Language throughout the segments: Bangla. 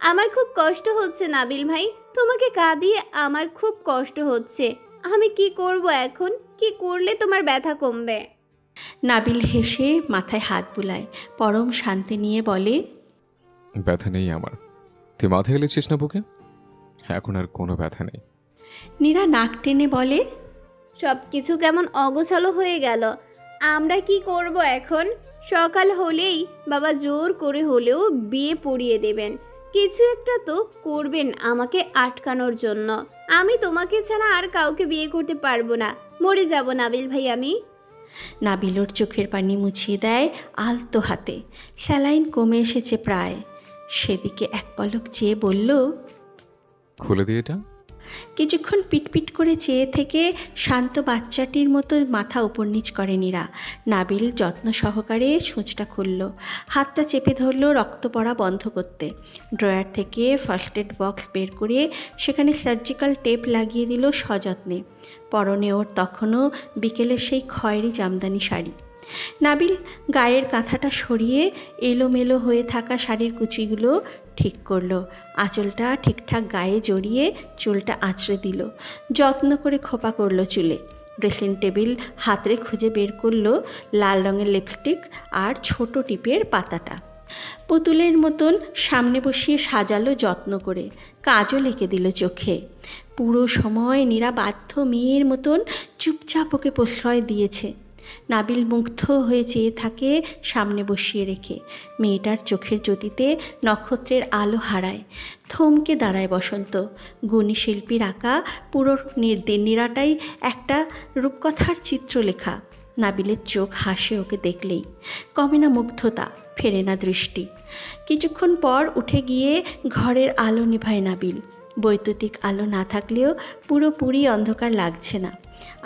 আমার খুব কষ্ট হচ্ছে নাবিল ভাই, তোমাকে কাঁদিয়ে আমার খুব কষ্ট হচ্ছে। আমি কি করব এখন? কি করলে তোমার ব্যথা কমবে? নাবিল হেসে মাথায় হাত বুলায়, পরম শান্তি নিয়ে বলে, ব্যথা নেই আমার। তুই মাথা গেলেছিস না বুকে? এখন আর কোনো ব্যথা নেই। নীরা নাক টেনে বলে, সব কিছু কেমন অগোছালো হয়ে গেল। আমরা কি করব এখন? সকাল হলেই বাবা জোর করে হলেও বিয়ে পড়িয়ে দেবেন। কিছু একটা তো করবেন আমাকে আটকানোর জন্য। আমি তোমাকে ছাড়া আর কাউকে বিয়ে করতে পারবো না। মরে যাব নাবিল ভাই আমি। নাবিল ওর চোখের পানি মুছিয়ে দেয় আলতো হাতে। স্যালাইন কমে এসেছে প্রায়। সেদিকে এক পলক চেয়ে বলল, খুলে দিয়ে এটা। কিছুক্ষণ পিটপিট করে চেয়ে থেকে শান্ত বাচ্চাটির মতো মাথা উপর নিচ করে নীরা। নাবিল যত্ন সহকারে সূঁচটা খুলল, হাতটা চেপে ধরল রক্ত পড়া বন্ধ করতে। ড্রয়ার থেকে ফার্স্ট এড বক্স বের করে সেখানে সার্জিক্যাল টেপ লাগিয়ে দিল সযত্নে। পরনে ওর তখনও বিকেলের সেই খয়েরি জামদানি শাড়ি। নাবিল গায়ের কাঁথাটা সরিয়ে এলোমেলো হয়ে থাকা শাড়ির কুচিগুলো ঠিক করলো। আঁচলটা ঠিকঠাক গায়ে জড়িয়ে চুলটা আঁচড়ে দিল, যত্ন করে খোপা করলো চুলে। ড্রেসিং টেবিল হাতড়ে খুঁজে বের করলো লাল রঙের লিপস্টিক আর ছোট টিপের পাতাটা। পুতুলের মতন সামনে বসিয়ে সাজালো যত্ন করে, কাজও এঁকে দিল চোখে। পুরো সময় নীরা বাধ্য মেয়ের মতন চুপচাপ ওকে প্রশ্রয় দিয়েছে। নাবিল মুগ্ধ হয়ে চেয়ে থাকে সামনে বসিয়ে রেখে। মেয়েটার চোখের জ্যোতিতে নক্ষত্রের আলো হারায়। থমকে দাঁড়ায় বসন্ত। গুণী শিল্পীর আঁকা পুরো নীরাটাই একটা রূপকথার চিত্রলেখা। নাবিলের চোখ হাসে ওকে দেখলেই। কমে না মুগ্ধতা, ফেরে না দৃষ্টি। কিছুক্ষণ পর উঠে গিয়ে ঘরের আলো নিভায় নাবিল। বৈদ্যুতিক আলো না থাকলেও পুরোপুরি অন্ধকার লাগছে না।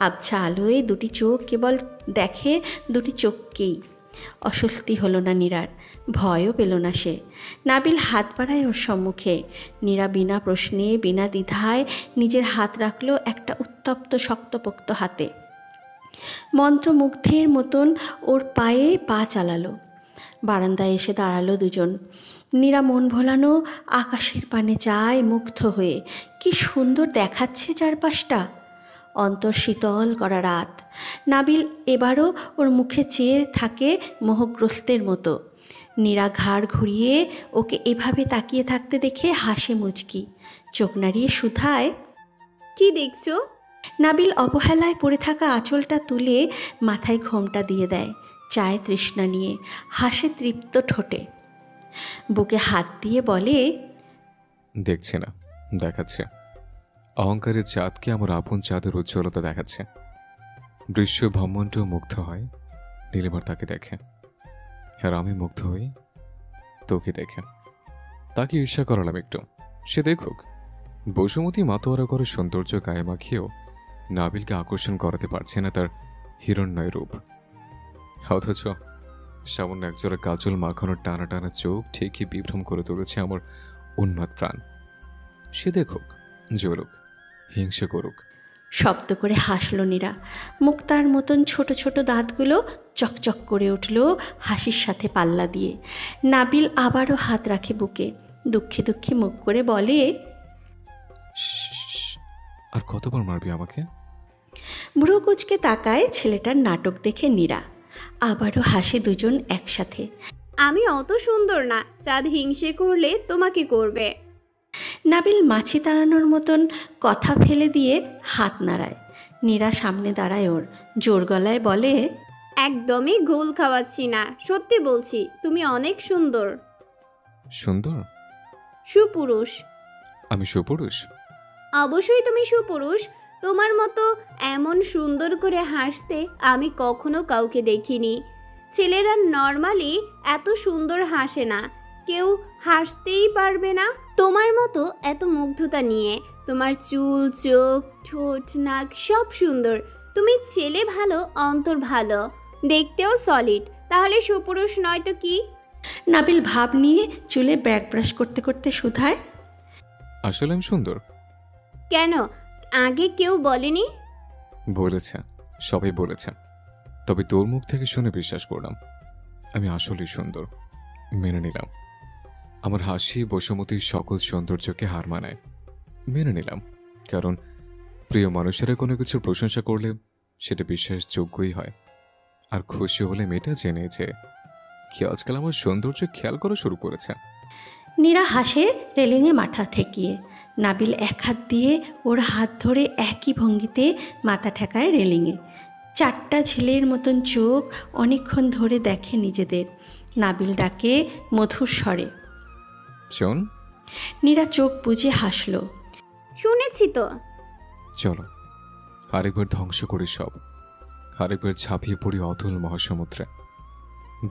আবছা আলোয় দুটি চোখ কেবল দেখে দুটি চোখকেই। অস্বস্তি হলো না নীরার, ভয়ও পেল না সে। নাবিল হাত বাড়ায় ওর সম্মুখে। নীরা বিনা প্রশ্নে বিনা দ্বিধায় নিজের হাত রাখল একটা উত্তপ্ত শক্তপোক্ত হাতে। মন্ত্রমুগ্ধের মতন ওর পায়ে পা চালালো। বারান্দায় এসে দাঁড়ালো দুজন। নীরা মন ভোলানো আকাশের পানে চায় মুগ্ধ হয়ে। কি সুন্দর দেখাচ্ছে চারপাশটা। অন্তর শীতল করা রাত। নাবিল এবারও ওর মুখে চেয়ে থাকে মোহগ্রস্তের মতো। নীরা ঘাড় ঘুরিয়ে ওকে এভাবে তাকিয়ে থাকতে দেখে হাসে মুচকি। চোখ নাড়িয়ে শুধায়, কি দেখছো? নাবিল অবহেলায় পড়ে থাকা আঁচলটা তুলে মাথায় ঘোমটা দিয়ে দেয়, চায় তৃষ্ণা নিয়ে, হাসে তৃপ্ত ঠোঁটে। বুকে হাত দিয়ে বলে, দেখছি না, দেখাচ্ছে। অহংকারের চাঁদকে আমার আপন চাঁদের উজ্জ্বলতা দেখাচ্ছে। দৃশ্য ভ্রমণটা মুগ্ধ হয় নীলিমার তাকে দেখে, আর আমি মুগ্ধ হই তোকে দেখে। তাকে ঈর্ষা করালাম একটু, সে দেখুক। বসুমতী মাতোয়ারা করে সৌন্দর্য গায়ে মাখিয়েও নাবিলকে আকর্ষণ করাতে পারছে না তার হিরণ্ময় রূপ। অথচ সামান্য একজোড়া কাজল মাখানোর টানা টানা চোখ ঠিকই বিভ্রম করে তুলেছে আমার উন্মাদ প্রাণ। সে দেখুক, জ্বলুক, হিংসে করুক। শব্দ করে হাসল নীরা। মুক্তার মতন ছোট ছোট দাঁতগুলো চকচক করে উঠল হাসির সাথে পাল্লা দিয়ে। নাবিল আবারও হাত রাখে বুকে, দুঃখে দুঃখে মুখ করে বলে, আর কতবার মারবি আমাকে? বুড়ো কুচকে তাকায় ছেলেটার নাটক দেখে নীরা। আবারও হাসে দুজন একসাথে। আমি অত সুন্দর না, চাঁদ হিংসে করলে তোমাকে করবে। নাবিল মাছি তাড়ানোর মতন কথা ফেলে দিয়ে হাত নাড়ায়। নীরা সামনে দাঁড়ায় ওর, জোর গলায় বলে, একদমই গোল খাওয়াচ্ছি না, সত্যি বলছি, তুমি অনেক সুন্দর। সুন্দর? সুপুরুষ। আমি সুপুরুষ? অবশ্যই তুমি সুপুরুষ। তোমার মতো এমন সুন্দর করে হাসতে আমি কখনো কাউকে দেখিনি। ছেলেরা নর্মালি এত সুন্দর হাসে না, কেউ হাসতেই পারবে না তোমার মতো এত মুগ্ধতা নিয়ে। তোমার চুল, চোখ, ঠোঁট, নাক সব সুন্দর। তুমি ছেলে ভালো, অন্তর ভালো, দেখতেও সলিড। তাহলে সুপুরুষ নয় তো কি? নাবিল ভাব নিয়ে চুলে ব্যাক ব্রাশ করতে করতে শুধায়, আসলে আমি সুন্দর? কেন, আগে কেউ বলেনি? বলেছে, সবাই বলেছে, তবে তোর মুখ থেকে শুনে বিশ্বাস করলাম। আমি আসলেই সুন্দর, মেনে নিলাম। আমার হাসি বসুমতীর সকল সৌন্দর্যকে হার মানায়। মেনে নিলাম, কারণ প্রিয় মানুষেরা কোনো কিছুর প্রশংসা করলে সেটা বিশ্বাসযোগ্যই হয়। আর খুশি হলে মেয়েটা জেনে যে কি আজকাল আমার সৌন্দর্য খেয়াল করা শুরু করেছে। নীরা হাসে রেলিংয়ে মাথা ঠেকিয়ে। নাবিল এক হাত দিয়ে ওর হাত ধরে একই ভঙ্গিতে মাথা ঠেকায় রেলিংয়ে। চারটা ঝিলের মতন চোখ অনেকক্ষণ ধরে দেখে নিজেদের। নাবিল ডাকে মধুর স্বরে। শোন, নীরা চোখ বুজে হাসল। শুনেছি তো। চলো আরেকবার ধ্বংস করি সব, আরেকবার ঝাঁপিয়ে পড়ি অতল মহাসমুদ্রে।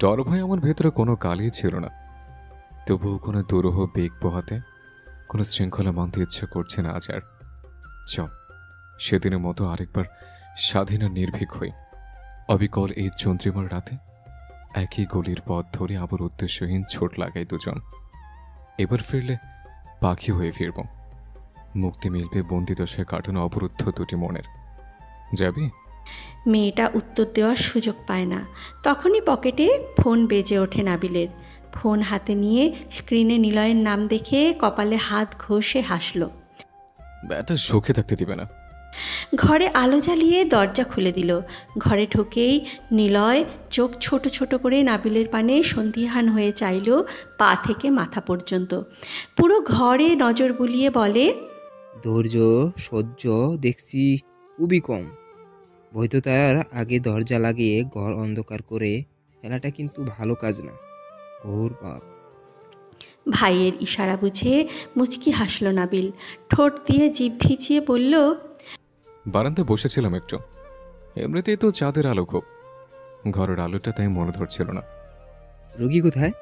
ডর ভয় আমার ভেতরে কোনো কালই ছিল না, তবুও কোনো দুরূহ বেগ পোহাতে, কোনো শৃঙ্খলা মানতে ইচ্ছা করছে না আজ আর। চল সেদিনের মতো আরেকবার স্বাধীন আর নির্ভীক হই। অবিকল এই চন্দ্রিমার রাতে একই গলির পথ ধরে আবার উদ্দেশ্যহীন ছোট লাগাই দুজন। এবার ফিরলে পাখি হয়ে ফিরব, মুক্তি মিলবে বন্দি দশায় কাটানো অবরুদ্ধ দুটি মনের। যাবি? মেয়েটা উত্তর দেওয়ার সুযোগ পায় না। তখনই পকেটে ফোন বেজে ওঠে নাবিলের। ফোন হাতে নিয়ে স্ক্রিনে নিলয়ের নাম দেখে কপালে হাত ঘষে হাসল। ব্যাটা সুখে থাকতে দিবে না। ঘরে আলো জ্বালিয়ে দরজা খুলে দিল। ঘরে ঢুকেই নিলয় চোখ ছোট ছোট করে নাবিলের পানে সন্ধিহান হয়ে চাইল পা থেকে মাথা পর্যন্ত। পুরো ঘরে নজর বুলিয়ে বলে, ধৈর্য সহ্য দেখছি খুবই কম। বৈধতার আগে দরজা লাগিয়ে ঘর অন্ধকার করে ফেলাটা কিন্তু ভালো কাজ না। ঘোর পাপ। ভাইয়ের ইশারা বুঝে মুচকি হাসল নাবিল। ঠোঁট দিয়ে জিভ ভিজিয়ে বলল, বারান্দায় বসেছিলাম একটু, এমনিতেই তো চাঁদের আলো খুব, ঘরের আলোটা তাই মনে ধরছিল না। রোগী কোথায়?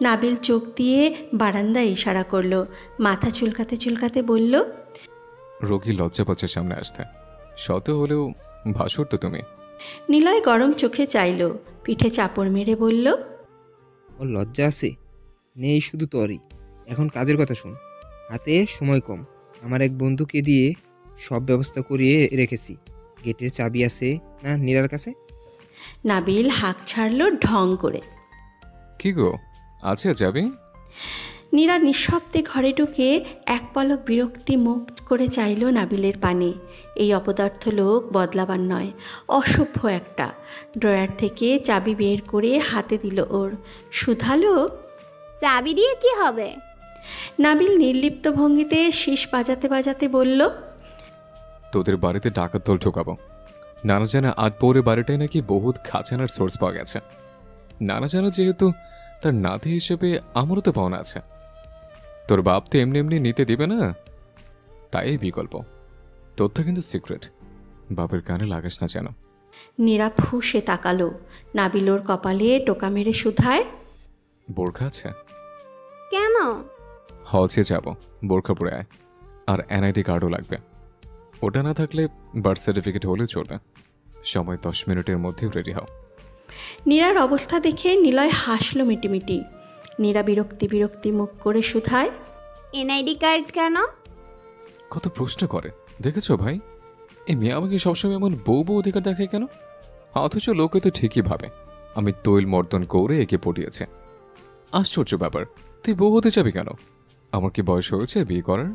নাবিল চোখ দিয়ে বারান্দায় ইশারা করলো। মাথা চুলকাতে চুলকাতে বলল, রোগী লজ্জা পাচ্ছে সামনে আসতে, শত হলেও ভাসুর তো তুমি। নিলয় গরম চোখে চাইল, পিঠে চাপড় মেরে বলল, ওর লজ্জা আছে? নেই শুধু তোরই। এখন কাজের কথা শোন। হাতে সময় কম। আমার এক বন্ধুকে দিয়ে সব ব্যবস্থা করিয়ে রেখেছি। গেটের চাবি আছে না নীরার কাছে? নাবিল হাঁক ছাড়ল ঢং করে। কি গো, আছে যাবি? নীরা নিঃশব্দে ঘরে ঢুকে এক পলক বিরক্তি মুখ করে চাইল নাবিলের পানে। এই অপদার্থ লোক বদলাবার নয়, অসভ্য একটা। ড্রয়ার থেকে চাবি বের করে হাতে দিল ওর। শুধালো, চাবি দিয়ে কি হবে? নাবিল নির্লিপ্ত ভঙ্গিতে শীষ বাজাতে বাজাতে বলল, তোদের বাড়িতে ডাকাত দল ঢোকাবো। নানা জানা আট পৌরে বাড়িটাই নাকি বহুত খাজানার সোর্স পাওয়া গেছে। নানা জানা যেহেতু তার নাতি হিসেবে আমারও তো পাওনা আছে। তোর বাপ তো এমনি এমনি নিতে দিবে না, তাই এই বিকল্প। তথ্য কিন্তু সিক্রেট, বাপের কানে লাগাস না যেন। নীরা ফুঁসে তাকালো। নাবিল ওর কপালে টোকা মেরে শুধায়, বোরখা আছে? কেন? হজে যাব, বোরখা পরে আয়। আর এনআইডি কার্ডও লাগবে। ওটা না থাকলে বার্থ সার্টিফিকেট হলে চলবে। সময় 10 মিনিটের মধ্যে রেডি হও। নীরার অবস্থা দেখে নিলয় হাসল মিটিমিটি। নীরা বিরক্তি বিরক্তি মুখ করে শুধায়, এনআইডি কার্ড কেন? কত প্রশ্ন করে দেখেছো ভাই? এই মেয়ে আমাকে সবসময় এমন বউ বউ অধিকার দেখায় কেন? অথচ লোকে তো ঠিকই ভাবে আমি তৈল মর্দন করে একে পটিয়েছে। আশ্চর্য ব্যাপার, তুই বউ হতে যাবি কেন? আমার কি বয়স হয়েছে বিয়ে করার?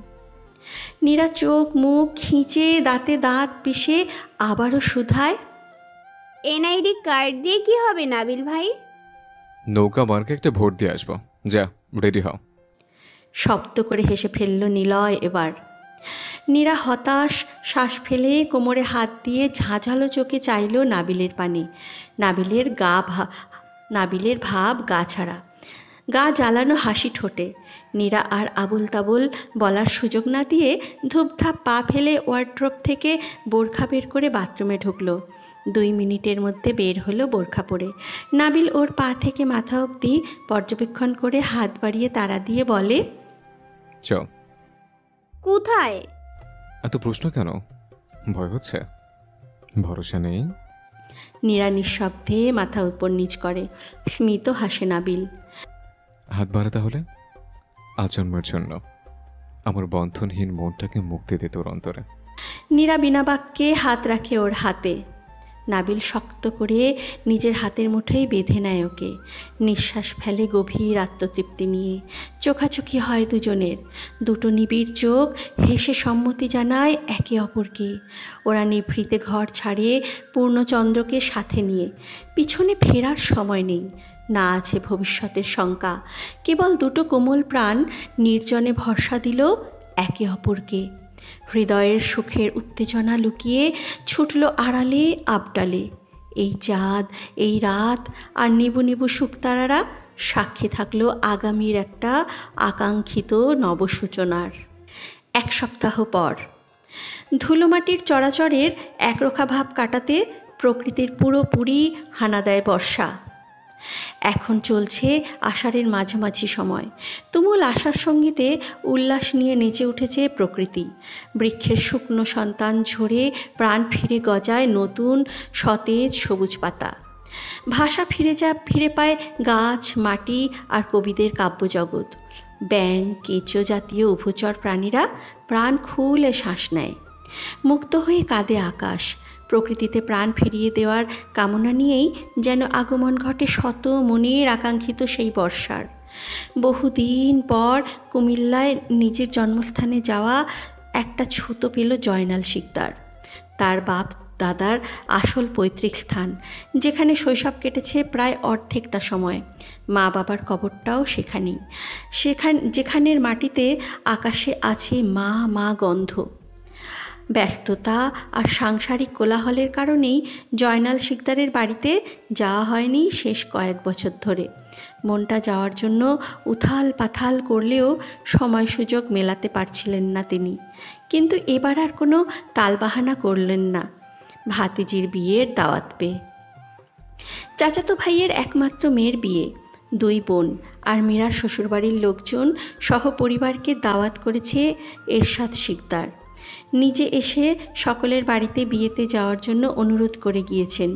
নীরা চোখ মুখ খিঁচে দাঁতে দাঁত পিষে আবারও শুধায়, এনআইডি কার্ড দিয়ে কি হবে নাবিল ভাই? নৌকা মার্কে একটা ভোট দিয়ে আসবো, যা রেডি হও। শব্দ করে হেসে ফেলল নিলয় এবার। নীরা হতাশ শ্বাস ফেলে কোমরে হাত দিয়ে ঝাঁঝালো চোখে চাইল নাবিলের পানে। নাবিলের ভাব গা ছাড়া, গা জ্বালানো হাসি ঠোঁটে। নীরা আর আবুল তাবুল বলার সুযোগ না দিয়ে ধূপধাপ পা ফেলে ওয়ার্ড্রোব থেকে বোরখা বের করে বাথরুমে ঢুকলো। 2 মিনিটের মধ্যে বের হলো বোরখা পরে। নাবিল ওর পা থেকে মাথা অবধি পর্যবেক্ষণ করে হাত বাড়িয়ে তাড়া দিয়ে বলে, চল। কোথায়? এত প্রশ্ন কেন? ভয় হচ্ছে? ভরসা নেই? নীরা নিঃশব্দে মাথা উপর নিচ করে। স্মিত হাসে নাবিল। হাত বাড়া তাহলে আজন্মের জন্য আমার বন্ধনহীন মনটাকে মুক্তি দিতে ওর অন্তরে। নীরা বিনা বাক্যে হাত রাখে ওর হাতে। নাবিল শক্ত করে নিজের হাতের মুঠোয় বেঁধে নেয় ওকে। নিঃশ্বাস ফেলে গভীর আত্মতৃপ্তি নিয়ে। চোখাচোখি হয় দুজনের। দুটো নিবিড় চোখ হেসে সম্মতি জানায় একে অপরকে। ওরা নিভৃতে ঘর ছাড়ে পূর্ণচন্দ্রকে সাথে নিয়ে। পিছনে ফেরার সময় নেই, না আছে ভবিষ্যতের শঙ্কা। কেবল দুটো কোমল প্রাণ নির্জনে ভরসা দিল একে অপরকে। হৃদয়ের সুখের উত্তেজনা লুকিয়ে ছুটল আড়ালে আবডালে। এই চাঁদ, এই রাত আর নিবু নিবু শুকতারারা সাক্ষী থাকলো আগামীর একটা আকাঙ্ক্ষিত নবসূচনার। 1 সপ্তাহ পর ধুলোমাটির চরাচরের একরোখা ভাব কাটাতে প্রকৃতির পুরোপুরি হানা দেয় বর্ষা। এখন চলছে আষাঢ়ের মাঝামাঝি সময়। তুমুল আশার সঙ্গীতে উল্লাস নিয়ে নেচে উঠেছে প্রকৃতি। বৃক্ষের শুকনো সন্তান ঝরে প্রাণ ফিরে গজায় নতুন সতেজ সবুজ পাতা। ভাষা ফিরে পায় গাছ, মাটি আর কবিদের কাব্যজগৎ। ব্যাঙ, কেঁচো জাতীয় উভচর প্রাণীরা প্রাণ খুলে শ্বাস নেয়। মুক্ত হয়ে কাঁদে আকাশ। প্রকৃতিতে প্রাণ ফিরিয়ে দেওয়ার কামনা নিয়েই যেন আগমন ঘটে শত মনের আকাঙ্ক্ষিত সেই বর্ষার। বহুদিন পর কুমিল্লায় নিজের জন্মস্থানে যাওয়া একটা ছুতো পেল জয়নাল শিকদার। তার বাপ দাদার আসল পৈতৃক স্থান, যেখানে শৈশব কেটেছে প্রায় অর্ধেকটা সময়। মা বাবার কবরটাও সেখানেই, যেখানের মাটিতে আকাশে আছে মা মা গন্ধ। ব্যস্ততা আর সাংসারিক কোলাহলের কারণেই জয়নাল শিকদারের বাড়িতে যাওয়া হয়নি শেষ কয়েক বছর ধরে। মনটা যাওয়ার জন্য উথাল পাথাল করলেও সময় সুযোগ মেলাতে পারছিলেন না তিনি। কিন্তু এবার আর কোনো তালবাহানা করলেন না ভাতিজির বিয়ের দাওয়াত পেয়ে। চাচাতো ভাইয়ের একমাত্র মেয়ের বিয়ে। 2 বোন আর মীরার শ্বশুরবাড়ির লোকজন সহ পরিবারকে দাওয়াত করেছে এরশাদ শিকদার। নিজে এসে সকলের বাড়িতে বিয়েতে যাওয়ার জন্য অনুরোধ করে গিয়েছেন।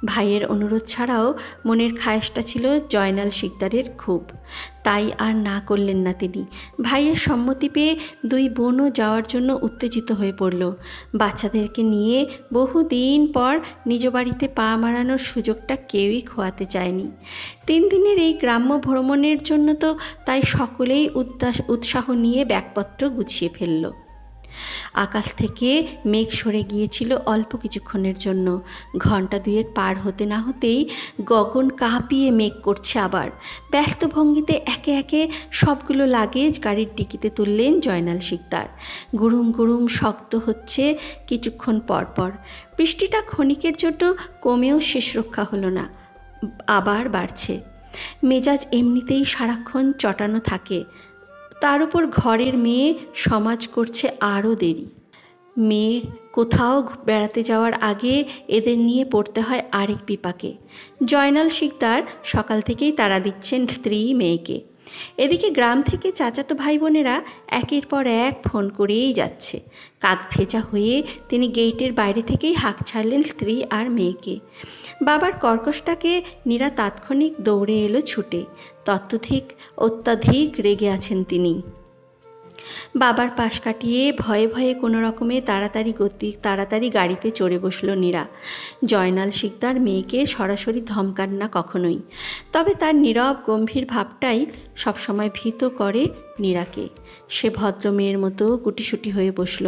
ভাইয়ের অনুরোধ ছাড়াও মনের খায়েশটা ছিল জয়নাল শিকদারের খুব, তাই আর না করলেন না তিনি। ভাইয়ের সম্মতি পেয়ে 2 বোনও যাওয়ার জন্য উত্তেজিত হয়ে পড়ল। বাচ্চাদেরকে নিয়ে বহুদিন পর নিজ বাড়িতে পা মারানোর সুযোগটা কেউই খোয়াতে চায়নি। 3 দিনের এই গ্রাম্য ভ্রমণের জন্য তো তাই সকলেই উৎসাহ নিয়ে ব্যাগপত্র গুছিয়ে ফেলল। আকাশ থেকে মেঘ সরে গিয়েছিল অল্প কিছুক্ষণের জন্য। ঘণ্টা 2 পার হতে না হতেই গগন কাঁপিয়ে মেঘ করছে আবার। ব্যস্ত ভঙ্গিতে একে একে সবগুলো লাগেজ গাড়ির ডিকিতে তুললেন জয়নাল শিকদার। গুড়ুম গুড়ুম শব্দ হচ্ছে কিছুক্ষণ পর পর। বৃষ্টিটা ক্ষণিকের জন্য কমেও শেষ রক্ষা হলো না, আবার বাড়ছে। মেজাজ এমনিতেই সারাক্ষণ চটানো থাকে, তার উপর ঘরের মেয়ে সমাজ করছে আরও দেরি। মেয়ে কোথাও বেড়াতে যাওয়ার আগে এদের নিয়ে পড়তে হয় আরেক বিপাকে। জয়নাল শিকদার সকাল থেকেই তাড়া দিচ্ছেন স্ত্রী মেয়েকে। এদিকে গ্রাম থেকে চাচাতো ভাই বোনেরা একের পর এক ফোন করেই যাচ্ছে। কাক ভেজা হয়ে তিনি গেটের বাইরে থেকেই হাঁক ছাড়লেন স্ত্রী আর মেয়েকে। বাবার কর্কশটাকে নীরা তাৎক্ষণিক দৌড়ে এলো ছুটে। অত্যাধিক রেগে আছেন তিনি। বাবার পাশ কাটিয়ে ভয়ে ভয়ে কোনো রকমে তাড়াতাড়ি গাড়িতে চড়ে বসল নীরা। জয়নাল শিকদার মেয়েকে সরাসরি ধমকান না কখনোই, তবে তার নীরব গম্ভীর ভাবটাই সবসময় ভীত করে নীরাকে। সে ভদ্র মেয়ের মতো গুটিসুটি হয়ে বসল।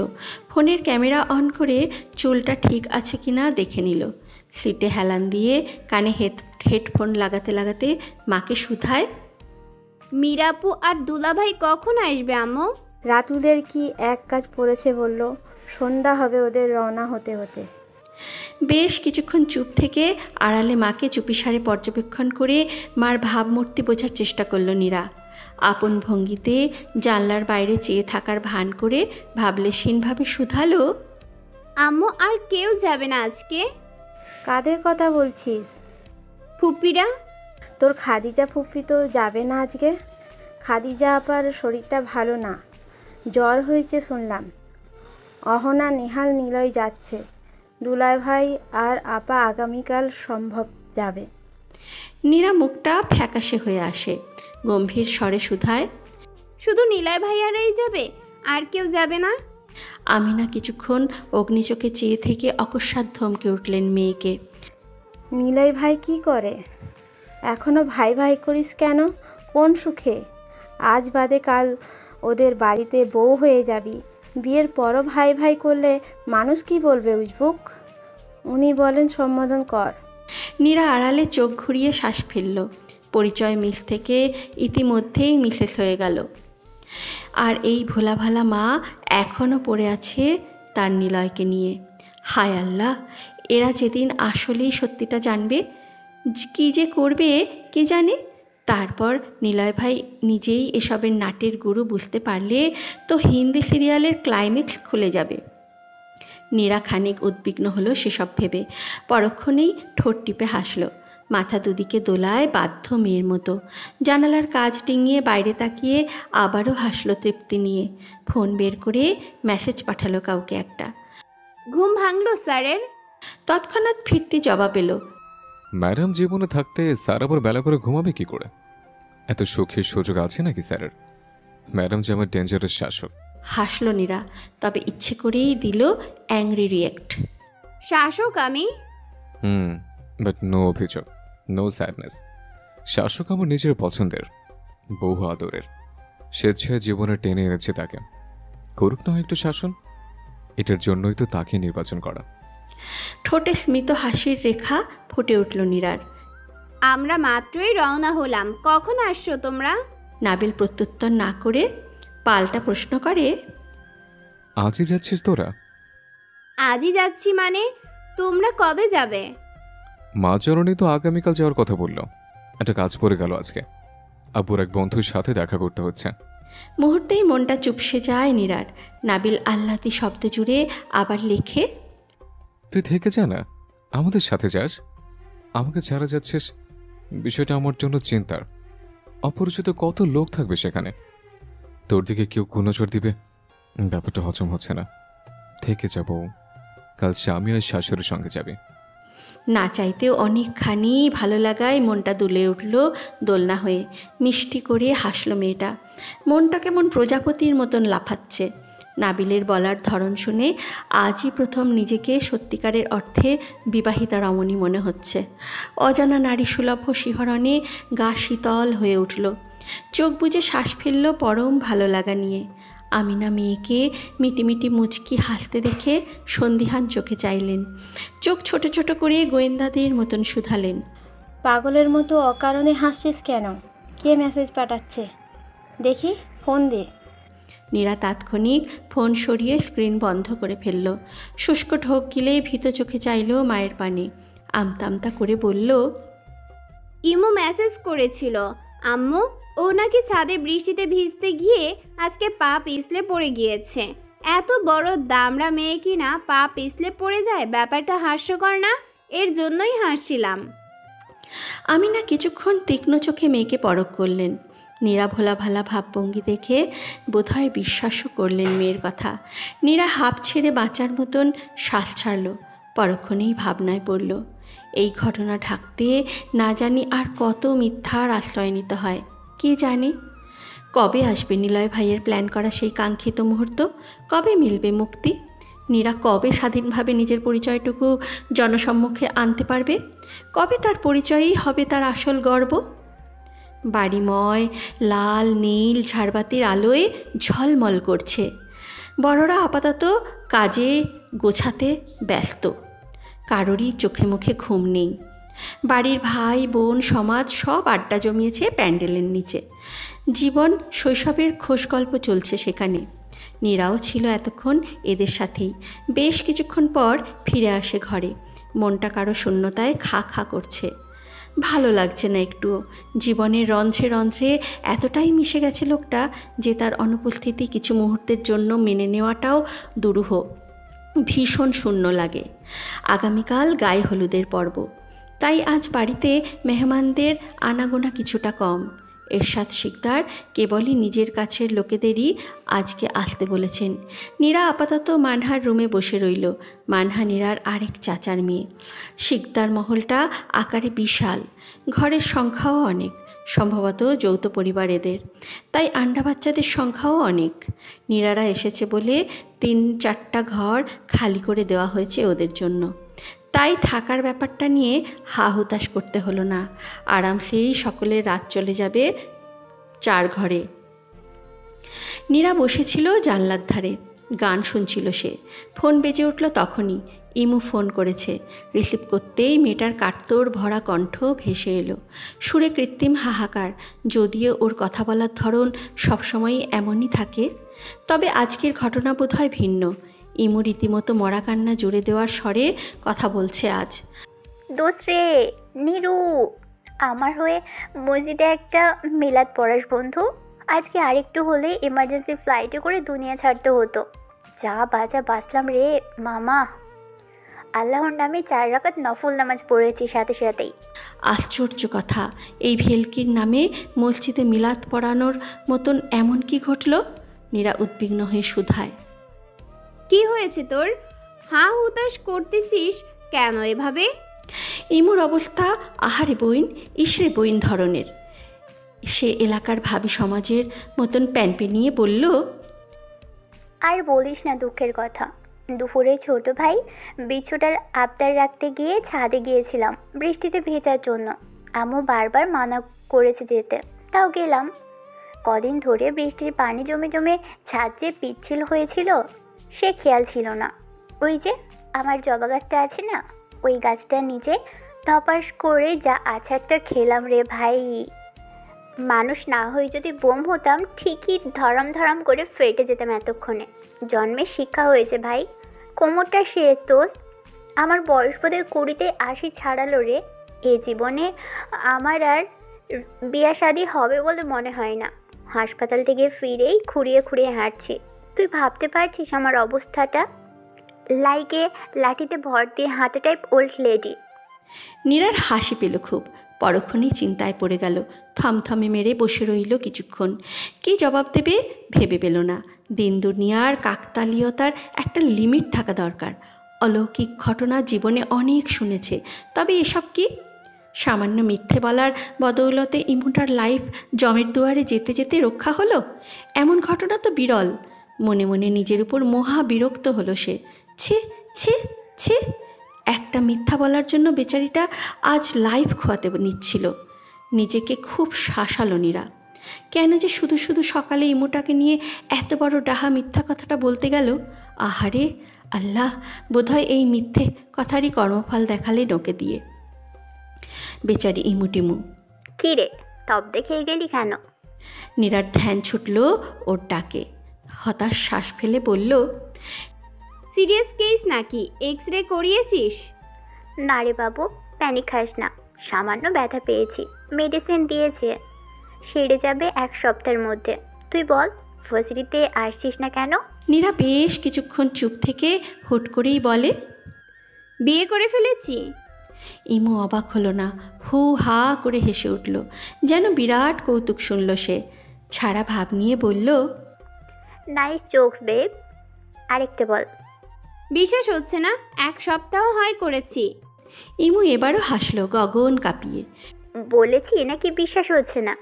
ফোনের ক্যামেরা অন করে চুলটা ঠিক আছে কিনা দেখে নিল। সিটে হেলান দিয়ে কানে হেডফোন লাগাতে মাকে শুধায়, মীরাপু আর দুলাভাই কখন আসবে আম্মু? রাতুলের কি এক কাজ পড়েছে বলল, সন্ধ্যা হবে ওদের রওনা হতে হতে। বেশ কিছুক্ষণ চুপ থেকে আড়ালে মাকে চুপিসারে পর্যবেক্ষণ করে মার ভাবমূর্তি বোঝার চেষ্টা করল নীরা। আপন ভঙ্গিতে জানলার বাইরে চেয়ে থাকার ভান করে ভাবলেশীনভাবে শুধালো, আম্মু আর কেউ যাবে না আজকে? কাদের কথা বলছিস? ফুপিরা। তোর খাদিজা ফুফি তো যাবে না আজকে। খাদিজা আপার শরীরটা ভালো না, জ্বর হয়েছে শুনলাম। অহনা, নেহাল, নিলয় যাচ্ছে। দুলাই ভাই আর আপা আগামীকাল সম্ভব যাবে। নীরা মুখটা ফ্যাকাশে হয়ে আসে, গম্ভীর স্বরে শুধায়, শুধু নিলয় ভাইয়ারাই যাবে, আর কেউ যাবে না? আমিনা কিছুক্ষণ অগ্নিচোখে চেয়ে থেকে অকস্মাৎ ধমকে উঠলেন মেয়েকে। নিলয় ভাই কি করে? এখনো ভাই ভাই করিস কেন? কোন সুখে? আজ বাদে কাল ওদের বাড়িতে বউ হয়ে যাবি, বিয়ের পরও ভাই ভাই করলে মানুষ কি বলবে উজবুক? উনি বলেন সম্বোধন কর। নীরা আড়ালে চোখ ঘুরিয়ে শ্বাস ফেলল। পরিচয় মিস থেকে ইতিমধ্যেই মিসেস হয়ে গেল, আর এই ভোলা ভালা মা এখনও পড়ে আছে তার নিলয়কে নিয়ে। হায় আল্লাহ, এরা যেদিন আসলেই সত্যিটা জানবে, কী যে করবে কে জানে। তারপর নিলয় ভাই নিজেই এসবের নাটের গুরু বুঝতে পারলে তো হিন্দি সিরিয়ালের ক্লাইম্যাক্স খুলে যাবে। নীরা খানিক উদ্বিগ্ন হলো সেসব ভেবে। পরক্ষণেই ঠোঁট টিপে হাসল, মাথা দুদিকে দোলায় বাধ্য মেয়ের মতো। জানালার কাজ ডিঙিয়ে বাইরে তাকিয়ে আবারও হাসলো তৃপ্তি নিয়ে। ফোন বের করে মেসেজ পাঠালো কাউকে একটা। ঘুম ভাঙলো স্যারের? তৎক্ষণাৎ ফিরতি জবাব এলো, ম্যাডাম জীবনে থাকতে স্যার আবার বেলা করে ঘুমাবে কি করে? এত সুখের সুযোগ আছে নাকি স্যারের? ম্যাডাম যে আমার ডেঞ্জারাস শাসক। হাসলো নীরা, তবে ইচ্ছে করেই দিল অ্যাংরি রিয়েক্ট। শাসক আমি? বাট নো অভিযোগ, নো স্যাডনেস। শাসক আমার নিজের পছন্দের, বহু আদরের। স্বেচ্ছায় জীবনে টেনে এনেছে তাকে, করুক না হয় একটু শাসন। এটার জন্যই তো তাকে নির্বাচন করা। ঠোঁটে স্মিত হাসির রেখা ফুটে উঠল নীরার। আমরা মাত্রই রওনা হলাম, কখন আসছো তোমরা? নাবিল প্রত্যুত্তর না করে পাল্টা প্রশ্ন করে, আজই যাচ্ছিস তোরা? আজই যাচ্ছি মানে? তোমরা কবে যাবে? মা চরণী তো আগামীকাল যাওয়ার কথা বললো। একটা কাজ পড়ে গেল আজকে, আব্বুর এক বন্ধুর সাথে দেখা করতে হচ্ছে। মুহূর্তেই মনটা চুপসে যায় নীরার। নাবিল আহ্লাদি শব্দ জুড়ে আবার লেখে, তুই থেকে যা না, আমাদের সাথে যাস। আমাকে ছাড়া যাচ্ছিস, বিষয়টা আমার জন্য চিন্তার। অপরিচিত কত লোক থাকবে সেখানে, তোর দিকে কেউ গুণচর দিবে, ব্যাপারটা হজম হচ্ছে না। থেকে যাব, কাল স্বামী আর শাশুড়ির সঙ্গে যাবে। না চাইতেও অনেকখানি ভালো লাগায় মনটা দুলে উঠল দোলনা হয়ে। মিষ্টি করে হাসলো মেয়েটা। মনটা কেমন প্রজাপতির মতন লাফাচ্ছে। নাবিলের বলার ধরন শুনে আজই প্রথম নিজেকে সত্যিকারের অর্থে বিবাহিতা রমণী মনে হচ্ছে। অজানা নারী সুলভ শিহরণে গা শীতল হয়ে উঠল। চোখ বুজে শ্বাস ফেলল পরম ভালো লাগা নিয়ে। আমিনা মেয়েকে মিটিমিটি মুচকি হাসতে দেখে সন্দিহান চোখে চাইলেন। চোখ ছোট ছোট করে গোয়েন্দাদের মতন শুধালেন, পাগলের মতো অকারণে হাসছিস কেন? কে মেসেজ পাঠাচ্ছে দেখি, ফোন দে। নীরা তাৎক্ষণিক ফোন সরিয়ে স্ক্রিন বন্ধ করে ফেলল। শুষ্ক ঢোক গিলে ভীত চোখে চাইল মায়ের পানে। আমতা আমতা করে বলল, ইমু মেসেজ করেছিল আম্মু, ও নাকি ছাদে বৃষ্টিতে ভিজতে গিয়ে আজকে পা পিছলে পড়ে গিয়েছে। এত বড় দামড়া মেয়ে কিনা পা পিছলে পড়ে যায়, ব্যাপারটা হাস্যকর না? এর জন্যই হাসছিলাম। আমিনা কিছুক্ষণ তীক্ষ্ণ চোখে মেয়েকে পরখ করলেন। নীরা ভোলা ভালা ভাবভঙ্গি দেখে বোধহয় বিশ্বাসও করলেন মেয়ের কথা। নীরা হাঁপ ছেড়ে বাঁচার মতন শ্বাস ছাড়ল। পরক্ষণেই ভাবনায় পড়ল, এই ঘটনা ঢাকতে না জানি আর কত মিথ্যার আশ্রয় নিতে হয় কে জানে। কবে আসবে নিলয় ভাইয়ের প্ল্যান করা সেই কাঙ্ক্ষিত মুহূর্ত? কবে মিলবে মুক্তি? নীরা কবে স্বাধীনভাবে নিজের পরিচয়টুকু জনসম্মুখে আনতে পারবে? কবে তার পরিচয়ই হবে তার আসল গর্ব? বাড়িময় লাল নীল ঝাড়বাতির আলোয় ঝলমল করছে। বড়রা আপাতত কাজে গোছাতে ব্যস্ত, কারোরই চোখে মুখে ঘুম নেই। বাড়ির ভাই বোন সমাজ সব আড্ডা জমিয়েছে প্যান্ডেলের নিচে। জীবন শৈশবের খোশগল্প চলছে সেখানে। নীরাও ছিল এতক্ষণ এদের সাথেই। বেশ কিছুক্ষণ পর ফিরে আসে ঘরে। মনটা কারো শূন্যতায় খা খা করছে। ভালো লাগছে না একটুও। জীবনের রন্ধ্রে রন্ধ্রে এতটাই মিশে গেছে লোকটা যে তার অনুপস্থিতি কিছু মুহূর্তের জন্য মেনে নেওয়াটাও দুরূহ। ভীষণ শূন্য লাগে। আগামীকাল গায়ে হলুদের পর্ব, তাই আজ বাড়িতে মেহমানদের আনাগোনা কিছুটা কম। এরশাদ শিকদার কেবলই নিজের কাছের লোকেদেরই আজকে আসতে বলেছেন। নীরা আপাতত মানহার রুমে বসে রইল। মানহা নীরার আরেক চাচার মেয়ে। শিকদার মহলটা আকারে বিশাল, ঘরের সংখ্যাও অনেক, সম্ভবত যৌথ পরিবার এদের, তাই আন্ডা বাচ্চাদের সংখ্যাও অনেক। নীরারা এসেছে বলে 3-4টা ঘর খালি করে দেওয়া হয়েছে ওদের জন্য, তাই থাকার ব্যাপারটা নিয়ে হা হুতাশ করতে হলো না। আরামসেই সকলের রাত চলে যাবে 4 ঘরে। নীরা বসেছিল জানলার ধারে, গান শুনছিল সে। ফোন বেজে উঠল তখনই। ইমু ফোন করেছে। রিসিভ করতেই মেয়েটার কাতর ভরা কণ্ঠ ভেসে এলো, সুরে কৃত্রিম হাহাকার। যদিও ওর কথা বলার ধরন সবসময়ই এমনই থাকে, তবে আজকের ঘটনা বোধহয় ভিন্ন। ইমু রীতিমতো মরা কান্না জুড়ে দেওয়ার স্বরে কথা বলছে আজ। দোস্ত রে, নিরু, আমার হয়ে মসজিদে একটা মিলাদ পড়াস বন্ধু। আজকে আরেকটু হলে এমার্জেন্সি ফ্লাইটে করে দুনিয়া ছাড়তে হতো। যা বাজা বাসলাম রে মামা। আল্লাহর নামে 4 রাকাত নফল নামাজ পড়েছি সাথে সাথেই। আশ্চর্য কথা, এই ভেলকির নামে মসজিদে মিলাদ পড়ানোর মতন এমন কি ঘটল? নীরা উদ্বিগ্ন হয়ে শুধায়। কি হয়েছে তোর? হা হুতাশ করতেছিস কেন এভাবে? ইমুর অবস্থা আহারে বইন, ইসরে বইন ধরনের। সে এলাকার ভাবি সমাজের মতন প্যানপেনিয়ে বলল, আর বলিস না দুঃখের কথা। দুপুরে ছোট ভাই বিচ্ছুটার আবদার রাখতে গিয়ে ছাদে গিয়েছিলাম বৃষ্টিতে ভেজার জন্য। আম্মু বারবার মানা করেছে যেতে, তাও গেলাম। কদিন ধরে বৃষ্টির পানি জমে জমে ছাদ যে পিচ্ছিল হয়েছিল সে খেয়াল ছিল না। ওই যে আমার জবা গাছটা আছে না, ওই গাছটার নিচে ধপাস করে যা আছাড়টা খেলাম রে ভাই। মানুষ না হয়ে যদি বোম হতাম ঠিকই ধরাম ধরাম করে ফেটে যেতাম এতক্ষণে। জন্মের শিক্ষা হয়েছে ভাই। কোমরটা শেষ দোস্ত। আমার বয়স বোধের 20-তে 80 ছাড়ালো রে। এ জীবনে আমার আর বিয়া শাদি হবে বলে মনে হয় না। হাসপাতাল থেকে ফিরেই খুঁড়িয়ে খুঁড়িয়ে হাঁটছি। তুই ভাবতে পারছিস আমার অবস্থাটা? লাইকে লাঠিতে ভর দিয়ে হাঁটা টাইপ ওল্ড লেডি। নীরার হাসি পেল খুব। পরক্ষণেই চিন্তায় পড়ে গেল। থমথমে মেরে বসে রইল কিছুক্ষণ। কী জবাব দেবে ভেবে পেল না। দিন দুনিয়ার কাকতালীয়তার একটা লিমিট থাকা দরকার। অলৌকিক ঘটনা জীবনে অনেক শুনেছে, তবে এসব কি? সামান্য মিথ্যে বলার বদৌলতে ইমুটার লাইফ জমের দুয়ারে যেতে যেতে রক্ষা হলো, এমন ঘটনা তো বিরল। মনে মনে নিজের উপর মহা বিরক্ত হলো সে। ছি ছি ছি, একটা মিথ্যা বলার জন্য বেচারিটা আজ লাইফ খোয়াতে নিচ্ছিল। নিজেকে খুব শাসালো নীরা। কেন যে শুধু শুধু সকালে ইমুটাকে নিয়ে এত বড় ডাহা মিথ্যা কথাটা বলতে গেল? আহারে আল্লাহ, বোধহয় এই মিথ্যে কথারই কর্মফল দেখালে নোকে দিয়ে। বেচারি ইমুটিমু। কী রে, তব দেখে গেলি কেন? নীরার ধ্যান ছুটল ওর ডাকে। হতাশ শ্বাস ফেলে বলল, সিরিয়াস কেস নাকি? এক্স-রে করিয়েছিস? না রে বাবু, প্যানিক খাস না। সামান্য ব্যথা পেয়েছি, মেডিসিন দিয়েছে, সেরে যাবে 1 সপ্তাহের মধ্যে। তুই বল, ভার্সিটিতে আসছিস না কেন? নীরা বেশ কিছুক্ষণ চুপ থেকে হুট করেই বলে, বিয়ে করে ফেলেছি। ইমু অবাক হলো না, হু হা করে হেসে উঠল, যেন বিরাট কৌতুক শুনল সে। ছাড়া ভাব নিয়ে বলল, নাইস জোকস বেব। আরেকটা বল। বিশ্বাস হচ্ছে না, 1 সপ্তাহ হয় করেছি। ইমু এবারও হাসলো গগন কাঁপিয়ে। বলেছি নাকি বিশ্বাস হচ্ছে না?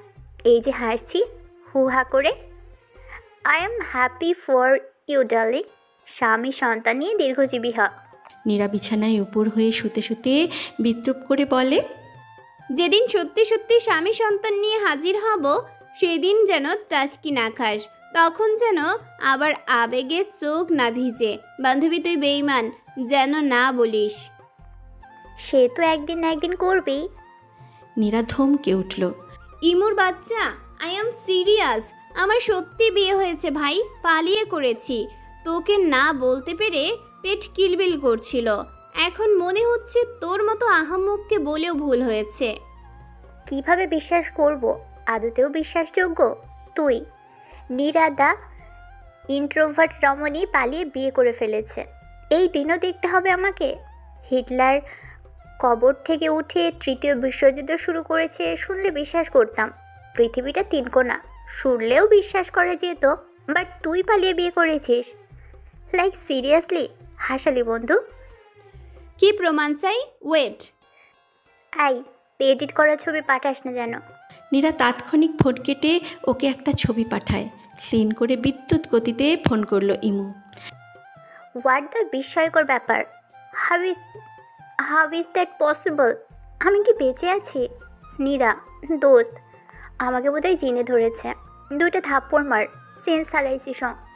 এই যে হাসছি হু হা করে। I am happy for you darling. স্বামী সন্তান নিয়ে দীর্ঘজীবী হ। নীরা বিছানায় উপর হয়ে শুতে শুতে বিদ্রুপ করে বলে, যেদিন সত্যি সত্যি স্বামী সন্তান নিয়ে হাজির হব সেদিন যেন টাচকি না খাস, তখন যেন আবার আবেগে চোখ না ভিজে। বান্ধবী তুই বেঈমান, যেন না বলিস। সে তো একদিন না একদিন করবি। নীরা ধমকে উঠল। ইমুর বাচ্চা, আই এম সিরিয়াস। আমার সত্যি বিয়ে হয়েছে ভাই, পালিয়ে করেছি। তোকে না বলতে পেরে পেট কিলবিল করছিল। এখন মনে হচ্ছে তোর মতো আহাম্মককে বলেও ভুল হয়েছে। কিভাবে বিশ্বাস করব? আদতেও বিশ্বাসযোগ্য তুই? নীরাদা ইন্ট্রোভার্ট রমণী পালিয়ে বিয়ে করে ফেলেছে। এই দিনও দেখতে হবে আমাকে? হিটলার কবর থেকে উঠে 3য় বিশ্বযুদ্ধ শুরু করেছে শুনলে বিশ্বাস করতাম। পৃথিবীটা তিনকোনা, শুনলেও বিশ্বাস করে যেত, বাট তুই পালিয়ে বিয়ে করেছিস। লাইক সিরিয়াসলি হাসালি বন্ধু। কি প্রমাণ চাই? ওয়েট। আই, এডিট করা ছবি পাঠাস না যেন। নীরা তাৎক্ষণিক ফোন কেটে ওকে একটা ছবি পাঠায়। ক্লিন করে বিদ্যুৎ গতিতে ফোন করলো ইমু। হোয়াট দ্য বিস্ময়কর ব্যাপার। How is that possible? আমি কি বেঁচে আছি? নীরা দোস্ত, আমাকে বোধহয় জিনে ধরেছে। 2টা থাপ্পড় মার, সেন্স হারাইছি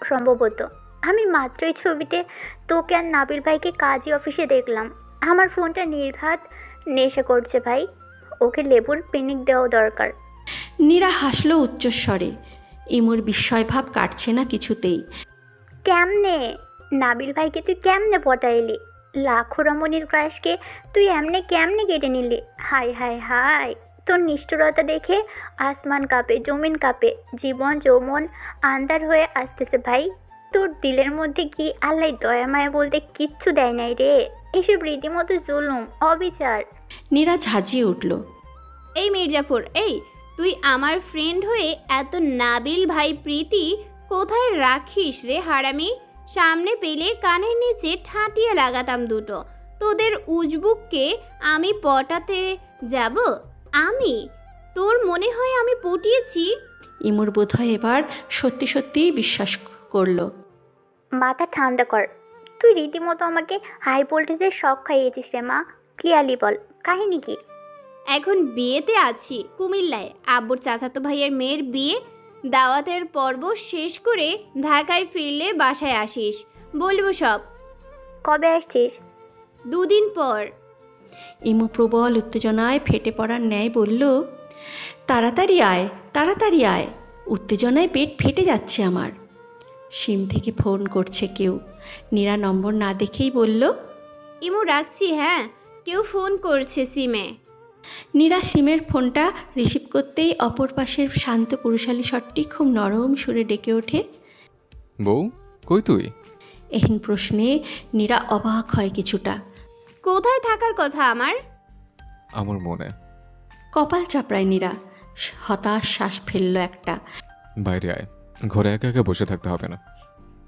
সম্ভবত। আমি মাত্রই ছবিতে তোকে আর নাবিল ভাইকে কাজী অফিসে দেখলাম। আমার ফোনটা নির্ঘাত নেশা করছে ভাই, ওকে লেবুর পিনিক দেওয়া দরকার। নীরা হাসলো উচ্চস্বরে। ইমুর বিস্ময় ভাব কাটছে না কিছুতেই। কেমনে? নাবিল ভাইকে তুই কেমনে পটাইলি? লাখো রমণীর ক্রাশকে তুই এমনে কেমনে কেটে নিলি? হাই হাই হাই, তোর নিষ্ঠুরতা দেখে আসমান কাঁপে, জমিন কাঁপে, জীবন যৌবন আন্ধার হয়ে আসতেছে ভাই। তোর দিলের মধ্যে কি আল্লাহ দয়া মায়া বলতে কিচ্ছু দেয় নাই রে? এসব রীতিমতো জুলুম, অবিচার। নীরা ঝাঁঝিয়ে উঠল। এই মির্জাফর, এই তুই আমার ফ্রেন্ড হয়ে এত নাবিল ভাই প্রীতি কোথায় রাখিস রে হারামি? সামনে পেলে কানের নিচে ঠাঁটিয়ে লাগাতাম দুটো। তোদের উজবুককে আমি পটাতে যাব? আমি? তোর মনে হয় আমি পটিয়েছি? ইমুর বোধহয় এবার সত্যি সত্যিই বিশ্বাস করলো। মাথা ঠান্ডা কর। তুই রীতিমতো আমাকে হাই ভোল্টেজের শক খাইয়েছিস রে মা। ক্লিয়ারলি বল, কাহিনী কি? এখন বিয়েতে আছি কুমিল্লায়, আব্বুর চাচাতো ভাইয়ের মেয়ের বিয়ে। দাওয়াতের পর্ব শেষ করে ঢাকায় ফিরলে বাসায় আসিস, বলবো সব। কবে আসছিস? 2 দিন পর। ইমু প্রবল উত্তেজনায় ফেটে পড়ার ন্যায় বলল, তাড়াতাড়ি আয়, তাড়াতাড়ি আয়, উত্তেজনায় পেট ফেটে যাচ্ছে আমার। সিম থেকে ফোন করছে কেউ। নীরা নম্বর না দেখেই বলল, ইমু রাখছি, হ্যাঁ কেউ ফোন করছে সিমে। নীরা সিমের ফোনটা রিসিভ করতেই অপর পাশের শান্ত পুরুষালী স্বরটি খুব নরম সুরে ডেকে ওঠে। বউ, কই তুই? এহেন প্রশ্নে নীরা অবাক হয় কিছুটা। কোথায় থাকার কথা আমার? আমার মনে। কপাল চাপড়ায় নীরা, হতাশ শ্বাস ফেলল একটা। বাইরে আয়, ঘরে একা একা বসে থাকতে হবে না।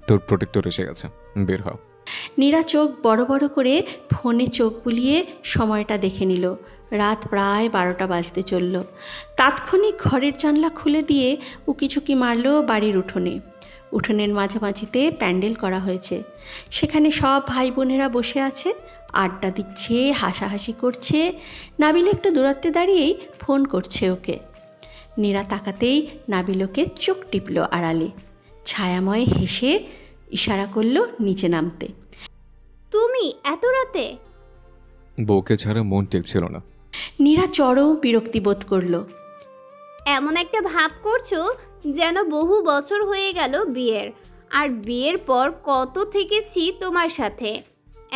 তোর প্রোটেক্টর এসে গেছে, বের হ। নীরা চোখ বড় বড় করে ফোনে চোখ বুলিয়ে সময়টা দেখে নিল। রাত প্রায় 12টা বাজতে চলল। তাৎক্ষণিক ঘরের জানলা খুলে দিয়ে উকিঝুঁকি মারল বাড়ির উঠোনে। উঠোনের মাঝামাঝিতে প্যান্ডেল করা হয়েছে। সেখানে সব ভাই বোনেরা বসে আছে, আড্ডা দিচ্ছে, হাসাহাসি করছে। নাবিল একটু দূরত্বে দাঁড়িয়েই ফোন করছে ওকে। নীরা তাকাতেই নাবিল ওকে চোখ টিপল আড়ালে। ছায়াময় হেসে ইশারা করলো নিচে নামতে। তুমি এত রাতে? বউকে ছাড়া মন টেকছিল না। নীরা চরম বিরক্তি বোধ করলো। এমন একটা ভাব করছো যেন বহু বছর হয়ে গেল বিয়ের, আর বিয়ের পর কত থেকেছি তোমার সাথে।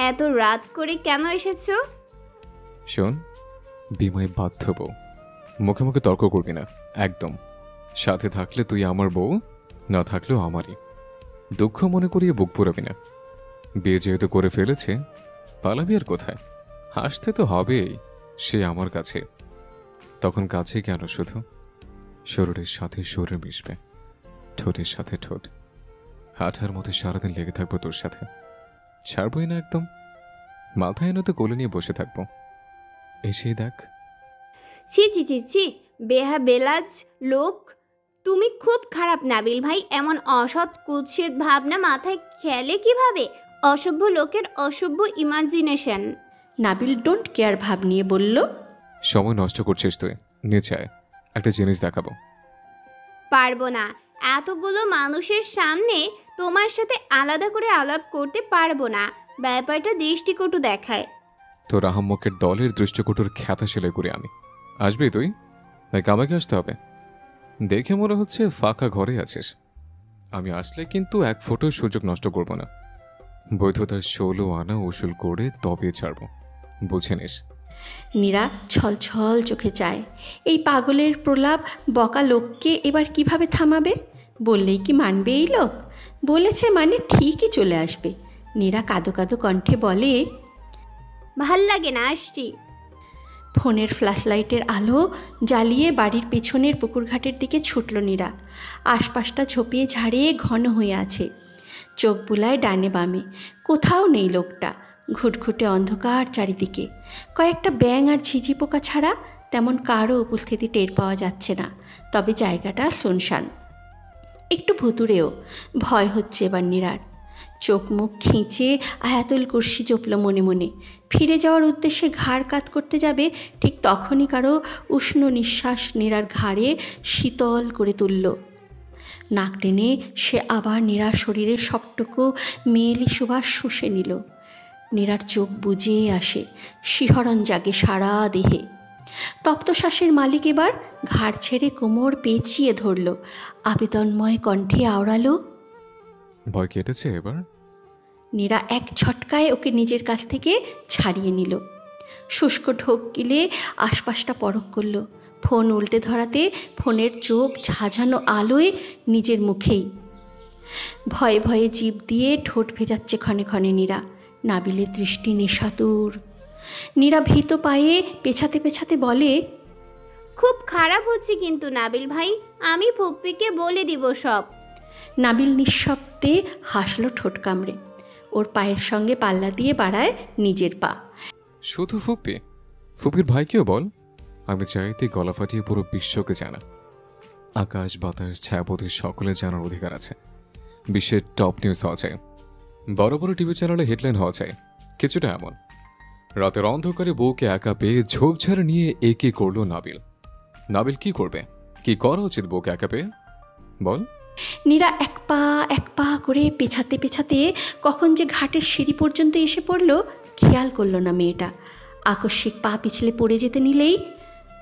এত রাত করে কেন এসেছো? শোন, বিমায় বাধ্য বউ, মুখে মুখে তর্ক করবি না একদম। সাথে থাকলে তুই আমার বউ, না থাকলেও আমারই। দুঃখ মনে করিয়ে বুক পুরাবি না। বিয়ে যেহেতু করে ফেলেছে, পালাবি আর কোথায়? হাসতে তো হবেই, সে আমার কাছে। তখন কাছে কেন, শুধু শরীরের সাথে শরীর মিশবে, ঠোঁটের সাথে ঠোঁট। হাঁটার মতো সারাদিন লেগে থাকবো তোর সাথে, ছাড়বই না একদম। মাথায় এনে তো কোলে নিয়ে বসে থাকবো। এসে দেখ। ছি ছি ছি ছি, বেহা বেলাজ লোক। তুমি খুব খারাপ নাবিল ভাই। এমন অসৎ কুৎসিত ভাবনা মাথায় খেলে কিভাবে? অসভ্য লোকের অসভ্য ইমাজিনেশন। নাবিল ডোন্ট কেয়ার ভাব নিয়ে বলল, সময় নষ্ট করছিস তুই, নিচে আয়, একটা জিনিস দেখাবো। পারবো না, এতগুলো মানুষের সামনে তোমার সাথে আলাদা করে আলাপ করতে পারবো না। ব্যাপারটা দৃষ্টিকটু দেখায়। তোর আহম্মকের দলের দৃষ্টিকটুর খ্যাতা সেলাই করে আমি। আসবি তুই, নাকি আমাকে আসতে হবে? দেখে মনে হচ্ছে ফাঁকা ঘরে আছিস। আমি আসলে কিন্তু এক ফোটো সুযোগ নষ্ট করব না। বৈধতার 16 আনা উসুল করে তবে ছাড়ব, বুঝে নিস। নীরা ছল ছল চোখে চায়। এই পাগলের প্রলাপ বকা লোককে এবার কিভাবে থামাবে? বললেই কি মানবে এই লোক? বলেছে মানে ঠিকই চলে আসবে। নীরা কাঁদো কাঁদো কণ্ঠে বলে, ভাল লাগে না, আসছি। ফোনের ফ্ল্যাশলাইটের আলো জ্বালিয়ে বাড়ির পেছনের পুকুরঘাটের দিকে ছুটল নীরা। আশপাশটা ঝোপিয়ে ঝাড়িয়ে ঘন হয়ে আছে। চোখ বুলায় ডানে বামে, কোথাও নেই লোকটা। ঘুটঘুটে অন্ধকার চারিদিকে। কয়েকটা ব্যাঙ আর ঝিঝি পোকা ছাড়া তেমন কারও উপস্থিতি টের পাওয়া যাচ্ছে না। তবে জায়গাটা শুনশান, একটু ভুতুড়েও। ভয় হচ্ছে এবার নীরার। চোখ মুখ খিঁচে আয়াতুল কুরসি জপল মনে মনে। ফিরে যাওয়ার উদ্দেশ্যে ঘাড় কাত করতে যাবে, ঠিক তখনই কারো উষ্ণ নিঃশ্বাস নীরার ঘাড়ে শীতল করে তুলল। নাক টেনে সে আবার নীরার শরীরের সবটুকু মেয়েলি সুবাস শুষে নিল। নীরার চোখ বুজে আসে, শিহরণ জাগে সারা দেহে। তপ্তশ্বাসের মালিক এবার ঘাড় ছেড়ে কোমর পেঁচিয়ে ধরল। আবেদনময় কণ্ঠে আওড়ালো, ভয় কেটেছে এবার? নীরা এক ঝটকায় ওকে নিজের কাছ থেকে ছাড়িয়ে নিল। শুষ্ক ঢোক গিলে আশপাশটা পরখ করল। ফোন উল্টে ধরাতে ফোনের চোখ ঝাঁঝানো আলোয় নিজের মুখেই। ভয়ে ভয়ে জিভ দিয়ে ঠোঁট ভেজাচ্ছে ক্ষণে ক্ষণে নীরা। নাবিলের দৃষ্টি নিশাতুর। নীরা ভীত পায়ে পেছাতে পেছাতে বলে, খুব খারাপ হচ্ছে কিন্তু নাবিল ভাই, আমি ফুপ্পিকে বলে দিব সব। নাবিল নিঃশব্দে হাসল ঠোঁট কামড়ে। ওর পায়ের সঙ্গে পাল্লা দিয়ে বাড়ায় নিজের পা। শুধু ফুপি? ফুপির ভাইকেও বল। আমি চাইতে গলা ফাটিয়ে পুরো বিশ্বকে জানা। আকাশ বাতাস ছায়াপথি সকলে জানার অধিকার আছে। বিশ্বের টপ নিউজ হওয়া চাই, বড় বড় টিভি চ্যানেলে হেডলাইন হওয়া চাই। কিছুটা এমন। রাতের অন্ধকারে বউকে একা পেয়ে ঝোপঝাড় নিয়ে একে করলো নাবিল। নাবিল কি করবে? কি করা উচিত বউকে একা পেয়ে? বল। নীরা এক পা করে পেছাতে পেছাতে কখন যে ঘাটের সিঁড়ি পর্যন্ত এসে পড়ল খেয়াল করল না মেয়েটা। আকস্মিক পা পিছলে পড়ে যেতে নিলেই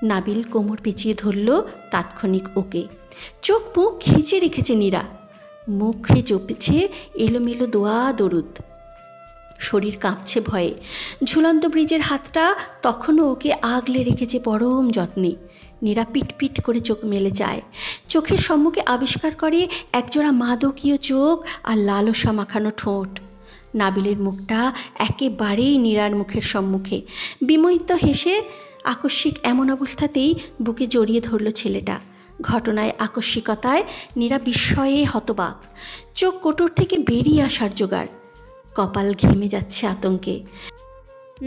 নাবিল কোমর পেঁচিয়ে ধরল তাৎক্ষণিক ওকে। চোখ মুখ খিচে রেখেছে নীরা। মুখে জপেছে এলোমেলো দোয়া দরুদ। শরীর কাঁপছে ভয়ে। ঝুলন্ত ব্রিজের হাতটা তখনও ওকে আগলে রেখেছে পরম যত্নে। নীরা পিটপিট করে চোখ মেলে যায়। চোখের সম্মুখে আবিষ্কার করে একজোড়া মাদকীয় চোখ আর লালসা মাখানো ঠোঁট। নাবিলের মুখটা একেবারেই নীরার মুখের সম্মুখে। বিমোহিত হেসে আকস্মিক এমন অবস্থাতেই বুকে জড়িয়ে ধরল ছেলেটা। ঘটনায় আকস্মিকতায় নীরা বিস্ময়ে হতবাক। চোখ কোটর থেকে বেরিয়ে আসার জোগাড়। কপাল ঘেমে যাচ্ছে আতঙ্কে।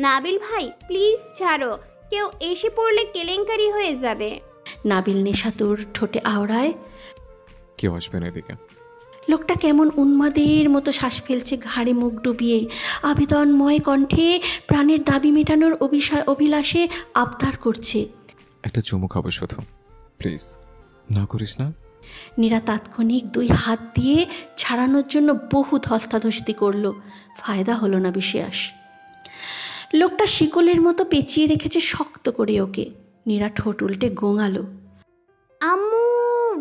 নাবিল ভাই প্লিজ ছাড়ো, কেউ এসে পড়লে কেলেঙ্কারি হয়ে যাবে। নাবিল নেশাতুর ঠোঁটে আওড়ায়, কেউ আসবে না এদিকে। লোকটা কেমন উন্মাদের মতো শ্বাস ফেলছে ঘাড়ে মুখ ডুবিয়ে। আবেদনময় কণ্ঠে প্রাণের দাবি মেটানোর অভিলাষে আবদার করছে, একটা চুমু খাবো শুধু, প্লিজ। না করিস না। নীরা তাৎক্ষণিক দুই হাত দিয়ে ছাড়ানোর জন্য বহু ধস্তাধস্তি করল। ফায়দা হলো না বিশেষ। লোকটা শিকলের মতো পেঁচিয়ে রেখেছে শক্ত করে ওকে। নীরা ঠোঁট উল্টে গোঙালো, আম্মু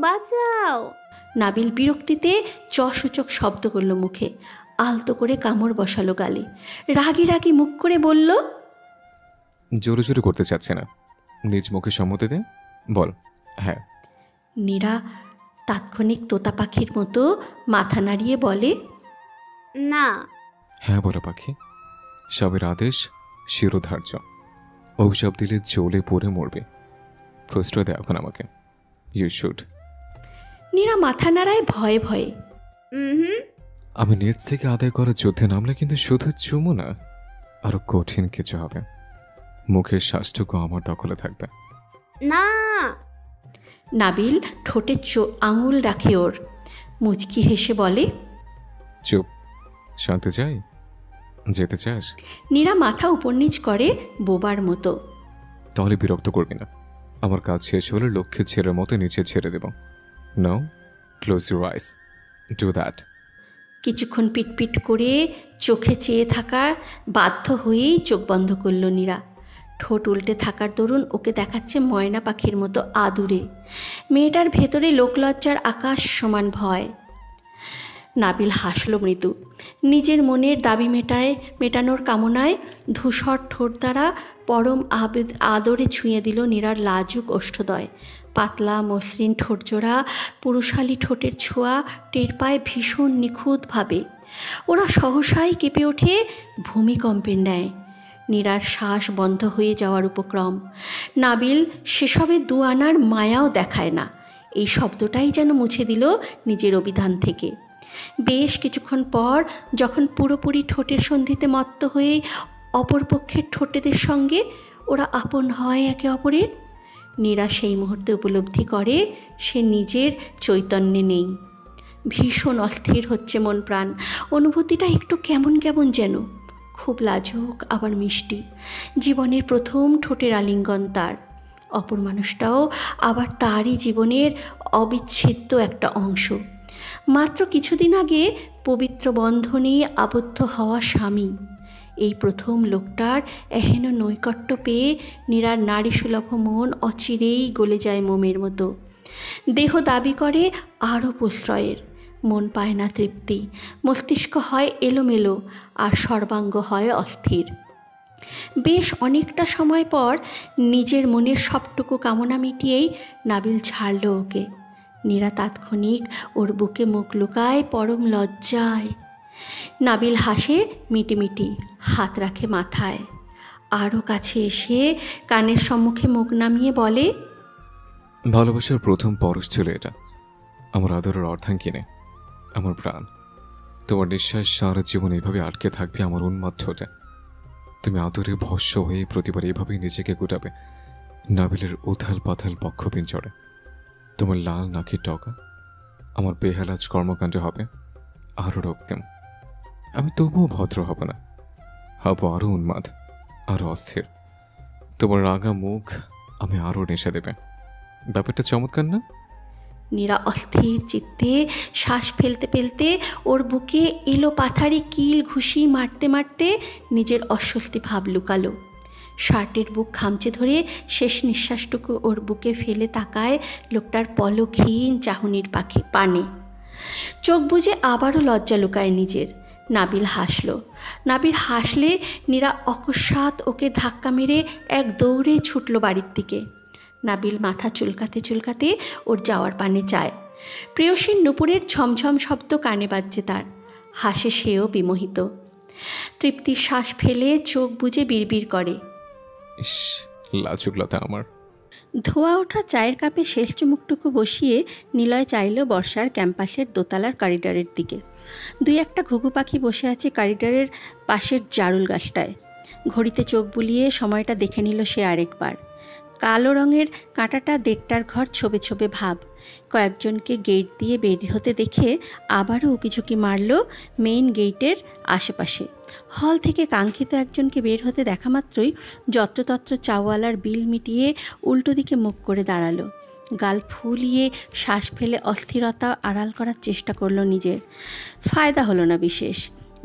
বাঁচাও। নাবিল বিরক্তিতে চসূচক শব্দ করল মুখে। আলতো করে কামড় বসালো গালে। রাগি রাগি মুখ করে বলল, জোরে জোরে করতে চাচ্ছে না, নিজ মুখে সম্মতি দে, বল হ্যাঁ। নীরা তাৎক্ষণিক তোতা পাখির মতো মাথা নাড়িয়ে বলে, না। হ্যাঁ বলো পাখি, সবের আদেশ শিরোধার্য। অভিশাপ দিলে জ্বলে পড়ে মরবে। প্রশ্রয় দে এখন আমাকে। You should. নীরা মাথা নাড়ায় ভয়ে ভয়ে। হুম। আমি নিজ থেকে আদায় করা যুদ্ধে নামলে কিন্তু শুধু চুমু না, আরো কঠিন কিছু হবে। মুখের শ্বাসটুকু আমার দখলে থাকবে। না। নাবিল ঠোঁটে আঙুল রাখে ওর। মুচকি হেসে বলে, চুপ। শান্তি চাই? যেতে চাস? নীরা মাথা উপর নিচ করে বোবার মতো। তাহলে বিরক্ত করবি না। আমার কাজ শেষ হলে লক্ষ্যে ছেলের মতো নিচে ছেড়ে দেব। No, close your eyes, do that. কিছুক্ষণ পিটপিট করে চোখে চেয়ে থাকা বাধ্য হয়েই চোখ বন্ধ করল নীরা। ঠোঁট উল্টে থাকার দরুন ওকে দেখাচ্ছে ময়না পাখির মতো আদুরে। মেয়েটার ভেতরে লোকলজ্জার আকাশ সমান ভয়। নাবিল হাসল মৃদু। নিজের মনের দাবি মেটানোর কামনায় ধূসর ঠোঁট দ্বারা পরম আদরে ছুঁয়ে দিল নীরার লাজুক ওষ্ঠদয়। পাতলা মসৃণ ঠোঁটজোড়া, পুরুষালী ঠোঁটের ছোঁয়া টের পায় ভীষণ নিখুঁতভাবে। ওরা সহসাই কেঁপে ওঠে ভূমিকম্পের ন্যায়। নীরার শ্বাস বন্ধ হয়ে যাওয়ার উপক্রম। নাবিল সেসবে দু আনার মায়াও দেখায় না। এই শব্দটাই যেন মুছে দিল নিজের অভিধান থেকে। বেশ কিছুক্ষণ পর যখন পুরোপুরি ঠোঁটের সন্ধিতে মত্ত হয়ে অপরপক্ষের ঠোঁটেদের সঙ্গে ওরা আপন হয় একে অপরের, নীরা সেই মুহূর্তে উপলব্ধি করে সে নিজের চৈতন্যে নেই। ভীষণ অস্থির হচ্ছে মন প্রাণ। অনুভূতিটা একটু কেমন কেমন যেন, খুব লাজুক আবার মিষ্টি। জীবনের প্রথম ঠোঁটের আলিঙ্গন তার। অপর মানুষটাও আবার তারই জীবনের অবিচ্ছেদ্য একটা অংশ। মাত্র কিছুদিন আগে পবিত্র বন্ধনে আবদ্ধ হওয়া স্বামী। এই প্রথম লোকটার এহেন নৈকট্য পেয়ে নীরার নারীসুলভ মন অচিরেই গলে যায় মোমের মতো। দেহ দাবি করে আরও প্রশ্রয়ের, মন পায় না তৃপ্তি, মস্তিষ্ক হয় এলোমেলো, আর সর্বাঙ্গ হয় অস্থির। বেশ অনেকটা সময় পর নিজের মনের সবটুকু কামনা মিটিয়েই নাবিল ছাড়ল ওকে। নীরা তাৎক্ষণিক ওর বুকে মুখ লুকায় পরম লজ্জায়। নাবিল হাসে মিটিমিটি, হাত রাখে মাথায়, আরও কাছে এসে কানের সম্মুখে মুখ নামিয়ে বলে, ভালোবাসার প্রথম পরশ ছিল এটা, আমার আদরের অর্ধাঙ্গিনী, আমার প্রাণ। তোমার নিঃশ্বাস সারা জীবন এইভাবে আটকে থাকবে আমার উন্মাদ ঠোঁটে। তুমি আদরে ভস্য হয়ে প্রতিবার এভাবেই নিজেকে গুটাবে নাবিলের উথাল পাথাল বক্ষপিঞ্জরে। তোমার লাল নাকের টকা আমার বেহালাজ কর্মকাণ্ডে হবে আরও রক্তিম। আমি তবুও ভদ্র হব না, হব আরও উন্মাদ, আরও অস্থির। তোমার রাঙা মুখ আমি আরও নেশা দেবে। ব্যাপারটা চমৎকার না? নীরা অস্থির চিত্তে শ্বাস ফেলতে ফেলতে ওর বুকে এলো পাথারি কিল ঘুষি মারতে মারতে নিজের অস্বস্তি ভাব লুকালো। শার্টের বুক খামচে ধরে শেষ নিঃশ্বাসটুকু ওর বুকে ফেলে তাকায় লোকটার পলকহীন চাহনির পানে। চোখ বুজে আবারও লজ্জা লুকায় নিজের। নাবিল হাসল। নাবিল হাসলে নীরা অকস্মাৎ ওকে ধাক্কা মেরে এক দৌড়ে ছুটল বাড়ির দিকে। নাবিল মাথা চুলকাতে চুলকাতে ওর যাওয়ার পানে চায়। প্রেয়সীর নুপুরের ঝমঝম শব্দ কানে বাজছে তার। হাসে সেও বিমোহিত। তৃপ্তির শ্বাস ফেলে চোখ বুজে বিড়বিড় করে, ইস, লাজুকলতা আমার। ধোয়া ওঠা চায়ের কাপে শেষ চুমুকটুকু বসিয়ে নিলয় চাইল বর্ষার ক্যাম্পাসের দোতলার করিডরের দিকে। দুই একটা ঘুঘু পাখি বসে আছে করিডরের পাশের জারুল গাছটায়। ঘড়িতে চোখ বুলিয়ে সময়টা দেখে নিল সে আরেকবার। কালো রঙের কাঁটাটা 1:30টার ঘর ছোবে ছোবে ভাব। কয়েকজনকে গেট দিয়ে বের হতে দেখে আবারও উকিঝুঁকি মারল মেইন গেটের আশেপাশে। হল থেকে কাঙ্ক্ষিত একজনকে বের হতে দেখা মাত্রই যত্রতত্র চাওয়ালার বিল মিটিয়ে উল্টো দিকে মুখ করে দাঁড়ালো। গাল ফুলিয়ে শ্বাস ফেলে অস্থিরতা আড়াল করার চেষ্টা করলো নিজের। ফায়দা হলো না বিশেষ।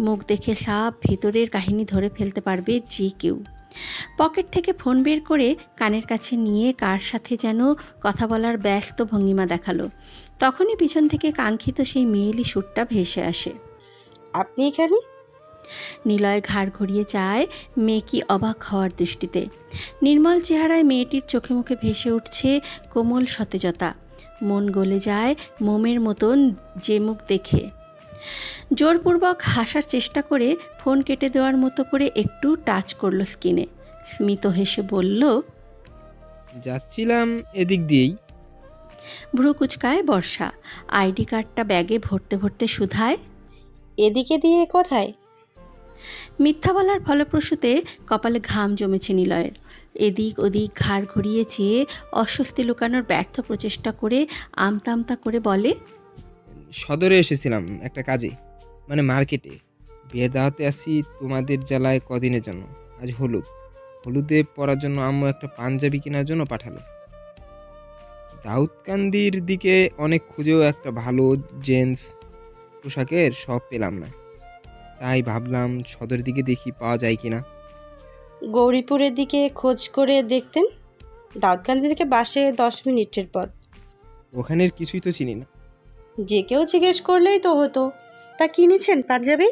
মুখ দেখে সাপ ভেতরের কাহিনী ধরে ফেলতে পারবে যে কেউ। পকেট থেকে ফোন বের করে কানের কাছে নিয়ে কার সাথে যেন কথা বলার ব্যস্ত ভঙ্গিমা দেখালো। তখনই পিছন থেকে কাঙ্ক্ষিত সেই মেয়েলি সুরটা ভেসে আসে। আপনি এখানে? নিলয় ঘাড় ঘুরিয়ে চায় মেয়ে কি অবাক হওয়ার দৃষ্টিতে। নির্মল চেহারায় মেয়েটির চোখে মুখে ভেসে উঠছে কোমল সতেজতা। মন গলে যায় মোমের মতন যে মুখ দেখে। জোরপূর্বক হাসার চেষ্টা করে ফোন কেটে দেওয়ার মতো করে একটু টাচ করলো স্কিনে। স্মিত হেসে বলল, যাচ্ছিলাম এদিক দিয়েই। ভ্রু কুচকায় বর্ষা। আইডি কার্ডটা ব্যাগে ভরতে ভরতে শুধায়, এদিকে দিয়ে কোথায়? মিথ্যা বলার ফলপ্রসূতে কপালে ঘাম জমেছে নিলয়ের। এদিক ওদিক ঘাড় ঘুরিয়ে চেয়ে অস্বস্তি লুকানোর ব্যর্থ প্রচেষ্টা করে আমতা আমতা করে বলে, সদরে এসেছিলাম একটা কাজে, মানে মার্কেটে। বিয়ের দাওয়াতে আসি তোমাদের জেলায় কদিনের জন্য। আজ হলুদে পরার জন্য আম্মু একটা পাঞ্জাবি কেনার জন্য পাঠালো। দাউদকান্দির দিকে অনেক খুঁজেও একটা ভালো জেন্টস পোশাকের শপ পেলাম না। তাই ভাবলাম সদরের দিকে দেখি পাওয়া যায় কিনা। গৌরীপুরের দিকে খোঁজ করে দেখতেন। দাউদকান্দি থেকে বাসে 10 মিনিটের পথ। ওখানের কিছুই তো চিনি না। যে কেউ জিজ্ঞেস করলেই তো হতো। তা কিনেছেন পাঞ্জাবি?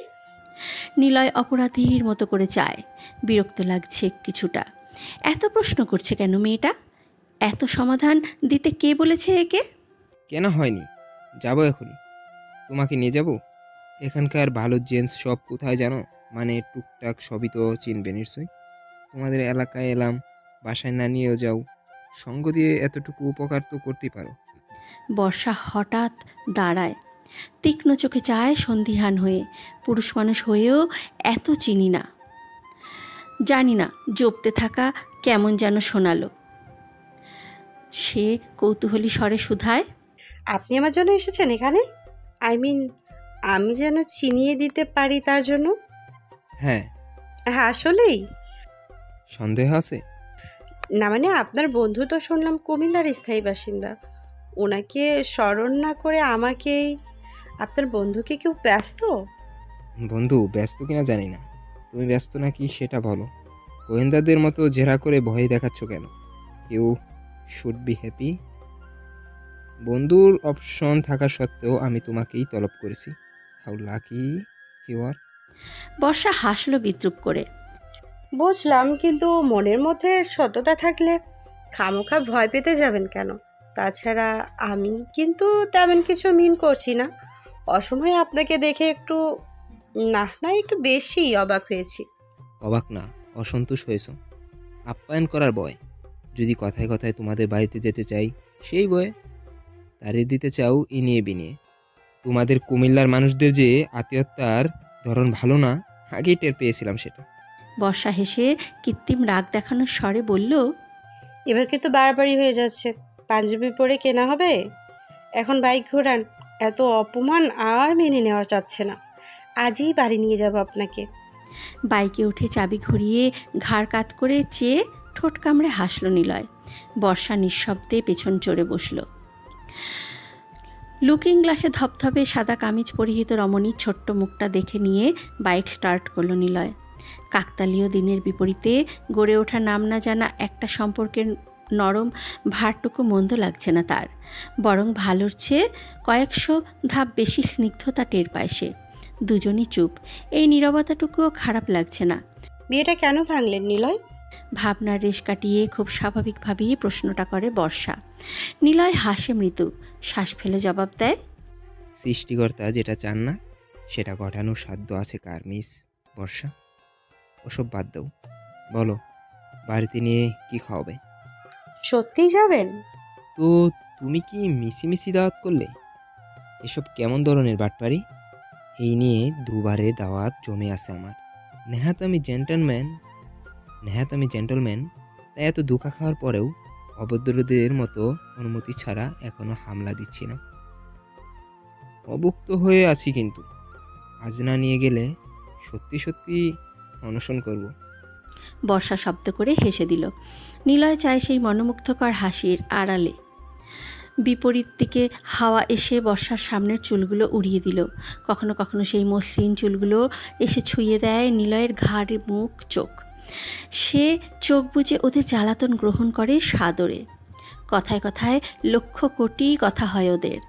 নিলয় অপরাধীর মতো করে চায়। বিরক্ত লাগছে কিছুটা। এত প্রশ্ন করছে কেন মেয়েটা? এত সমাধান দিতে কে বলেছে একে? কেন হয়নি, যাবো এখনই। তোমাকে নিয়ে যাব। এখানকার ভালো জেন্টস শপ কোথায় জানো? মানে টুকটাক সবই তো চিনবে নিশ্চয়ই। তোমাদের এলাকায় এলাম, বাসায় না নিয়েও যাও, সঙ্গ দিয়ে এতটুকু উপকার তো করতেই পারো। বর্ষা হঠাৎ দাঁড়ায়, তীক্ষ্ণ চোখে চায় সন্দিহান হয়ে। পুরুষ মানুষ হয়েও এত চিনি না, জানি না। জপতে থাকা কেমন যেন শোনালো। সে কৌতূহলী স্বরে শুধায়, আপনি আমার জন্য এসেছেন এখানে? আমি যেন চিনিয়ে দিতে পারি তার জন্য। হ্যাঁ। হ্যাঁ, আসলেই? সন্দেহ আছে? না মানে আপনার বন্ধু তো শুনলাম কুমিল্লার স্থায়ী বাসিন্দা, ওনাকে স্মরণ না করে আমাকেই। আপনার বন্ধুকে কেউ ব্যস্ত? বন্ধু ব্যস্ত কিনা জানি না, তুমি ব্যস্ত নাকি সেটা বলো। গোয়েন্দাদের মতো জেরা করে ভয় দেখাচ্ছ কেন? You should be happy. বন্ধুর অপশন থাকা সত্ত্বেও আমি তোমাকেই তলব করেছি। How lucky you are. বর্ষা হাসলো বিদ্রুপ করে। বুঝলাম, কিন্তু মনের মধ্যে সততা থাকলে খামোখা ভয় পেতে যাবেন কেন? তাছাড়া আমি কিন্তু তেমন কিছু মিন করছি না। অসময়ে আপনাকে দেখে একটু একটু বেশি অবাক হয়েছি। অবাক না, অসন্তোষ হয়েছ। আপ্যায়ন করার ভয়। যদি কথায় কথায় তোমাদের বাড়িতে যেতে চাই সেই ভয়ে। তাড়িয়ে দিতে চাও ইনিয়ে বিনিয়ে। তোমাদের কুমিল্লার মানুষদের যে আত্মীয়তার ধরন ভালো না, আগেই টের পেয়েছিলাম সেটা। বর্ষা হেসে কৃত্রিম রাগ দেখানোর স্বরে বলল, এবার কিন্তু বাড়াবাড়ি হয়ে যাচ্ছে। পাঞ্জাবি পরে কেনা হবে? এখন বাইক ঘোরান। এত অপমান আর মেনে নেওয়া যাচ্ছে না। আজই বাড়ি নিয়ে যাব আপনাকে। বাইকে উঠে চাবি ঘুরিয়ে ঘাড় কাত করে চেয়ে ঠোঁট কামড়ে হাসল নিলয়। বর্ষা নিঃশব্দে পেছন চড়ে বসল। লুকিং গ্লাসে ধপধপে সাদা কামিজ পরিহিত রমণীর ছোট্ট মুখটা দেখে নিয়ে বাইক স্টার্ট করল নিলয়। কাকতালীয় দিনের বিপরীতে গড়ে ওঠা নাম না জানা একটা সম্পর্কের নরম ভারটুকু মন্দ লাগছে না তার, বরং ভালোর চেয়ে কয়েকশো ধাপ বেশি স্নিগ্ধতা টের পায় সে। দুজনই চুপ। এই নীরবতাটুকুও খারাপ লাগছে না। বিয়েটা কেন ভাঙলেন নিলয়? ভাবনার রেশ কাটিয়ে খুব স্বাভাবিকভাবেই প্রশ্নটা করে বর্ষা। নিলয় হাসে মৃদু, শ্বাস ফেলে জবাব দেয়, সৃষ্টিকর্তা যেটা চান না সেটা ঘটানোর সাধ্য আছে কার মিস বর্ষা? ওসব বাদ দাও, বলো বাড়িতে নিয়ে কি খাওয়াবে? সত্যিই যাবেন? তো তুমি কি মিছিমিছি দাওয়াত করলে? এসব কেমন ধরনের বাটপারি? এই নিয়ে দুবারে দাওয়াত জমে আছে আমার। নেহাত আমি জেন্টলম্যান, তাই এত ধোঁকা খাওয়ার পরেও অভদ্রদের মতো অনুমতি ছাড়া এখনো হামলা দিচ্ছি না। অভুক্ত হয়ে আছি, কিন্তু আজ না নিয়ে গেলে সত্যি সত্যি অনশন করব। বর্ষা শব্দ করে হেসে দিল। নিলয় চায় সেই মনোমুগ্ধকর হাসির আড়ালে। বিপরীত দিকে হাওয়া এসে বর্ষার সামনের চুলগুলো উড়িয়ে দিল। কখনো কখনো সেই মসৃণ চুলগুলো এসে ছুঁয়ে দেয় নিলয়ের ঘাড়, মুখ, চোখ। সে চোখ বুজে ওদের জ্বালাতন গ্রহণ করে সাদরে। কথায় কথায় লক্ষ কোটি কথা হয় ওদের।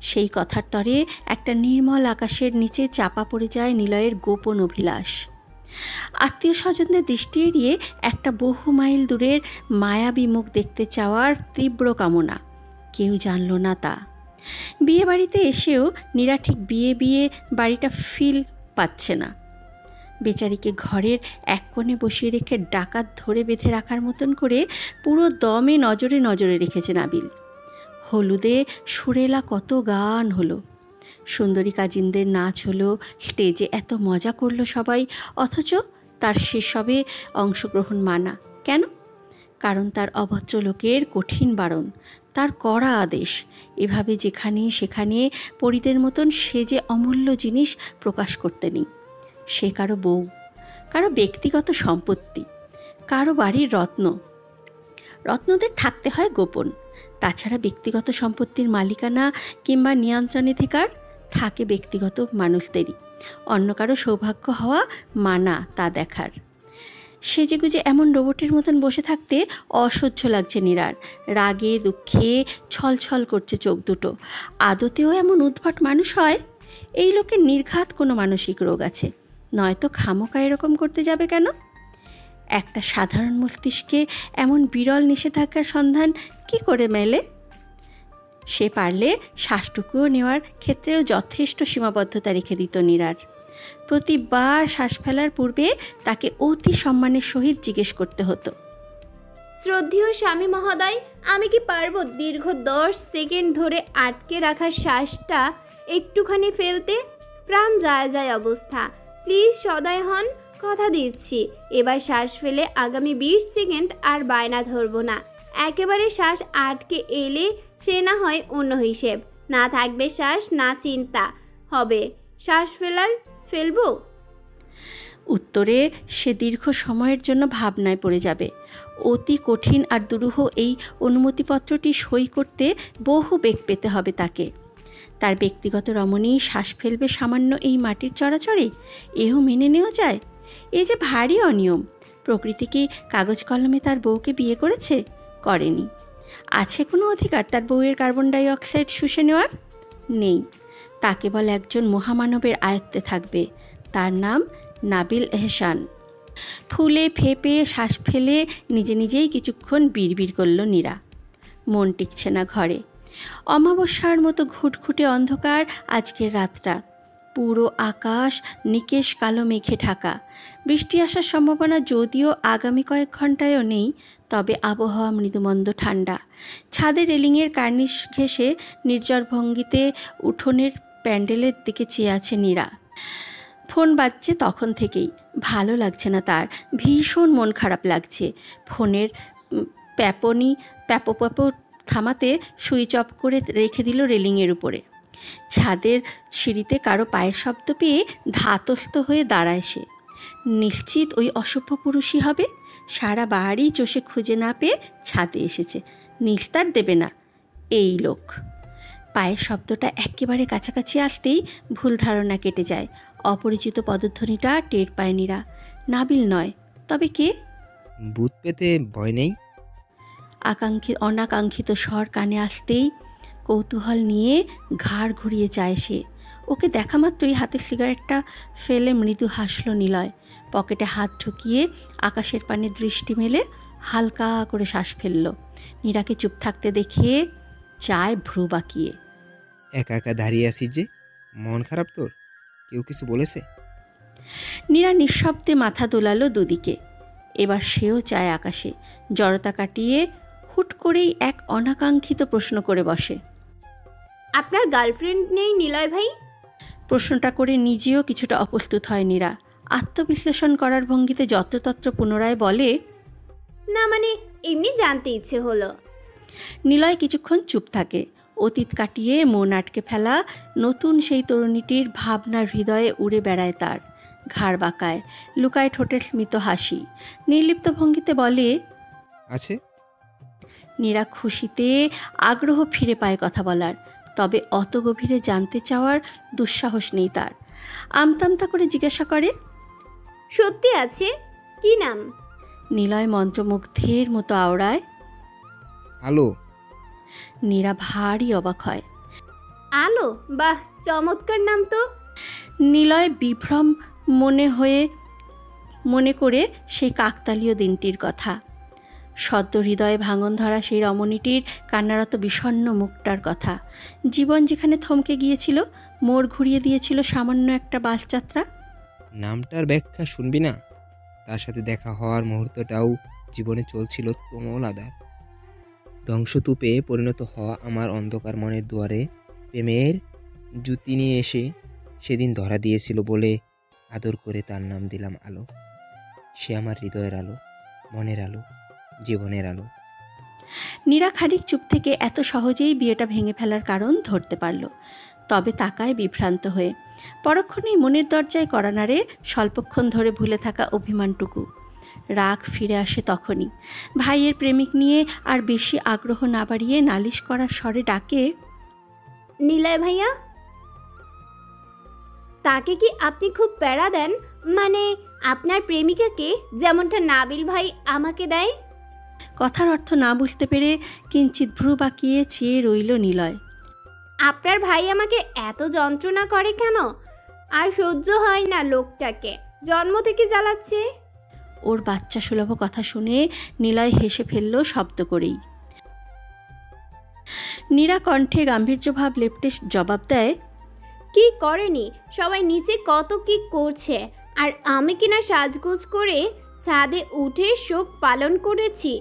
সেই কথার তরে একটা নির্মল আকাশের নিচে চাপা পড়ে যায় নিলয়ের গোপন অভিলাষ। আত্মীয় স্বজনদের দৃষ্টি এড়িয়ে একটা বহু মাইল দূরের মায়াবী মুখ দেখতে চাওয়ার তীব্র কামনা। কেউ জানল না তা। বিয়ে বাড়িতে এসেও নীরা ঠিক বিয়ে বাড়িটা ফিল পাচ্ছে না। বেচারিকে ঘরের এক কোণে বসিয়ে রেখে ডাকাত ধরে বেঁধে রাখার মতন করে পুরো দমে নজরে রেখেছে নাবিল। হলুদে সুরেলা কত গান হলো, সুন্দরী কাজিনদের নাচ হলো, স্টেজে এত মজা করলো সবাই, অথচ তার সেসবে অংশগ্রহণ মানা। কেন? কারণ তার অভদ্র লোকের কঠিন বারণ, তার কড়া আদেশ। এভাবে যেখানে সেখানে পরীদের মতন সেজে অমূল্য জিনিস প্রকাশ করতে নেই। সে কারো বউ, কারো ব্যক্তিগত সম্পত্তি, কারো বাড়ির রত্নদের থাকতে হয় গোপন। তাছাড়া ব্যক্তিগত সম্পত্তির মালিকানা কিংবা নিয়ন্ত্রণাধিকার থাকে ব্যক্তিগত মানুষদেরই। অন্য কারো সৌভাগ্য হওয়া মানা তা দেখার। সেজেগুজে এমন রোবটের মতন বসে থাকতে অসহ্য লাগছে নীরার। রাগে দুঃখে ছলছল করছে চোখ দুটো। আদতেও এমন উদ্ভট মানুষ হয়? এই লোকের নির্ঘাত কোনো মানসিক রোগ আছে, নয়তো খামোকা এরকম করতে যাবে কেন? একটা সাধারণ মস্তিষ্কে এমন বিরল নিষেধাজ্ঞার সন্ধান কি করে মেলে? সে পারলে শ্বাসটুকুও নেওয়ার ক্ষেত্রেও যথেষ্ট সীমাবদ্ধতা রেখে দিত নীরার। প্রতিবার শ্বাস ফেলার পূর্বে তাকে অতি সম্মানের সহিত জিজ্ঞেস করতে হতো। শ্রদ্ধেয় স্বামী মহোদয়, আমি কি পারবো দীর্ঘ 10 সেকেন্ড ধরে আটকে রাখা শ্বাসটা একটুখানি ফেলতে? প্রাণ যায় যায় অবস্থা। প্লিজ সদয় হন, কথা দিচ্ছি এবার শ্বাস ফেলে আগামী 20 সেকেন্ড আর বায়না ধরবো না। একেবারে শ্বাস আটকে এলে সে না হয় অন্য হিসেব, না থাকবে শ্বাস না চিন্তা হবে। শ্বাস ফেলবো? উত্তরে সে দীর্ঘ সময়ের জন্য ভাবনায় পড়ে যাবে। অতি কঠিন আর দুরূহ এই অনুমতিপত্রটি সই করতে বহু বেগ পেতে হবে তাকে। তার ব্যক্তিগত রমণী শ্বাস ফেলবে সামান্য এই মাটির চরাচরে, এও মেনে নেওয়া যায়? এ যে ভারী অনিয়ম। প্রকৃতি কি কাগজ কলমে তার বউকে বিয়ে করেছে? করেনি। আছে কোনো অধিকার তার বউয়ের কার্বন ডাই অক্সাইড শুষে নেওয়ার? নেই। তা কেবল একজন মহামানবের আয়ত্তে থাকবে, তার নাম নাবিল এহসান। ফুলে ফেপে শ্বাস ফেলে নিজে নিজেই কিছুক্ষণ বিড়বিড় করল নীরা। মন টিকছে না ঘরে। অমাবস্যার মতো ঘুটঘুটে অন্ধকার আজকের রাতটা। পুরো আকাশ নিকেশ কালো মেঘে ঢাকা। বৃষ্টি আসার সম্ভাবনা যদিও আগামী কয়েক ঘন্টায়ও নেই, তবে আবহাওয়া মৃদুমন্দ ঠান্ডা। ছাদের রেলিংয়ের কার্নিশ ঘেঁষে নির্জর ভঙ্গিতে উঠোনের প্যান্ডেলের দিকে চেয়ে আছে নীরা। ফোন বাজছে তখন থেকেই। ভালো লাগছে না তার, ভীষণ মন খারাপ লাগছে। ফোনের প্যাপো থামাতে সুইচ অফ করে রেখে দিল রেলিংয়ের উপরে। ছাদের সিঁড়িতে কারো পায়ের শব্দ পেয়ে ধাতস্থ হয়ে দাঁড়ায় সে। নিশ্চিত ওই অসভ্য পুরুষই হবে। সারা বাড়ি চষে খুঁজে না পেয়ে ছাদে এসেছে, নিস্তার দেবে না এই লোক। পায়ের শব্দটা একেবারে কাছাকাছি আসতেই ভুল ধারণা কেটে যায়। অপরিচিত পদধ্বনিটা টের পায় নীরা। নাবিল নয়, তবে কে? ভূত পেতে ভয় নেই? অনাকাঙ্ক্ষিত স্বর কানে আসতেই কৌতূহল নিয়ে ঘাড় ঘুরিয়ে চায় সে। ওকে দেখা মাত্রই হাতের সিগারেটটা ফেলে মৃদু হাসল নিলয়। পকেটে হাত ঢুকিয়ে আকাশের পানে দৃষ্টি মেলে হালকা করে শ্বাস ফেলল। নীরাকে চুপ থাকতে দেখে চায় ভ্রু বাঁকিয়ে। একা একা দাঁড়িয়ে আছিস যে, মন খারাপ তোর? কেউ কিছু বলেছে? নীরা নিঃশব্দে মাথা দোলালো দুদিকে। এবার সেও চায় আকাশে। জড়তা কাটিয়ে হুট করেই এক অনাকাঙ্ক্ষিত প্রশ্ন করে বসে। আপনার গার্লফ্রেন্ড নেই নিলয় ভাই? প্রশ্নটা করে নিজেও কিছুটা অপ্রস্তুত হয় নীরা। আত্মবিশ্লেষণ করার ভঙ্গিতে যত্রতত্র পুনরায় বলে, না মানে এমনি জানতে ইচ্ছে হলো। নিলয় কিছুক্ষণ চুপ থাকে। অতীত কাটিয়ে মন আটকে ফেলা নতুন সেই তরুণীটির ভাবনার হৃদয়ে উড়ে বেড়ায় তার। ঘাড় বাঁকায়, লুকায় ঠোঁটের স্মিত হাসি। নির্লিপ্ত ভঙ্গিতে বলে, আছে। নীরা খুশিতে আগ্রহ ফিরে পায় কথা বলার, তবে অত গভীরে জানতে চাওয়ার দুঃসাহস নেই তার। আমতামতা করে জিজ্ঞাসা করে, সত্যি আছে? কি নাম? নিলয় মন্ত্রমুগ্ধের মতো আওড়ায়, আলো। নীরা ভারী অবাক হয়। আলো? বাহ, চমৎকার নাম তো। নিলয় বিভ্রম মনে করে সেই কাকতালীয় দিনটির কথা। সদ্য হৃদয়ে ভাঙন ধরা সেই রমণীটির কান্নারত বিষণ্ণ মুখটার কথা। জীবন যেখানে থমকে গিয়েছিল, মোড় ঘুরিয়ে দিয়েছিল সামান্য একটা বাসযাত্রা। নামটার ব্যাখ্যা শুনবি না? তার সাথে দেখা হওয়ার মুহূর্তটাও জীবনে চলছিল তুমুল আধার। ধ্বংসস্তূপে পরিণত হওয়া আমার অন্ধকার মনের দুয়ারে প্রেমের জুতি নিয়ে এসে সেদিন ধরা দিয়েছিল বলে আদর করে তার নাম দিলাম আলো। সে আমার হৃদয়ের আলো, মনের আলো, জীবনের আলো। নীরা খানিক চুপ থেকে এত সহজেই বিয়েটা ভেঙে ফেলার কারণ ধরতে পারল। তবে তাকায় বিভ্রান্ত হয়ে। পরক্ষণেই মনের দরজায় কড়া নাড়ে স্বল্পক্ষণ ধরে ভুলে থাকা অভিমানটুকু। রাগ ফিরে আসে তখনই। ভাইয়ের প্রেমিক নিয়ে আর বেশি আগ্রহ না বাড়িয়ে নালিশ করার স্বরে ডাকে, নিলয় ভাইয়া, তাকে কি আপনি খুব প্যারা দেন? মানে আপনার প্রেমিকাকে, যেমনটা নাবিল ভাই আমাকে দেয়? কথার অর্থ না বুঝতে পেরে কিঞ্চিৎ ভ্রু বাঁকিয়ে চেয়ে রইল নিলয়। আপনার ভাই আমাকে এত যন্ত্রণা করে কেন? আর সহ্য হয় না লোকটাকে, জন্ম থেকে জ্বালাচ্ছে। ওর বাচ্চা সুলভ কথা শুনে নিলয় হেসে ফেলল শব্দ করেই। নীরা কণ্ঠে গাম্ভীর্যভাব লেপ্টে জবাব দেয়, কি করেনি, সবাই নিচে কত কি করছে, আর আমি কিনা সাজগোজ করে ছাদে উঠে শোক পালন করেছি।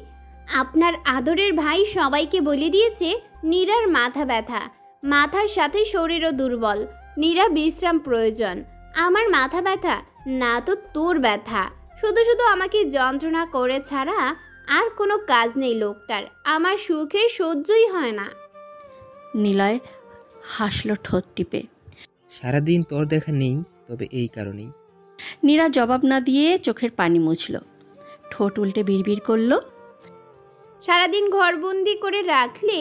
আপনার আদরের ভাই সবাইকে বলে দিয়েছে নীরার মাথা ব্যথা, মাথার সাথে শরীরও দুর্বল, নীরা বিশ্রাম প্রয়োজন। আমার মাথা ব্যথা না তো তোর ব্যথা, শুধু শুধু আমাকে যন্ত্রণা করে ছাড়া আর কোনো কাজ নেই লোকটার, আমার সুখের সহ্যই হয় না। নিলয় হাসল ঠোঁট টিপে। সারাদিন তোর দেখা নেই, তবে এই কারণেই। নীরা জবাব না দিয়ে চোখের পানি মুছল, ঠোঁট উল্টে বিড়বিড় করল, সারাদিন ঘরবন্দি করে রাখলে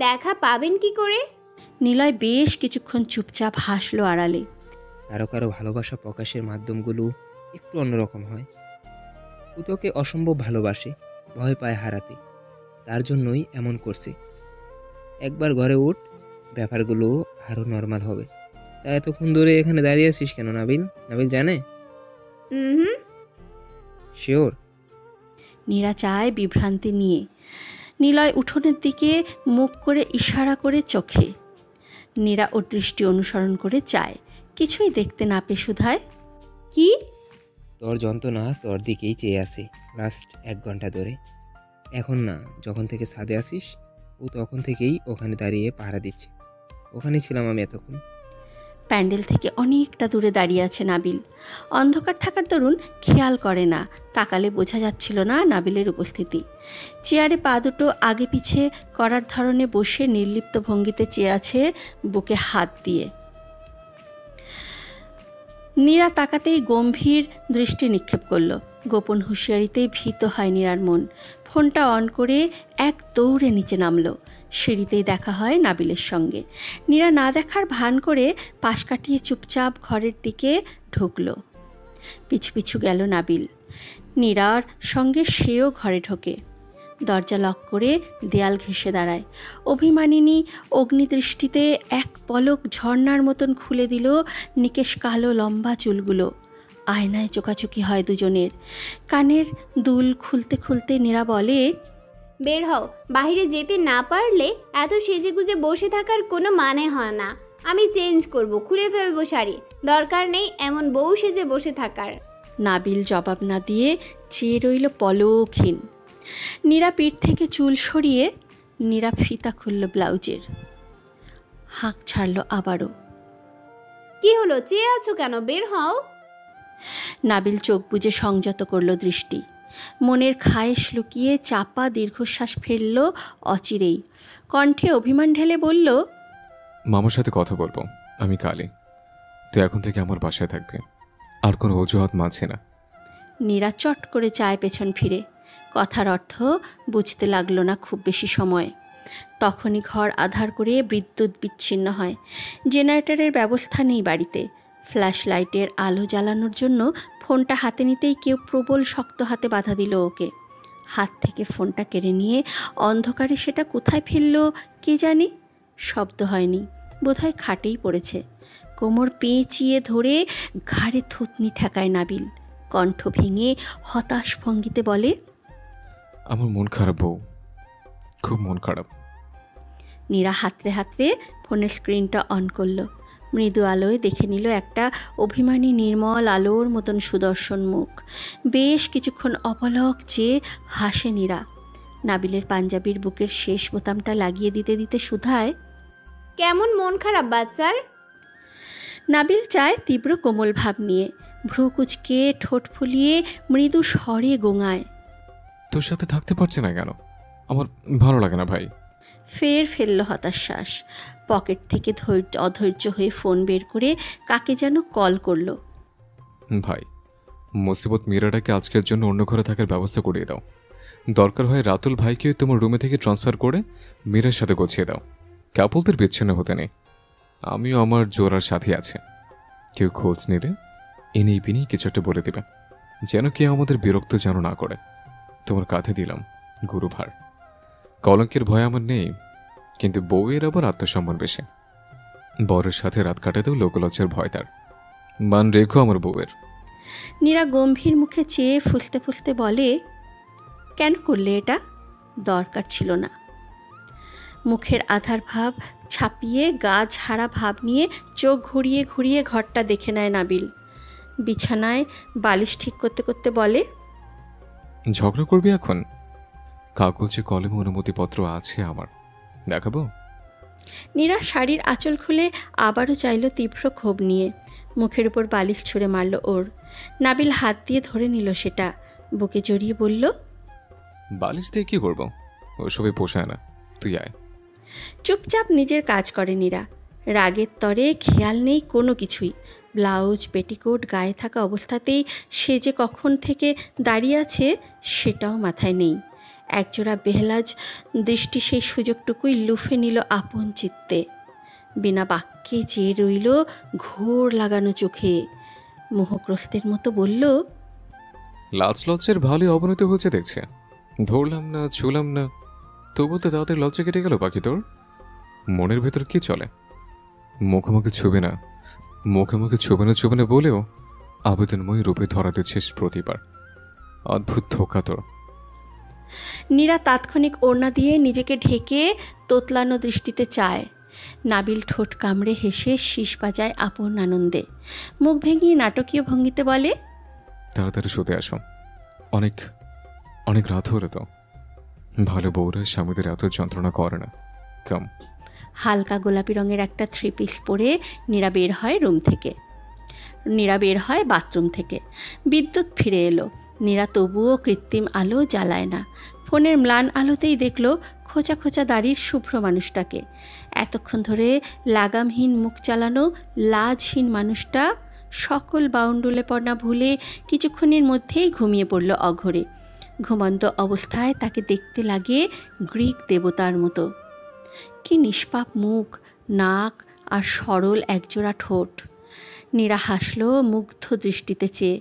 দেখা পাবেন কি করে? নিলয় বেশ কিছুক্ষণ চুপচাপ হাসলো আড়ালে। কারো কারো ভালোবাসা প্রকাশের মাধ্যমগুলো একটু অন্যরকম হয়। ও তোকে অসম্ভব ভালোবাসে, ভয় পায় হারাতে, তার জন্যই এমন করছে। একবার ঘরে উঠ, ব্যাপারগুলো আরও নর্মাল হবে। তা এতক্ষণ ধরে এখানে দাঁড়িয়ে আছিস কেন নাবিল? নাবিল জানে? হুম। শিওর? নীরা চায় বিভ্রান্তি নিয়ে। নিলয় উঠোনের দিকে মুখ করে ইশারা করে চোখে। নীরা ওর দৃষ্টি অনুসরণ করে চায়, কিছুই দেখতে না পেয়ে শুধায়, কি? তোর যন্ত্রণা তোর দিকেই চেয়ে আছে লাস্ট 1 ঘন্টা ধরে। এখন না, যখন থেকে ছাদে আসিস ও তখন থেকেই ওখানে দাঁড়িয়ে পাহারা দিচ্ছে। ওখানে ছিলাম আমি এতক্ষণ। প্যান্ডেল থেকে অনেকটা দূরে দাঁড়িয়ে আছে নাবিল। অন্ধকার থাকার দরুন খেয়াল করে না, তাকালে বোঝা যাচ্ছিল না নাবিলের উপস্থিতি। চেয়ারে পা দুটো আগে পিছে করার ধরনে বসে নির্লিপ্ত ভঙ্গিতে চেয়ে আছে, বুকে হাত দিয়ে। নীরা তাকাতেই গম্ভীর দৃষ্টি নিক্ষেপ করল। গোপন হুঁশিয়ারিতেই ভীত হয় নীরার মন। ফোনটা অন করে এক দৌড়ে নিচে নামলো। সিঁড়িতেই দেখা হয় নাবিলের সঙ্গে। নীরা না দেখার ভান করে পাশ কাটিয়ে চুপচাপ ঘরের দিকে ঢুকলো। পিছু পিছু গেল নাবিল। নীরার সঙ্গে সেও ঘরে ঢোকে। দরজা লক করে দেয়াল ঘেঁষে দাঁড়ায়। অভিমানিনী অগ্নিদৃষ্টিতে এক পলক ঝর্ণার মতন খুলে দিল নিকেশ কালো লম্বা চুলগুলো। আয়নায় চোকাচুকি হয় দুজনের। কানের দুল খুলতে খুলতে নীরা বলে, বের হও, বাইরে যেতে না পারলে এত সেজেগুজে বসে থাকার কোনো মানে হয় না। আমি চেঞ্জ করব, খুলে ফেলবো শাড়ি, দরকার নেই এমন বউ সেজে বসে থাকার। নাবিল জবাব না দিয়ে চেয়ে রইল পলকহীন। নীরা পিঠ থেকে চুল সরিয়ে নীরা ফিতা খুলল ব্লাউজের। হাঁক ছাড়ল আবারও। কি হলো, চেয়ে আছো কেন? বের হও। নাবিল চোখ বুজে সংযত করল দৃষ্টি। মনের খায়েশ লুকিয়ে চাপা দীর্ঘশ্বাস ফেলল অচিরেই। কণ্ঠে অভিমান ঢেলে বলল, মামার সাথে কথা বলবো, আমি কালি। তুই এখন থেকে আমার বাসায় থাকবি, আর কোনো অজুহাত মানছে না। নীরা চট করে চায় পেছন ফিরে। কথার অর্থ বুঝতে লাগলো না খুব বেশি সময়। তখনই ঘর আধার করে বিদ্যুৎ বিচ্ছিন্ন হয়। জেনারেটরের ব্যবস্থা নেই বাড়িতে। ফ্ল্যাশ লাইটের আলো জ্বালানোর জন্য ফোনটা হাতে নিতেই কেউ প্রবল শক্ত হাতে বাধা দিল ওকে। হাত থেকে ফোনটা কেড়ে নিয়ে অন্ধকারে সেটা কোথায় ফেললো কে জানে। শব্দ হয়নি, বোধহয় খাটেই পড়েছে। কোমর পেঁচিয়ে ধরে ঘাড়ে থুতনি ঠেকায় নাবিল। কণ্ঠ ভেঙে হতাশ ভঙ্গিতে বলে, আমার মন খারাপ বউ, খুব মন খারাপ। নীরা হাতড়ে হাতড়ে ফোনের স্ক্রিনটা অন করলো। মৃদু আলোয় দেখে নিল একটা অভিমানী নির্মল আলোর মতন সুদর্শন মুখ। বেশ কিছুক্ষণ অপলক চেয়ে হাসে নীরা। নাবিলের পাঞ্জাবির বুকের শেষ বোতামটা লাগিয়ে দিতে দিতে শুধায়, কেমন মন খারাপ বাচ্চার? নাবিল চায় তীব্র কোমল ভাব নিয়ে। ভ্রু কুচকে ঠোঁট ফুলিয়ে মৃদু স্বরে গোঙায়, তোর সাথে থাকতে পারছি না কেন? আমার ভালো লাগে না ভাই। ফের ফেলল হতাশ্বাস। পকেট থেকে অধৈর্য হয়ে ফোন বের করে কাকে যেন কল করলো। ভাই, মুসিবত মীরাটাকে আজকের জন্য অন্য ঘরে থাকার ব্যবস্থা করিয়ে দাও। দরকার হয় রাতুল ভাইকে তোমার রুমে থেকে ট্রান্সফার করে মীরার সাথে গোছিয়ে দাও। কাপলদের বিচ্ছিন্ন হতে নেই। আমিও আমার জোরার সাথে আছে। কেউ খোঁজ নিলে এনেই বিনেই কিছু একটা বলে দেবে, যেন কেউ আমাদের বিরক্ত যেন না করে। তোমার কাঁধে দিলাম গুরুভার। কলঙ্কের ভয় আমার নেই, কিন্তু বউয়ের আবার আত্মসম্মান বেশি। বরের সাথে রাত কাটাতেও লোকলজ্জার ভয় তার। মান রেখো আমার বউয়ের। নীরা গম্ভীর মুখে চেয়ে ফুসতে ফুসতে বলে, কেন করলে এটা? দরকার ছিল না। মুখের আধার ভাব ছাপিয়ে গা ঝাড়া ভাব নিয়ে চোখ ঘুরিয়ে ঘুরিয়ে ঘরটা দেখে নেয় নাবিল। বিছানায় বালিশ ঠিক করতে করতে বলে, ঝগড়া করবি এখন? কাগজে কলমে অনুমতিপত্র আছে আমার, দেখাবো? নীরা শাড়ির আঁচল খুলে আবারও চাইল তীব্র ক্ষোভ নিয়ে। মুখের উপর বালিশ ছুঁড়ে মারল ওর। নাবিল হাত দিয়ে ধরে নিল সেটা, বুকে জড়িয়ে বলল, বালিশ দিয়ে কি করবো? ওসবে পোষায় না, তুই আয়। চুপচাপ নিজের কাজ করে নীরা। রাগের তরে খেয়াল নেই কোনো কিছুই। ব্লাউজ পেটিকোট গায়ে থাকা অবস্থাতেই সে যে কখন থেকে দাঁড়িয়ে আছে সেটাও মাথায় নেই। একজোড়া বেহলাজ দৃষ্টি সেই সুযোগটুকুই লুফে নিল আপন চিত্তে। বিনা বাক্যে চেয়ে রইল ঘোর লাগানো চোখে। মোহগ্রস্তের মতো বলল, লাজ লজ্জের ভালোই অবনতি হয়েছে দেখছে। ধরলাম না, ছুলাম না, তবু তো তাদের লজ্জা কেটে গেল পাখি তোর। মনের ভেতর কি চলে? মুখোমুখি ছুবে না, মুখোমুখি ছুবে না বলেও আবেদনময় রূপে ধরা দিচ্ছিস প্রতিবার। অদ্ভুত ধোকা তোর। নীরা তাৎক্ষণিক ওড়না দিয়ে নিজেকে ঢেকে তোতলানো দৃষ্টিতে চায়। নাবিল ঠোঁট কামড়ে হেসে শীষ বাজায় আপন আনন্দে। মুখ ভেঙে নাটকীয় ভঙ্গিতে বলে, তাড়াতাড়ি শুতে আসো, অনেক অনেক রাত হলে তো। ভালো বউরা স্বামীদের এত যন্ত্রণা করে না। কাম। হালকা গোলাপি রঙের একটা 3 পিস পরে নীরা বের হয় বাথরুম থেকে। বিদ্যুৎ ফিরে এলো। নীরা তবুও কৃত্রিম আলো জ্বালায় না। ফোনের ম্লান আলোতেই দেখল খোঁচা খোঁচা দাড়ির শুভ্র মানুষটাকে। এতক্ষণ ধরে লাগামহীন মুখ চালানো লাজহীন মানুষটা সকল বাউন্ডুলেপনা ভুলে কিছুক্ষণের মধ্যেই ঘুমিয়ে পড়ল অঘরে। ঘুমন্ত অবস্থায় তাকে দেখতে লাগে গ্রিক দেবতার মতো। কি নিষ্পাপ মুখ, নাক আর সরল একজোড়া ঠোঁট। নীরা হাসল মুগ্ধ দৃষ্টিতে চেয়ে।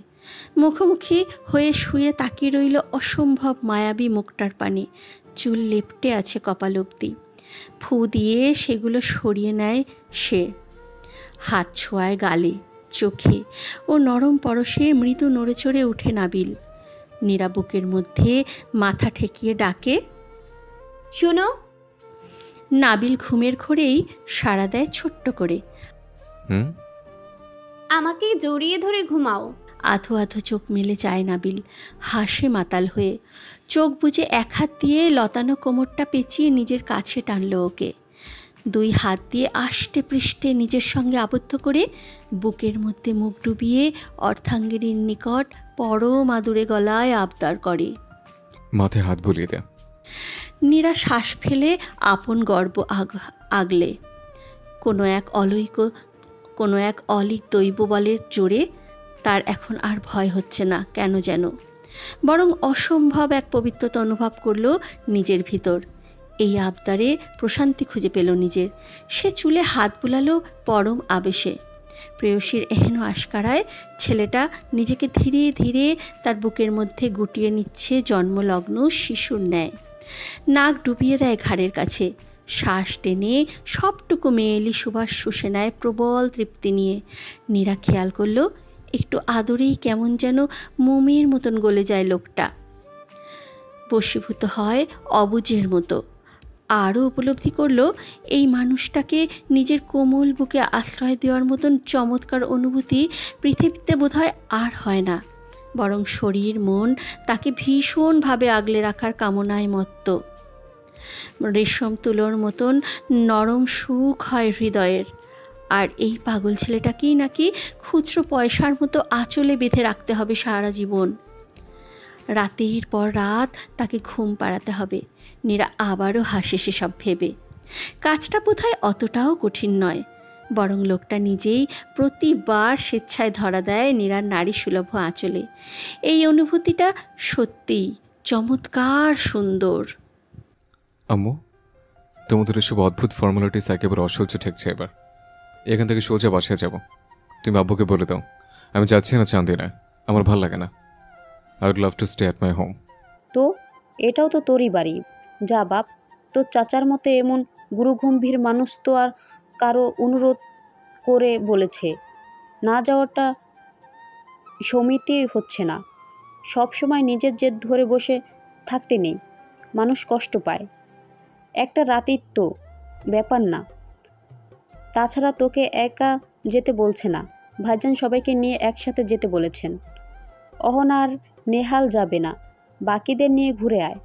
মুখোমুখি হয়ে শুয়ে তাকিয়ে রইল অসম্ভব মায়াবী মুখটার পানে। চুল লেপ্টে আছে কপাল অবধি। ফু দিয়ে সেগুলো সরিয়ে নেয় সে। হাত ছোঁয়ায় গালে, চোখে ও নরম পরশে মৃদু নড়েচড়ে উঠে নাবিল। নীরা বুকের মধ্যে মাথা ঠেকিয়ে ডাকে, শুনো। নাবিল ঘুমের ঘোরেই সাড়া দেয় ছোট্ট করে, হুম। আমাকে জড়িয়ে ধরে ঘুমাও। আধো আধো চোখ মেলে যায় নাবিল, হাসে মাতাল হয়ে। চোখ বুজে এক হাত দিয়ে লতানো কোমরটা পেঁচিয়ে নিজের কাছে টানল ওকে। 2 হাত দিয়ে আষ্টে পৃষ্ঠে নিজের সঙ্গে আবদ্ধ করে বুকের মধ্যে মুখ ডুবিয়ে অর্ধাঙ্গিনীর নিকট পরম আদুরে গলায় আবদার করে, মাথায় হাত বুলিয়ে দে। নীরা শ্বাস ফেলে আপন গর্ব আগলে। কোনো এক অলিক দৈব বলের জোরে তার এখন আর ভয় হচ্ছে না কেন যেন, বরং অসম্ভব এক পবিত্রতা অনুভব করল নিজের ভিতর। এই আবদারে প্রশান্তি খুঁজে পেল নিজের। সে চুলে হাত বুলালো পরম আবেশে। প্রেয়সীর এহেন আশকারায় ছেলেটা নিজেকে ধীরে ধীরে তার বুকের মধ্যে গুটিয়ে নিচ্ছে জন্মলগ্ন শিশুর ন্যায়। নাক ডুবিয়ে দেয় ঘাড়ের কাছে। শ্বাস টেনে সবটুকু মেয়েলি সুবাস শুষে নেয় প্রবল তৃপ্তি নিয়ে। নীরা খেয়াল করল একটু আদরেই কেমন যেন মোমের মতন গলে যায় লোকটা। বশীভূত হয় অবুঝের মতো। আরও উপলব্ধি করল এই মানুষটাকে নিজের কোমল বুকে আশ্রয় দেওয়ার মতন চমৎকার অনুভূতি পৃথিবীতে বোধহয় আর হয় না। বরং শরীর মন তাকে ভীষণভাবে আগলে রাখার কামনায় মত্ত। রেশম তুলোর মতন নরম সুখ হয় হৃদয়ের। আর এই পাগল ছেলেটাকেই নাকি খুচরো পয়সার মতো আঁচলে বেঁধে রাখতে হবে সারা জীবন। রাতের পর রাত তাকে ঘুম পাড়াতে হবে। নীরা আবারও হাসে সেসব ভেবে। কাজটা বোধহয় অতটাও কঠিন নয়, বরং লোকটা নিজেই প্রতিবার স্বেচ্ছায় ধরা দেয় নীরার নারী সুলভ আঁচলে। এই অনুভূতিটা সত্যিই চমৎকার সুন্দর। আম্মু, তোমাদের এসব অদ্ভুত ফর্মালিটিস একেবারে অসহ্য ঠেকছে। এবার এখান থেকে সোজা বাসায় যাব। তুমি আব্বুকে বলে দাও আমি যাচ্ছি না চান্দিনা, আমার ভাল লাগে না। I would love to stay at my home. তো এটাও তো তোরই বাড়ি, যা বাপ। তোর চাচার মতে এমন গুরুগম্ভীর মানুষ তো আর কারো অনুরোধ করে বলেছে না যাওয়াটা সমিতি হচ্ছে না। সব সময় নিজের জেদ ধরে বসে থাকতে নেই, মানুষ কষ্ট পায়। একটা রাতেই তো, ব্যাপার না। তাছাড়া তোকে একা যেতে বলছে না, ভাইজান সবাইকে নিয়ে একসাথে যেতে বলেছেন। অহন আর নেহাল যাবে না, বাকিদের নিয়ে ঘুরে আয়।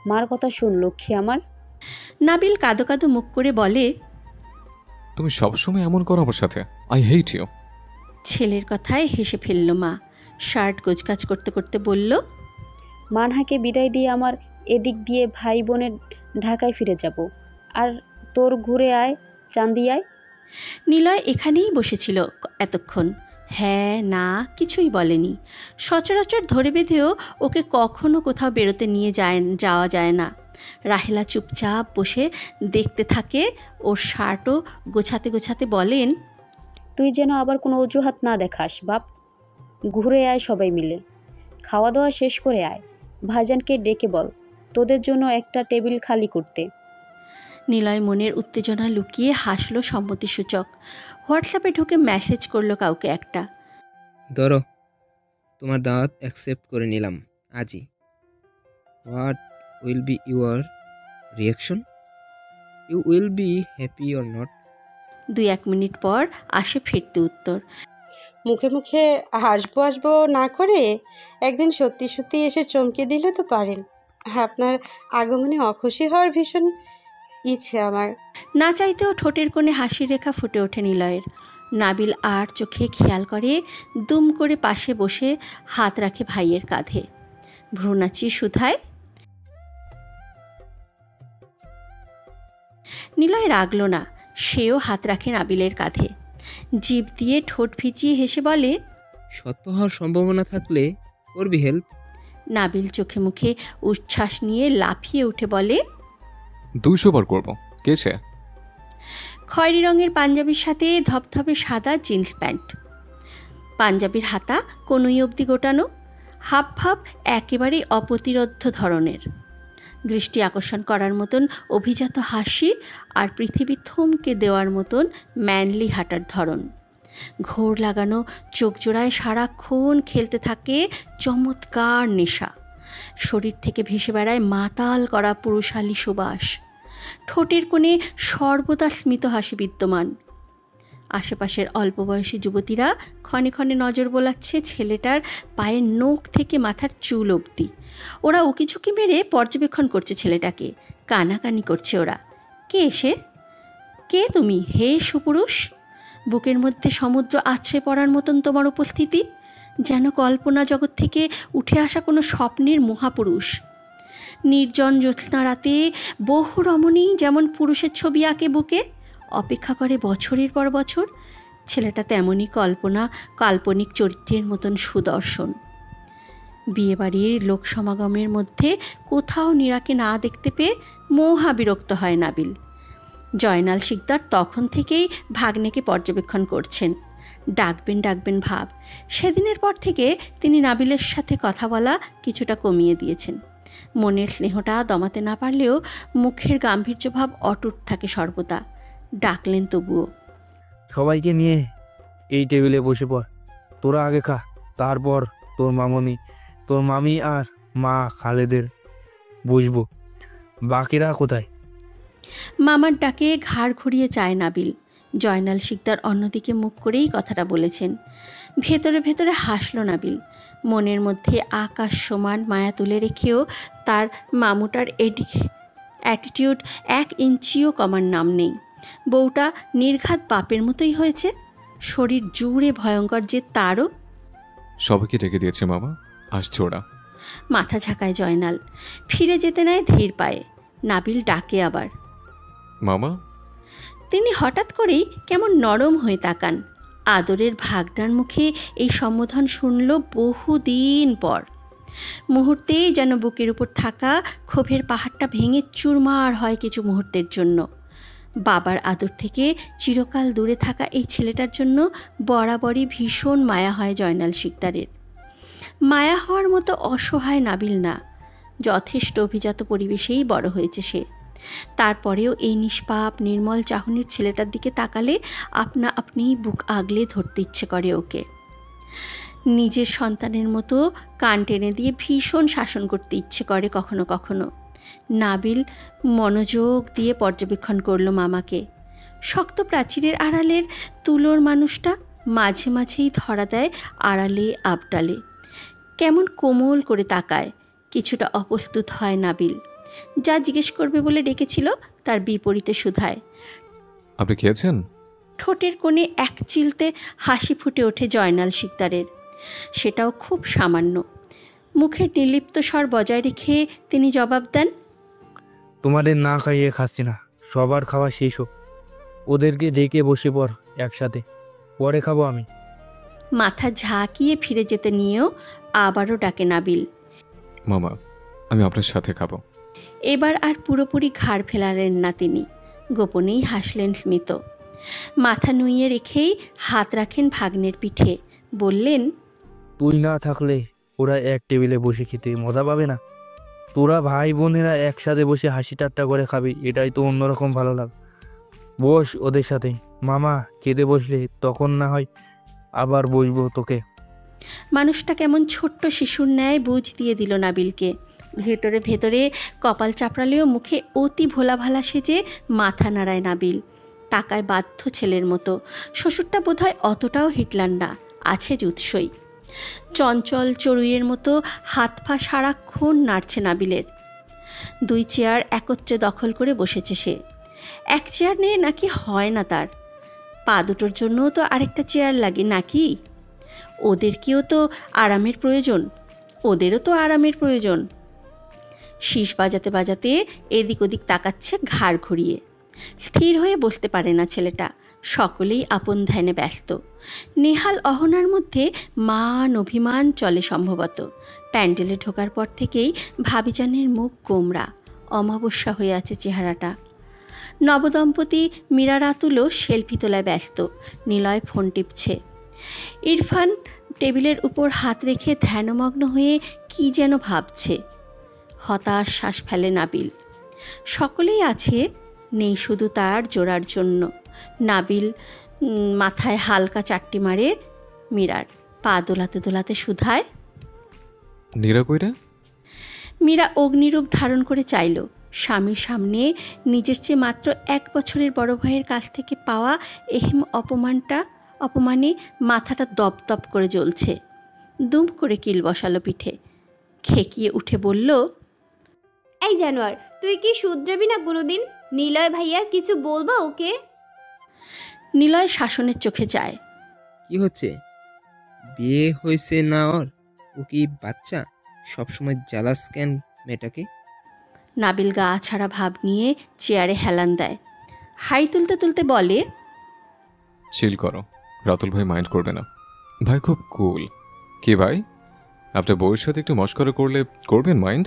মার কথা শুন লক্ষ্মী আমার। নাবিল কাঁদো কাঁদো মুখ করে বলে, তুমি সবসময় এমন করো আমার সাথে, আই হেট ইউ। ছেলের কথায় হেসে ফেলল মা। শার্ট গোছকাজ করতে করতে বলল, মানহাকে বিদায় দিয়ে আমার এদিক দিয়ে ভাই বোনের ঢাকায় ফিরে যাব। আর তোর ঘুরে আয় চান্দিয়ায়। নিলয় এখানেই বসেছিল এতক্ষণ। হ্যাঁ না কিছুই বলেনি। সচরাচর ধরে বেঁধেও ওকে কখনো কোথাও বেরোতে নিয়ে যাওয়া যায় না। রাহেলা চুপচাপ বসে দেখতে থাকে। ওর শার্টও গোছাতে গোছাতে বলেন, তুই যেন আবার কোনো অজুহাত না দেখাস বাপ। ঘুরে আয় সবাই মিলে, খাওয়া দাওয়া শেষ করে আয়। ভাইজানকে ডেকে বল তোদের জন্য একটা টেবিল খালি করতে। নিলয় মনের উত্তেজনা লুকিয়ে হাসলো সম্মতিসূচক। হোয়াটসঅ্যাপে ঢুকে মেসেজ করলো কাউকে একটা। ধরো, তোমার দাওয়াত অ্যাকসেপ্ট করে নিলাম আজই। What will be your reaction? You will be happy or not? 2-1 minute পর আসে ফিরতে উত্তর। মুখে মুখে হাসবো হাসবো না করে একদিন সত্যি সত্যি এসে চমকে দিলে তো পারেন। আপনার আগমনে অখুশি হওয়ার ভীষণ ইচ্ছে আমার। না চাইতেও ঠোঁটের কোণে হাসির রেখা ফুটে ওঠে নিলয়ের। নাবিল আর চোখে খেয়াল করে দুম করে পাশে বসে হাত রাখে ভাইয়ের কাঁধে। ভ্রুনাচি শুধায়। নিলয় রাগল না, সেও হাত রাখে নাবিলের কাঁধে। জিভ দিয়ে ঠোঁট ভিজিয়ে হেসে বলে, সত্য হওয়ার সম্ভাবনা থাকলে করবি হেল্প? নাবিল চোখে মুখে উচ্ছ্বাস নিয়ে লাফিয়ে উঠে বলে, 200 বার করবো, কেছে? খয়েরি রঙের পাঞ্জাবির সাথে ধপধপে সাদা জিন্স প্যান্ট। পাঞ্জাবির হাতা কোনোই অবধি গোটানো, হাফ হাফ একেবারে অপ্রতিরোধ্য ধরনের। দৃষ্টি আকর্ষণ করার মতন অভিজাত হাসি আর পৃথিবী থমকে দেওয়ার মতন ম্যানলি হাঁটার ধরন। ঘোর লাগানো চোখ জোড়ায় সারাক্ষণ খেলতে থাকে চমৎকার নেশা। শরীর থেকে ভেসে বেড়ায় মাতাল করা পুরুষালী সুবাস। ঠোঁটের কোণে সর্বদা স্মিত হাসি বিদ্যমান। আশেপাশের অল্প বয়সী যুবতীরা ক্ষণে ক্ষণে নজর বোলাচ্ছে ছেলেটার পায়ের নখ থেকে মাথার চুল অবধি। ওরা উকিঝুঁকি মেরে পর্যবেক্ষণ করছে ছেলেটাকে, কানাকানি করছে ওরা। কে এসে? কে তুমি হে সুপুরুষ? বুকের মধ্যে সমুদ্র আছড়ে পড়ার মতন তোমার উপস্থিতি, যেন কল্পনা জগৎ থেকে উঠে আসা কোনো স্বপ্নের মহাপুরুষ। নির্জন জ্যোৎস্না রাতে বহু রমণী যেমন পুরুষের ছবি আঁকে বুকে, অপেক্ষা করে বছরের পর বছর। ছেলেটা তেমনই কাল্পনিক চরিত্রের মতন সুদর্শন। বিয়েবাড়ির লোক সমাগমের মধ্যে কোথাও নীরাকে না দেখতে পেয়ে মহা বিরক্ত হয় নাবিল। জয়নাল শিকদার তখন থেকেই ভাগ্নেকে পর্যবেক্ষণ করছেন। ডাকবেন ভাব। সেদিনের পর থেকে তিনি নাবিলের সাথে কথা বলা কিছুটা কমিয়ে দিয়েছেন। মনের স্নেহটা দমাতে না পারলেও মুখের গাম্ভীর্য ভাব অটুট থাকে সর্বদা। ডাকলেন তবুও। সবাইকে নিয়ে এই টেবিলে বসে পড়, তোরা আগে খা, তারপর তোর মামনি, তোর মামি আর মা খালেদের বসবো। বাকিরা কোথায়? মামার ডাকে ঘাড় ঘুরিয়ে চায় নাবিল। জয়নাল শিকদার অন্যদিকে মুখ করেই কথাটা বলেছেন। ভেতরে ভেতরে হাসল নাবিল। মনের মধ্যে আকাশ সমান মায়া তুলে রেখেও তার মামুটার অ্যাটিটিউড 1 ইঞ্চিও কমার নাম নেই। বউটা নির্ঘাত বাপের মতোই হয়েছে। শরীর জুড়ে ভয়ঙ্কর যে তারও। সবাইকে ডেকে দিয়েছে মামা, আসছে ওরা। মাথা ঝাঁকায় জয়নাল। ফিরে যেতে নেয় ধীর পায়ে। নাবিল ডাকে আবার, মামা। তিনি হঠাৎ করেই কেমন নরম হয়ে তাকান। আদরের ভাগনার মুখে এই সম্বোধন শুনল বহুদিন পর। মুহূর্তেই যেন বুকের উপর থাকা ক্ষোভের পাহাড়টা ভেঙে চুরমার হয় কিছু মুহূর্তের জন্য। বাবার আদর থেকে চিরকাল দূরে থাকা এই ছেলেটার জন্য বরাবরই ভীষণ মায়া হয় জয়নাল শিকদারের। মায়া হওয়ার মতো অসহায় নাবিল না, যথেষ্ট অভিজাত পরিবেশেই বড় হয়েছে সে। তারপরেও এই নিষ্পাপ নির্মল চাহনির ছেলেটার দিকে তাকালে আপনা আপনি বুক আগলে ধরতে ইচ্ছে করে ওকে। নিজের সন্তানের মতো কান টেনে দিয়ে ভীষণ শাসন করতে ইচ্ছে করে কখনো কখনো। নাবিল মনোযোগ দিয়ে পর্যবেক্ষণ করলো মামাকে। শক্ত প্রাচীরের আড়ালের তুলোর মানুষটা মাঝে মাঝেই ধরা দেয় আড়ালে আবডালে, কেমন কোমল করে তাকায়। কিছুটা অপ্রস্তুত হয় নাবিল। যা জিজ্ঞেস করবে বলে ডেকেছিল তার বিপরীতে শুধায়। আপনি খেয়েছেন? ঠোঁটের কোণে এক চিলতে হাসি ফুটে ওঠে জয়নাল শিকদারের, সেটাও খুব সামান্য। মুখের নির্লিপ্ত স্বর বজায় রেখে তিনি জবাব দেন, তোমাদের না খাইয়ে খাচ্ছি না, সবার খাওয়া শেষ হোক, ওদেরকে ডেকে বসে পড় একসাথে, পরে খাবো আমি। মাথা ঝাঁকিয়ে ফিরে যেতে নিয়েও আবারও ডাকে নাবিল। মামা, আমি আপনার সাথে খাবো। এবার আর পুরোপুরি ঘাড় ফেলালেন না তিনি, গোপনেই হাসলেন স্মিত। মাথা নুইয়ে রেখেই হাত রাখেন ভাগ্নের পিঠে, বললেন, তুই না থাকলে ওরা এক টেবিলে বসে খেতে মজা পাবে না। তোরা ভাই বোনেরা একসাথে বসে হাসি ঠাট্টা করে খাবি, এটাই তো অন্যরকম ভালো লাগে। বস ওদের সাথে, মামা খেতে বসলে তখন না হয় আবার বসবো তোকে। মানুষটা কেমন ছোট্ট শিশুর ন্যায় বুঝ দিয়ে দিল নাবিলকে। ভেতরে ভেতরে কপাল চাপড়ালেও মুখে অতি ভোলা ভালা সেজে মাথা নাড়ায় নাবিল। তাকায় বাধ্য ছেলের মতো। শ্বশুরটা বোধহয় অতটাও হিটলার না, আছে জুৎসই। চঞ্চল চড়ুইয়ের মতো হাত পা সারাক্ষণ নাড়ছে নাবিলের। 2 চেয়ার একত্রে দখল করে বসেছে সে। এক চেয়ার নিয়ে নাকি হয় না তার, পা দুটোর জন্যও তো আরেকটা চেয়ার লাগে নাকি? ওদেরকেও তো আরামের প্রয়োজন, ওদেরও তো আরামের প্রয়োজন। শীষ বাজাতে বাজাতে এদিক ওদিক তাকাচ্ছে ঘাড় ঘুরিয়ে। স্থির হয়ে বসতে পারে না ছেলেটা, সকলেই আপন ধ্যানে ব্যস্ত। নেহাল অহনার মধ্যে মান অভিমান চলে সম্ভবত। প্যান্ডেলে ঢোকার পর থেকেই ভাবিজানের মুখ গোমরা, অমাবস্যা হয়ে আছে চেহারাটা। নবদম্পতি মীরা রাতুলও সেলফি তোলায় ব্যস্ত, নিলয় ফোন টিপছে। ইরফান টেবিলের উপর হাত রেখে ধ্যানমগ্ন হয়ে কি যেন ভাবছে। হতাশ শ্বাস ফেলে নাবিল। সকলেই আছে, নেই শুধু তার জোড়ার জন্য। নাবিল মাথায় হালকা চাট্টি মারে মীরার, পা দোলাতে দোলাতে শুধায়, নীরা কইরা? মীরা অগ্নিরূপ ধারণ করে চাইল। স্বামীর সামনে নিজের চেয়ে মাত্র 1 বছরের বড় ভাইয়ের কাছ থেকে পাওয়া এহেম অপমানে মাথাটা দপদপ করে জ্বলছে। দুম করে কিল বসালো পিঠে, খেকিয়ে উঠে বলল, এই জানোয়ার, তুই কি শুধরাবি না কোনোদিন? নিলয় ভাইয়া কিছু বলবা ওকে? নিলয় শাসনের চোখে যায়। কি হচ্ছে? বিয়ে হয়েছে না ওর? ও কি বাচ্চা? সবসময় জ্বালাস কেন মেয়েটাকে? নাবিল গা ছাড়া ভাব নিয়ে চেয়ারে হেলান দেয়, হাই তুলতে তুলতে বলে, চিল করো, রাতুল ভাই মাইন্ড করবে না। ভাই খুব কুল। কি ভাই, আপনার বউয়ের সাথে একটু মস্করা করলে করবেন মাইন্ড?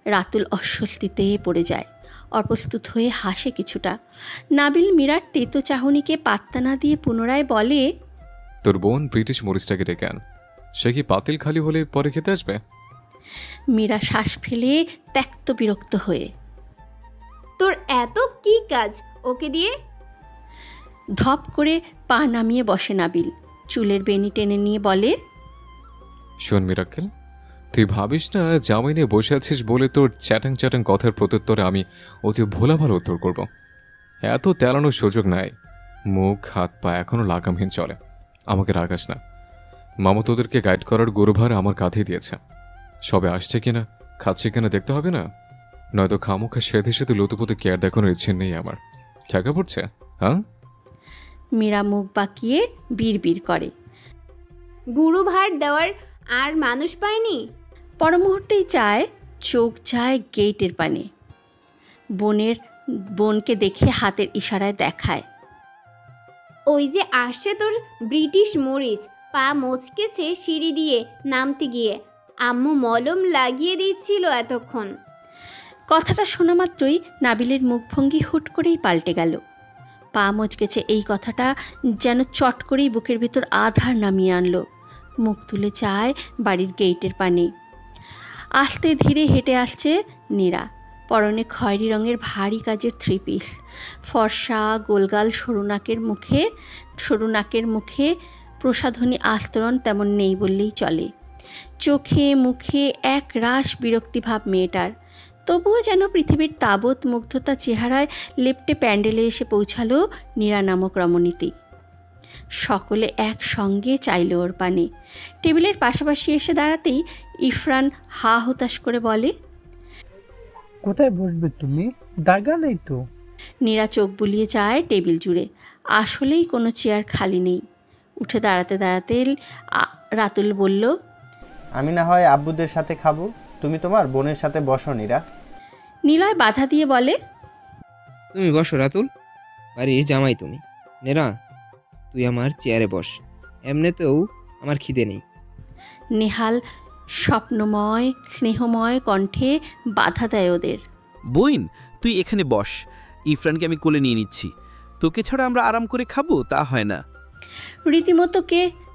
রাতুল অস্বস্তিতে পড়ে যায়, অপ্রস্তুত হয়ে হাসে কিছুটা। নাবিল মীরার তেতো চাহনিকে পাত্তা না দিয়ে পুনরায় বলে, তোর বোন ব্রিটিশ মরিচটাকে ডেকে আন, সে কি পাতিল খালি হলে পরে খেতে আসবে? মীরা শ্বাস ফেলে ত্যক্ত বিরক্ত হয়ে, তোর এত কি কাজ ওকে দিয়ে? ধপ করে পা নামিয়ে বসে নাবিল, চুলের বেনি টেনে নিয়ে বলে, শোন মিরাক্কেল, তুই ভাবিস না জামাই নিয়ে বসে আছিস বলে তোর চ্যাটাং চ্যাটাং কথার প্রত্যুত্তরে আমি অতি ভোলাভালো উত্তর করব। এত তেলানোর সুযোগ নাই। মুখ হাত পা এখনো লাগামহীন চলে। আমাকে রাগাস না। মামা তোদেরকে গাইড করার গুরুভার আমার কাঁধে দিয়েছে। সবে আসছে কিনা খাচ্ছে কিনা দেখতে হবে না? নয়তো খামোখা সেধে সেধে লুতুপুতু কেয়ার দেখানোর ইচ্ছে নেই আমার। টাকা পড়ছে? হ্যাঁ? মীরা মুখ বাঁকিয়ে বিড়বিড় করে, গুরু ভার দেওয়ার আর মানুষ পায়নি? পর মুহূর্তেই চায় চোখ যায় গেটের পানে। বোনকে দেখে হাতের ইশারায় দেখায়, ওই যে আসছে তোর ব্রিটিশ মরিচ। পা মচকেছে সিঁড়ি দিয়ে নামতে গিয়ে, আম্মু মলম লাগিয়ে দিচ্ছিল এতক্ষণ। কথাটা শোনা মাত্রই নাবিলের মুখভঙ্গি হুট করেই পাল্টে গেল। পা মচকেছে এই কথাটা যেন চট করেই বুকের ভেতর আধার নামিয়ে আনলো। মুখ তুলে চায় বাড়ির গেটের পানে। আস্তে ধীরে হেঁটে আসছে নীরা, পরনে খয়েরি রঙের ভারী কাজের 3 পিস, ফর্সা গোলগাল সরু নাকের মুখে প্রসাধনী আস্তরণ তেমন নেই বললেই চলে। চোখে মুখে এক রাশ বিরক্তিভাব মেয়েটার। তবুও যেন পৃথিবীর তাবৎ মুগ্ধতা চেহারায় লেপ্টে প্যান্ডেলে এসে পৌঁছালো নীরা নামক রমণীতি। সকলে একসঙ্গে চাইল ওর পানে। টেবিলের পাশাপাশি এসে দাঁড়াতেই ইরফান হা হুতাশ করে বলে, কোথায় বসবে তুমি? জায়গা নেই তো। নীরা চোখ বুলিয়ে যায় টেবিল জুড়ে। আসলেই কোনো চেয়ার খালি নেই। উঠে দাঁড়াতে দাঁড়াতে রাতুল বলল, আমি না হয় আব্বুদের সাথে খাবো, তুমি তোমার বোনের সাথে বসো নীরা। নীলয় বাধা দিয়ে বলে, তুমি বসো রাতুল, বাড়ির জামাই তুমি। নেরা, তুই আমার চেয়ারে বস, এমনিতেও আমার খিদে নেই। নেহাল স্বপ্নময় স্নেহময় কণ্ঠে বাধা দেয় ওদের। বইন, তুই এখানে বস, ইরফানকে আমি কোলে নিয়ে নিচ্ছি। তোকে ছাড়া আমরা আরাম করে খাবো তা হয় না।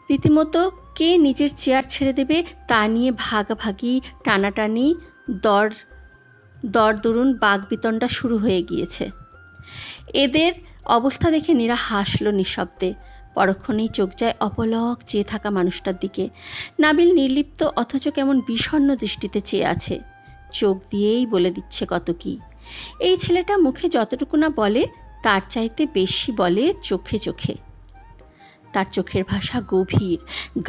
রীতিমতো কে নিজের চেয়ার ছেড়ে দেবে তা নিয়ে ভাগাভাগি, টানাটানি, দরদরুন বাগবিতণ্ডা শুরু হয়ে গিয়েছে। এদের অবস্থা দেখে নীরা হাসল নিঃশব্দে। পরক্ষণেই চোখ যায় অপলক চেয়ে থাকা মানুষটার দিকে। নাবিল নির্লিপ্ত অথচ কেমন বিষণ্ণ দৃষ্টিতে চেয়ে আছে। চোখ দিয়েই বলে দিচ্ছে কত কি। এই ছেলেটা মুখে যতটুকু না বলে তার চাইতে বেশি বলে চোখে চোখে। তার চোখের ভাষা গভীর,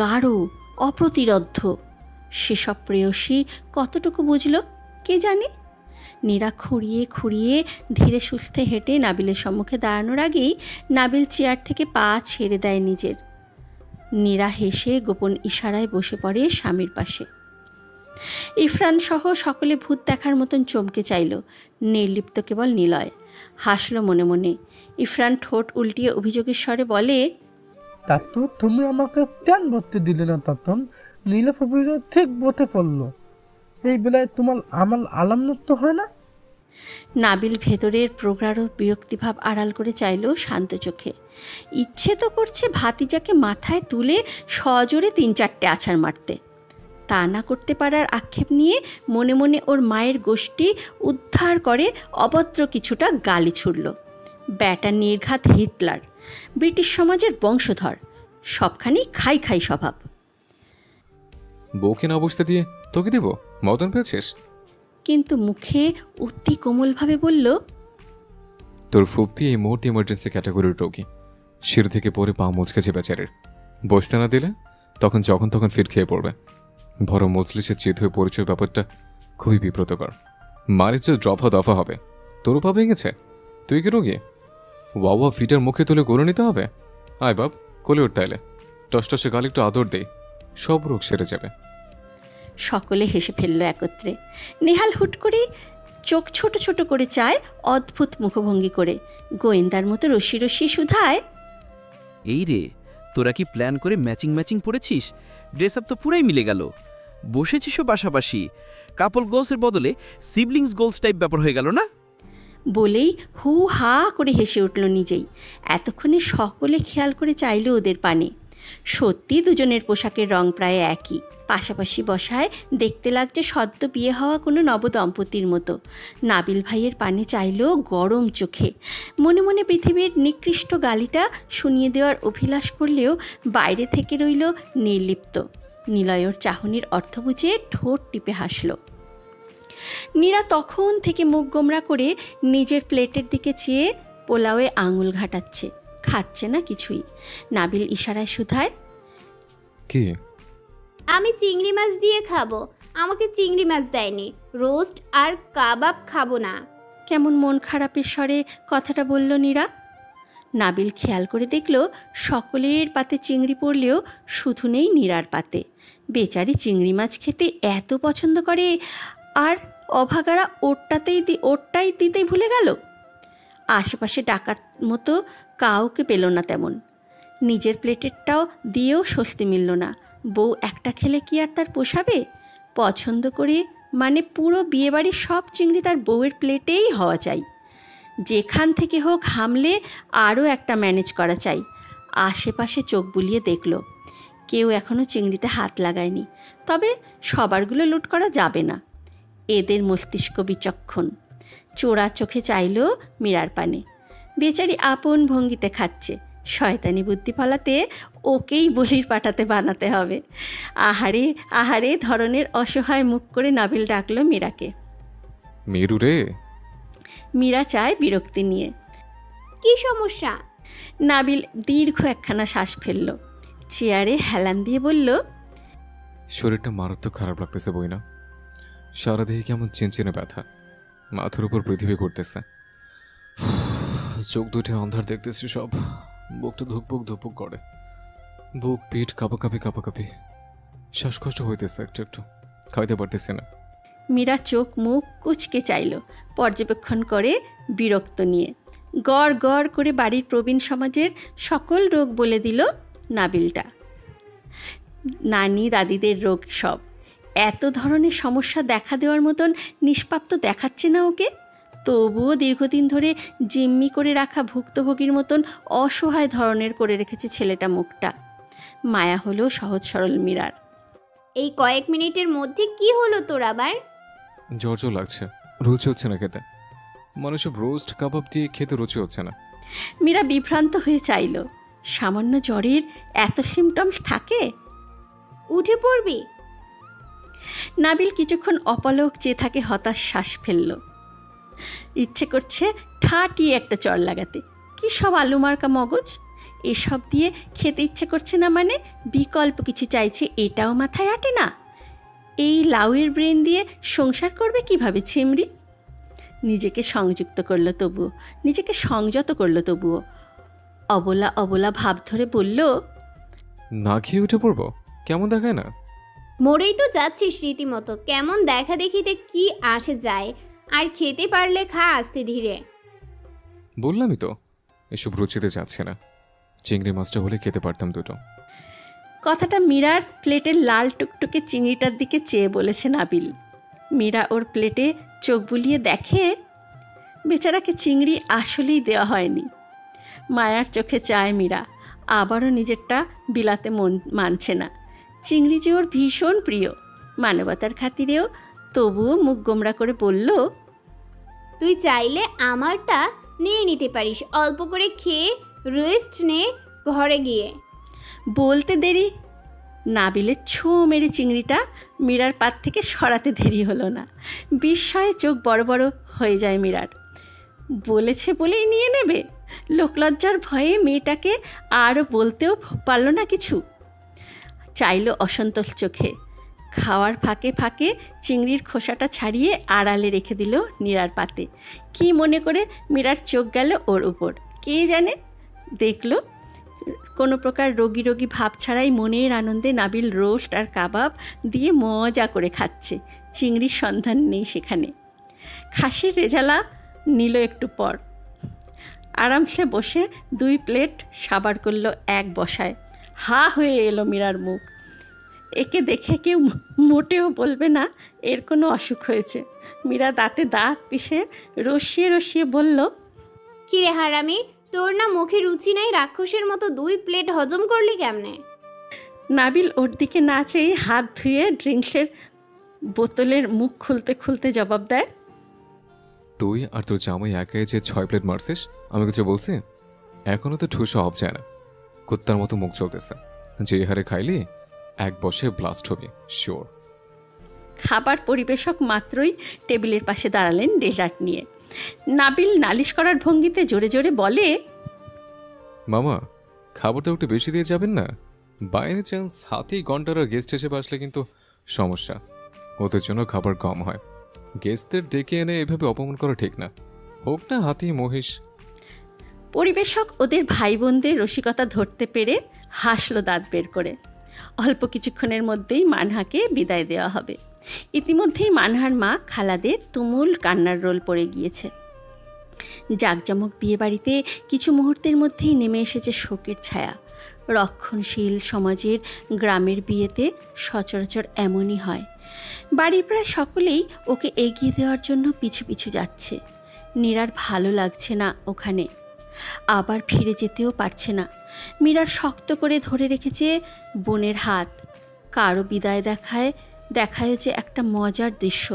গাঢ়, অপ্রতিরোধ্য। সেসব প্রেয়সী কতটুকু বুঝল কে জানে। নীরা খুঁড়িয়ে খুঁড়িয়ে ধীরে সুস্থে হেঁটে নাবিলের সম্মুখে দাঁড়ানোর আগেই নাবিল চেয়ার থেকে পা ছেড়ে দেয় নিজের। নীরা হেসে গোপন ইশারায় বসে পড়ে স্বামীর পাশে। ইরফান সহ সকলে ভূত দেখার মতন চমকে চাইল। নির্লিপ্ত কেবল নিলয় হাসল মনে মনে। ইরফান ঠোঁট উল্টিয়ে অভিযোগের স্বরে বলে, তা তো তুমি আমাকে কেন বলতে দিলে না তখন? নীলফবিরা ঠিক বতে পড়লো। এই বেলায় তোমার আমার আলামনত হয় না? নাবিল ভেতরের প্রগাঢ় বিরক্তিভাব আড়াল করে চাইল শান্ত চোখে। ইচ্ছে তো করছে ভাতিজাকে মাথায় তুলে সজোরে ৩-৪টে আছাড় মারতে। তা না করতে পারার আক্ষেপ নিয়ে মনে মনে ওর মায়ের গোষ্ঠী উদ্ধার করে অভদ্র কিছুটা গালি ছুড়ল। ব্যাটা নির্ঘাত হিটলার, ব্রিটিশ সমাজের বংশধর, সবখানি খাই খাই স্বভাব। বউকে না বসতে দিয়ে তোকে দিব, মদন পেয়েছিস? কিন্তু মুখে অতি কোমলভাবে বলল, তোর ফুপ্পি এই মুহূর্তে ইমার্জেন্সি ক্যাটাগরির রোগী, শির থেকে পরে পা মুচকেছে বেচারের। বসতে না দিলে তখন তখন ফিট খেয়ে পড়বে। বড় মজলিসের চিত হয়ে পরিচয় ব্যাপারটা খুবই বিব্রতকর। মারের চেয়ে দফা হবে। তোরও পা ভেঙেছে, তুই কি রোগী? ওয়া ফিটার মুখে তুলে গড়ে নিতে হবে। আয় বাপ, কোলে উঠ তাইলে, টসটসে গাল একটু আদর দেই, সব রোগ সেরে যাবে। সকলে হেসে ফেলল একত্রে। নেহাল হুট করে চোখ ছোট ছোট করে চায় অদ্ভুত মুখভঙ্গি করে, গোয়েন্দার মতো রশ্মি রশ্মি শুধায়, এই রে, তোরা কি প্ল্যান করে ম্যাচিং পড়েছিস? ড্রেস আপ তো পুরাই মিলে গেল। বসেছিসও পাশাপাশি, কাপল গোলসের বদলে সিবলিংস গোলস টাইপ ব্যাপার হয়ে গেল না? বলেই হু হা করে হেসে উঠল নিজেই। এতক্ষণে সকলে খেয়াল করে চাইল ওদের পানে। সত্যি দুজনের পোশাকের রং প্রায় একই। পাশাপাশি বসায় দেখতে লাগছে সদ্য বিয়ে হওয়া কোনো নবদম্পতির মতো। নাবিল ভাইয়ের পানে চাইল গরম চোখে। মনে মনে পৃথিবীর নিকৃষ্ট গালিটা শুনিয়ে দেওয়ার অভিলাষ করলেও বাইরে থেকে রইল নির্লিপ্ত। নিলয়র চাহনির অর্থ বুঝে ঠোঁট টিপে হাসল। নীরা তখন থেকে মুখ গোমরা করে নিজের প্লেটের দিকে চেয়ে পোলাওয়ে আঙুল ঘাটাচ্ছে। খাচ্ছে না কিছুই। নাবিল ইশারায় শুধায়, কি? আমি চিংড়ি মাছ দিয়ে খাবো, আমাকে চিংড়ি মাছ দেয়নি। রোস্ট আর কাবাব খাবো না। কেমন মন খারাপের স্বরে কথাটা বলল নীরা। নাবিল খেয়াল করে দেখল সকলের পাতে চিংড়ি পড়লেও শুধু নেই নীরার পাতে। বেচারি চিংড়ি মাছ খেতে এত পছন্দ করে, আর অভাগারা ওরটাই দিতেই ভুলে গেল। আশেপাশে ডাকার মতো কাউকে পেল না তেমন। নিজের প্লেটেরটাও দিয়েও স্বস্তি মিলল না। বউ একটা খেলে কি আর তার পোষাবে? পছন্দ করে মানে পুরো বিয়েবাড়ির সব চিংড়ি তার বউয়ের প্লেটেই হওয়া চাই। যেখান থেকে হোক হামলে আরও একটা ম্যানেজ করা চাই। আশেপাশে চোখ বুলিয়ে দেখল, কেউ এখনও চিংড়িতে হাত লাগায়নি। তবে সবারগুলো লুট করা যাবে না। এদের মস্তিষ্ক বিচক্ষণ। চোরা চোখে চাইল মীরার পানে। বেচারি আপন ভঙ্গিতে খাচ্ছে। শয়তানি বুদ্ধি ফলাতে ওকেই বলির পাঠাতে বানাতে হবে। আহারে আহারে ধরনের অসহায় মুখ করে নাবিল ডাকল মীরাকে। মেরু রে। মীরা চায় বিরক্তি নিয়ে। কি সমস্যা? নাবিল দীর্ঘ একখানা শ্বাস ফেলল, চেয়ারে হেলান দিয়ে বলল, শরীরটা মারাত্মক খারাপ লাগতেছে বই না। সারা দেহে কেমন চিনচিনে ব্যথা, মাথার উপর পৃথিবী ঘুরতেছে, চোখ দুটো অন্ধার দেখতেছি সব, বুকটা ধুকপুক ধুকপুক করে, বুক পিঠ কাঁপাকাঁপি কাঁপাকাঁপি, শ্বাসকষ্ট হইতেছে একটু একটু, খাইতে পারতেছি না। মীরা চোখ মুখ কুচকে চাইল পর্যবেক্ষণ করে বিরক্ত নিয়ে। গড় গড় করে বাড়ির প্রবীণ সমাজের সকল রোগ বলে দিল নাবিলটা। নানি দাদিদের রোগ সব। এত ধরনের সমস্যা দেখা দেওয়ার মতন নিষ্পাপ তো দেখাচ্ছে না ওকে। তবুও দীর্ঘদিন ধরে জিম্মি করে রাখা ভুক্তভোগীর মতন অসহায় ধরনের করে রেখেছে ছেলেটা মুখটা। মায়া হলো সহজ সরল মীরার। এই কয়েক মিনিটের মধ্যে কি হলো তোর আবার? জ্বর জ্বর লাগছে, রুচি হচ্ছে না খেতে। মানুষের রোস্ট কাবাব দিয়ে খেতে রুচি হচ্ছে না। মীরা বিভ্রান্ত হয়ে চাইল, সামান্য জ্বরের এত সিমটমস থাকে? উঠে পড়বি? নাবিল কিছুক্ষণ অপলক চেয়ে থাকে, হতাশ শ্বাস ফেলল। ইচ্ছে করছে ঠাটিয়ে একটা চড় লাগাতে। কি সব আলু মার্কা মগজ! এসব দিয়ে খেতে ইচ্ছে করছে না মানে বিকল্প কিছু চাইছে, এটাও মাথায় আটে না। এই লাউয়ের ব্রেন দিয়ে সংসার করবে কিভাবে ছেমরি? নিজেকে সংযুক্ত করলো তবুও, নিজেকে সংযত করলো তবুও। অবলা অবলা ভাব ধরে বলল, না খেয়ে উঠে পড়বো? কেমন দেখায় না? মরেই তো যাচ্ছিস রীতিমতো। কেমন দেখা দেখিতে কি আসে যায়? আর খেতে পারলে খা আস্তে ধীরে। বললামই তো এসব রুচিতে যাচ্ছে না। চিংড়ি মাছটা হলে খেতে পারতাম দুটো। কথাটা মীরার প্লেটের লাল টুকটুকে চিংড়িটার দিকে চেয়ে বলেছে নাবিল। মীরা ওর প্লেটে চোখ বুলিয়ে দেখে বেচারাকে চিংড়ি আসলেই দেওয়া হয়নি। মায়ার চোখে চায় মীরা, আবারও নিজেরটা বিলাতে মন মানছে না। চিংড়ি যে ওর ভীষণ প্রিয়, মানবতার খাতিরেও। তবুও মুখ গোমরা করে বলল, তুই চাইলে আমারটা নিয়ে নিতে পারিস, অল্প করে খেয়ে রেস্ট নে ঘরে গিয়ে। বলতে দেরি নাবিলের ছো মেরে চিংড়িটা মীরার পাত থেকে সরাতে দেরি হলো না। বিস্ময়ে চোখ বড় বড় হয়ে যায় মীরার। বলেছে বলেই নিয়ে নেবে? লোকলজ্জার ভয়ে মেয়েটাকে আরও বলতেও পারল না কিছু। চাইল অসন্তোষ চোখে। খাওয়ার ফাঁকে ফাঁকে চিংড়ির খোসাটা ছাড়িয়ে আড়ালে রেখে দিল নীরার পাতে। কি মনে করে মীরার চোখ গেল ওর উপর কে জানে। দেখল কোনো প্রকার রোগী রোগী ভাব ছাড়াই মনের আনন্দে নাবিল রোস্ট আর কাবাব দিয়ে মজা করে খাচ্ছে। চিংড়ির সন্ধান নেই সেখানে। খাসির রেজালা নিল একটু পর। আরামসে বসে 2 প্লেট সাবার করলো এক বসায়। হা হয়ে এলো মীরার মুখ। একে দেখে কেউ মোটেও বলবে না এর কোনো অসুখ হয়েছে। মীরা দাঁতে দাঁত পিষে রসিয়ে রসিয়ে বলল, কিরে হারামি, তোর না মুখে রুচি নাই? রাক্ষসের মতো 2 প্লেট হজম করলি কেমনে? নাবিল ওর দিকে না চেয়ে হাত ধুয়ে ড্রিঙ্কসের বোতলের মুখ খুলতে খুলতে জবাব দেয়, তুই আর তোর জামাই একাই যে 6 প্লেট মারছিস, আমি কিছু বলছি? এখনো তো ঠুসো অফ যায় না, কুত্তার মতো মুখ চলতেছে। যে হারে খাইলি এক বসে ব্লাস্ট হবে শিওর। খাবার পরিবেশক মাত্রই টেবিলের পাশে দাঁড়ালেন ডেজার্ট নিয়ে। নাবিল নালিশ করার ভঙ্গিতে জোরে জোরে বলে, মামা খাবারটা একটু বেশি দিয়ে যাবেন না? বাই এনি চান্স হাতেই ঘন্টার গেস্ট হিসেবে আসলে কিন্তু সমস্যা। ওদের জন্য খাবার কম হয়। গেস্টদের ডেকে এনে এভাবে অপমান করা ঠিক না, হোক না হাতি মহিষ। পরিবেশক ওদের ভাই বোনদের রসিকতা ধরতে পেরে হাসলো দাঁত বের করে। অল্প কিছুক্ষণের মধ্যেই মানহাকে বিদায় দেওয়া হবে। ইতিমধ্যেই মানহার মা খালাদের তুমুল কান্নার রোল পড়ে গিয়েছে। জাঁকজমক বিয়েবাড়িতে কিছু মুহূর্তের মধ্যেই নেমে এসেছে শোকের ছায়া। রক্ষণশীল সমাজের গ্রামের বিয়েতে সচরাচর এমনই হয়। বাড়ির প্রায় সকলেই ওকে এগিয়ে দেওয়ার জন্য পিছু পিছু যাচ্ছে। নীরার ভালো লাগছে না ওখানে, আবার ফিরে যেতেও পারছে না। মীরার শক্ত করে ধরে রেখেছে বোনের হাত। কারো বিদায় দেখায় যে একটা মজার দৃশ্য,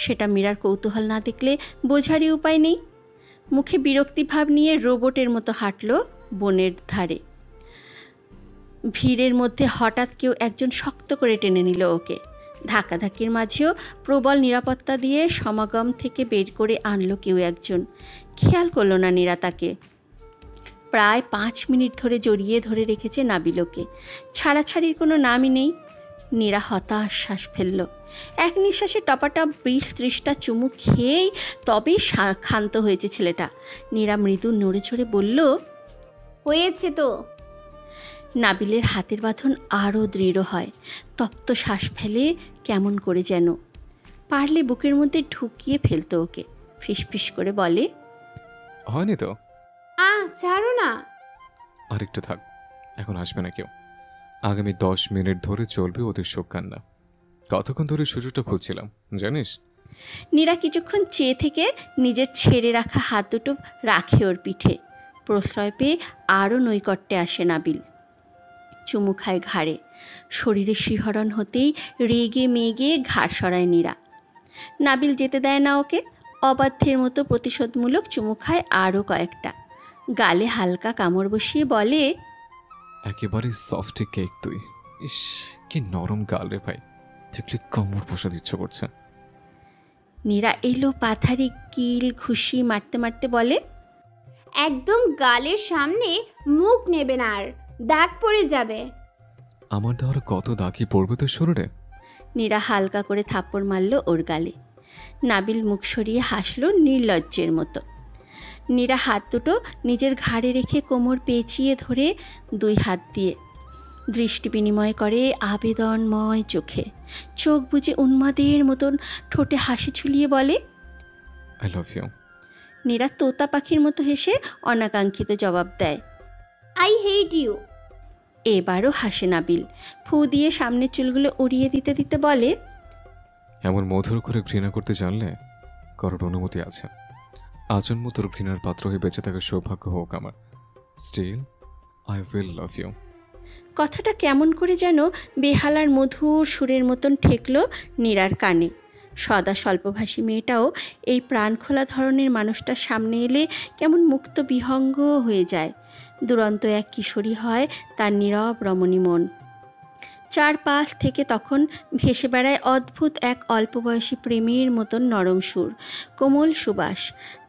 সেটা মীরার কৌতূহল না দেখলে বোঝারই উপায় নেই। মুখে বিরক্তি ভাব নিয়ে রোবটের মতো হাঁটল বোনের ধারে। ভিড়ের মধ্যে হঠাৎ কেউ একজন শক্ত করে টেনে নিল ওকে। ধাক্কাধাক্কির মাঝেও প্রবল নিরাপত্তা দিয়ে সমাগম থেকে বের করে আনলো কেউ একজন। খেয়াল করলো না নীরা তাকে। প্রায় 5 মিনিট ধরে জড়িয়ে ধরে রেখেছে নাবিলকে, ছাড়াছাড়ির কোনো নামই নেই। নীরা হতাশ শ্বাস ফেলল। এক নিঃশ্বাসে টপাটপ 20-30টা চুমু খেয়েই তবেই ক্ষান্ত হয়েছে ছেলেটা। নীরা মৃদু নড়ে চড়ে বলল, হয়েছে তো। নাবিলের হাতের বাঁধন আরও দৃঢ় হয়। তপ্ত শ্বাস ফেলে কেমন করে যেন। পারলে বুকের মধ্যে ঢুকিয়ে ফেলতো ওকে। ফিসফিস করে বলে, হয়নি তো। ছাড়ো না। আরেকটু থাক, এখন আসবে না কেউ। আগামী 10 মিনিট ধরে চলবে ওদের শোক কান্না। কতক্ষণ ধরে সুযোগটা খুঁজছিলাম জানিস। নীরা কিছুক্ষণ চেয়ে থেকে নিজের ছেড়ে রাখা হাত দুটো রাখে ওর পিঠে। প্রশ্রয় পেয়ে আরও নৈকট্যে আসে নাবিল। চুমু খায় ঘাড়ে। শরীরে শিহরণ হতেই রেগে মেগে ঘাড় সরায় নীরা। নাবিল যেতে দেয় না ওকে। অবাধ্যের মতো প্রতিশোধমূলক চুমু খায় আরও কয়েকটা। গালে হালকা কামড় বসিয়ে বলে, একেবারে সফট কেক তুই। ইস, কি নরম গাল রে ভাই, দেখলে কামড় বসা ইচ্ছে করছে। নীরা এলো পাথারি কিল ঘুষি মারতে মারতে বলে, একদম গালের সামনে মুখ নেবে না, আর দাগ পড়ে যাবে। আমার দেওয়ার কত দাগি পড়বে তোর শরীরে। নীরা হালকা করে থাপ্পড় মারল ওর গালে। নাবিল মুখ সরিয়ে হাসল নির্লজ্জের মতো। নীরা হাত দুটো নিজের ঘাড়ে রেখে কোমর পেঁচিয়ে ধরে 2 হাত দিয়ে দৃষ্টি বিনিময় করে আবেদনময় চোখে। চোখ বুজে উন্মাদের মতন ঠোঁটে হাসি ঝুলিয়ে বলে, আই লাভ ইউ। নীরা তোতা পাখির মতো হেসে অনাকাঙ্ক্ষিত জবাব দেয়, আই হেট ইউ। এবারও হাসে নাবিল। ফু দিয়ে সামনের চুলগুলো উড়িয়ে দিতে দিতে বলে, এমন মধুর করে ঘৃণা করতে জানলে কারোর অনুমতি আছে। আজন্ম তোর ঘৃণার পাত্র হয়ে বেঁচে থাকার সৌভাগ্য হোক আমার। Still I will love you. কথাটা কেমন করে যেন বেহালার মধুর সুরের মতন ঠেকল নীরার কানে। সদা স্বল্পভাষী মেয়েটাও এই প্রাণখোলা ধরনের মানুষটার সামনে এলে কেমন মুক্ত বিহঙ্গ হয়ে যায়। দুরন্ত এক কিশোরী হয় তার নীরব রমণী মন। চারপাশ থেকে তখন ভেসে বেড়ায় অদ্ভুত এক অল্প বয়সী প্রেমের মতন নরম সুর, কোমল সুবাস।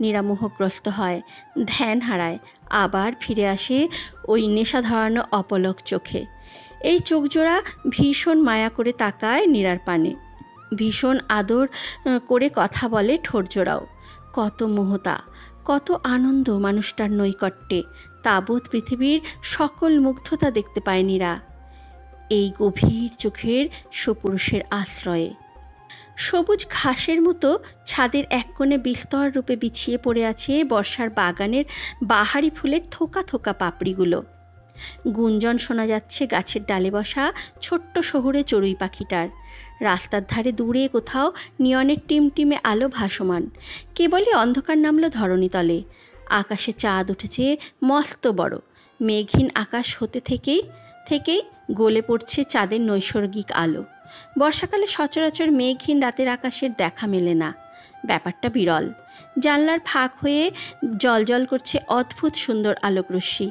নিরামোহগ্রস্ত হয়, ধ্যান হারায়, আবার ফিরে আসে ওই নেশা ধরানো অপলক চোখে। এই চোখজোড়া ভীষণ মায়া করে তাকায় নীরার পানে। ভীষণ আদর করে কথা বলে ঠোঁটজোড়াও। কত মোহতা, কত আনন্দ মানুষটার নৈকট্যে। তাবৎ পৃথিবীর সকল মুগ্ধতা দেখতে পায় নীরা এই গভীর চোখের সুপুরুষের আশ্রয়ে। সবুজ ঘাসের মতো ছাদের এক কোণে বিস্তর রূপে বিছিয়ে পড়ে আছে বর্ষার বাগানের বাহারি ফুলের থোকা থোকা পাপড়িগুলো। গুঞ্জন শোনা যাচ্ছে গাছের ডালে বসা ছোট্ট শহুরে চড়ুই পাখিটার। রাস্তার ধারে দূরে কোথাও নিয়নের টিমটিমে আলো ভাসমান। কেবলই অন্ধকার নামল ধরণীতলে। আকাশে চাঁদ উঠেছে মস্ত বড়। মেঘহীন আকাশ হতে থেকেই গলে পড়ছে চাঁদের নৈসর্গিক আলো। বর্ষাকালে সচরাচর মেঘহীন রাতের আকাশের দেখা মেলে না। ব্যাপারটা বিরল। জানলার ফাঁক হয়ে জ্বলজ্বল করছে অদ্ভুত সুন্দর আলোকরশ্মি।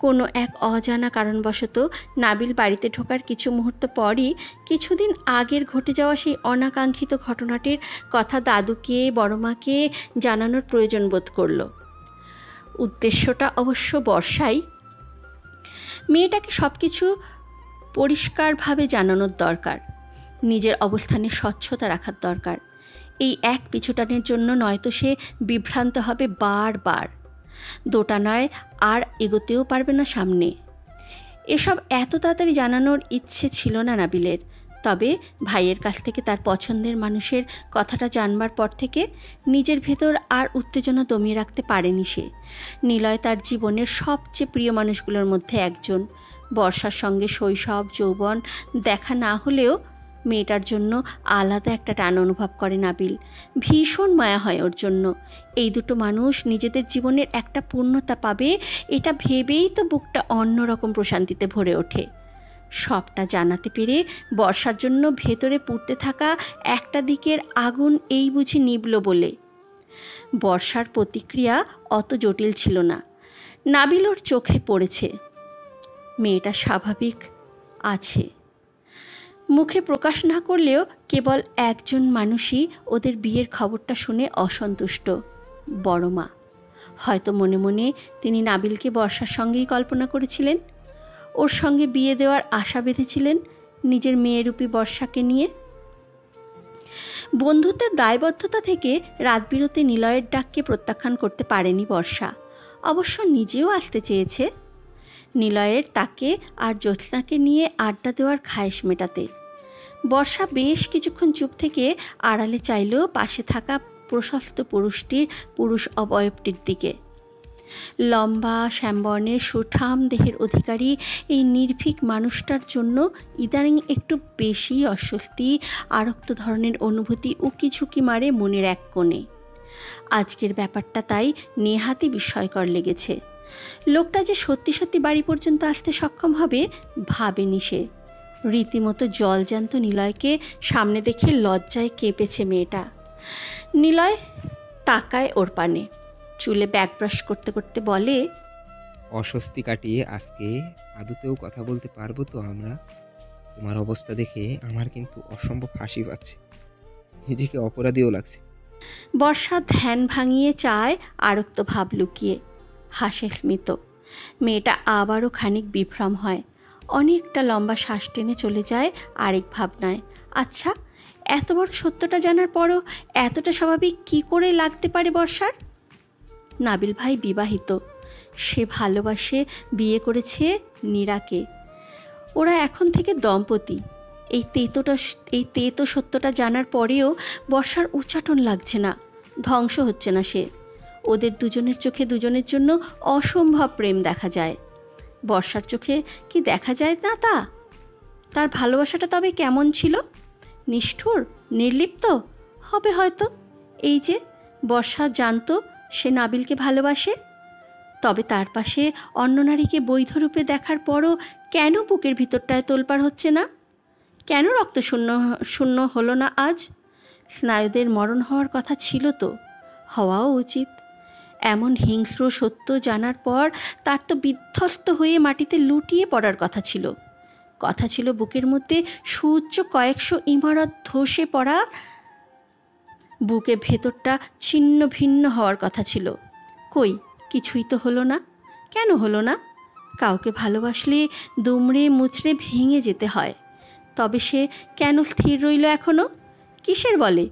কোনো এক অজানা কারণবশত নাবিল বাড়িতে ঢোকার কিছু মুহূর্ত পরই কিছুদিন আগের ঘটে যাওয়া সেই অনাকাঙ্ক্ষিত ঘটনাটির কথা দাদুকে বড়মাকে জানানোর প্রয়োজন বোধ করল। উদ্দেশ্যটা অবশ্য বর্ষাই। মেয়েটাকে সব কিছু পরিষ্কারভাবে জানানোর দরকার। নিজের অবস্থানে স্বচ্ছতা রাখার দরকার। এই এক পিছুটানের জন্য নয়তো সে বিভ্রান্ত হবে বারবার। দোটানায় আর এগোতেও পারবে না সামনে। এসব এত তাড়াতাড়ি জানানোর ইচ্ছে ছিল না নাবিলের। তবে ভাইয়ের কাছ থেকে তার পছন্দের মানুষের কথাটা জানবার পর থেকে নিজের ভেতর আর উত্তেজনা দমিয়ে রাখতে পারেনি সে। নিলয় তার জীবনের সবচেয়ে প্রিয় মানুষগুলোর মধ্যে একজন। বর্ষার সঙ্গে শৈশব যৌবন দেখা না হলেও মেয়েটার জন্য আলাদা একটা টান অনুভব করে নাবিল। ভীষণ মায়া হয় ওর জন্য। এই দুটো মানুষ নিজেদের জীবনের একটা পূর্ণতা পাবে এটা ভেবেই তো বুকটা অন্যরকম প্রশান্তিতে ভরে ওঠে। সবটা জানাতে পেরে বর্ষার জন্য ভেতরে পুড়তে থাকা একটা দিকের আগুন এই বুঝি নিভল বলে। বর্ষার প্রতিক্রিয়া অত জটিল ছিল না। নাবিল ওর চোখে পড়েছে। মেয়েটা স্বাভাবিক আছে। মুখে প্রকাশ না করলেও কেবল একজন মানুষই ওদের বিয়ের খবরটা শুনে অসন্তুষ্ট, বড় মা। হয়তো মনে মনে তিনি নাবিলকে বর্ষার সঙ্গেই কল্পনা করেছিলেন, ওর সঙ্গে বিয়ে দেওয়ার আশা বেঁধেছিলেন নিজের মেয়েরূপী বর্ষাকে নিয়ে। বন্ধুত্বের দায়বদ্ধতা থেকে রাতবিরতে নিলয়ের ডাককে প্রত্যাখ্যান করতে পারেনি বর্ষা। অবশ্য নিজেও আসতে চেয়েছে নিলয়ের তাকে আর জ্যোৎস্নাকে নিয়ে আড্ডা দেওয়ার খায়েশ মেটাতে। বর্ষা বেশ কিছুক্ষণ চুপ থেকে আড়ালে চাইলেও পাশে থাকা প্রশস্ত পুরুষ অবয়বটির দিকে। লম্বা শ্যামবর্ণের সুঠাম দেহের অধিকারী এই নির্ভীক মানুষটার জন্য ইদানিং একটু বেশি অস্বস্তি, আরক্ত ধরনের অনুভূতি উকি ঝুঁকি মারে মনের এক কোণে। আজকের ব্যাপারটা তাই নেহাতি বিস্ময়কর লেগেছে। লোকটা যে সত্যি সত্যি বাড়ি পর্যন্ত আসতে সক্ষম হবে ভাবেনি সে। রীতিমতো জলজান্ত নিলয়কে সামনে দেখে লজ্জায় কেঁপেছে মেয়েটা। নিলয় তাকায় ওর পানে, চুলে ব্যাক ব্রাশ করতে করতে বলে, অস্বস্তি কাটিয়ে আজকে আদতেও কথা বলতে পারবো তো আমরা? তোমার অবস্থা দেখে আমার কিন্তু অসম্ভব হাসি পাচ্ছে, নিজেকে অপরাধীও লাগছে। বর্ষা ধ্যান ভাঙিয়ে চায় আরক্ত ভাব লুকিয়ে, হাসে স্মিত। মেয়েটা আবারও খানিক বিভ্রম হয়, অনেকটা লম্বা শ্বাস টেনে চলে যায় আরেক ভাবনায়। আচ্ছা, এত বড় সত্যটা জানার পরও এতটা স্বাভাবিক কি করে লাগতে পারে বর্ষার? নাবিল ভাই বিবাহিত, সে ভালোবাসে, বিয়ে করেছে নীরাকে। ওরা এখন থেকে দম্পতি। এই তেতো সত্যটা জানার পরেও বর্ষার উচ্চাটন লাগছে না, ধ্বংস হচ্ছে না সে। ওদের দুজনের চোখে দুজনের জন্য অসম্ভব প্রেম দেখা যায়। বর্ষার চোখে কি দেখা যায় না তা? তার ভালোবাসাটা তবে কেমন ছিল? নিষ্ঠুর, নির্লিপ্ত হবে হয়তো। এই যে বর্ষা জানতো সে নাবিলকে ভালোবাসে, তবে তার পাশে অন্য নারীকে বৈধ রূপে দেখার পরও কেন বুকের ভিতরটায় তোলপাড় হচ্ছে না? কেন রক্ত শূন্য হলো না আজ? স্নায়ুদের মরণ হওয়ার কথা ছিল তো, হওয়াও উচিত। এমন হিংস্র সত্য জানার পর তার তো বিধ্বস্ত হয়ে মাটিতে লুটিয়ে পড়ার কথা ছিল বুকের মধ্যে সুউচ্চ কয়েকশো ইমারত ধসে পড়া, বুকে ভেতরটা ছিন্ন ভিন্ন হওয়ার কথা ছিল। কই, কিছুই তো হলো না। কেন হলো না? কাউকে ভালোবাসলে দুমড়ে মুচড়ে ভেঙে যেতে হয়, তবে সে কেন স্থির রইল এখনও? কিসের বলে?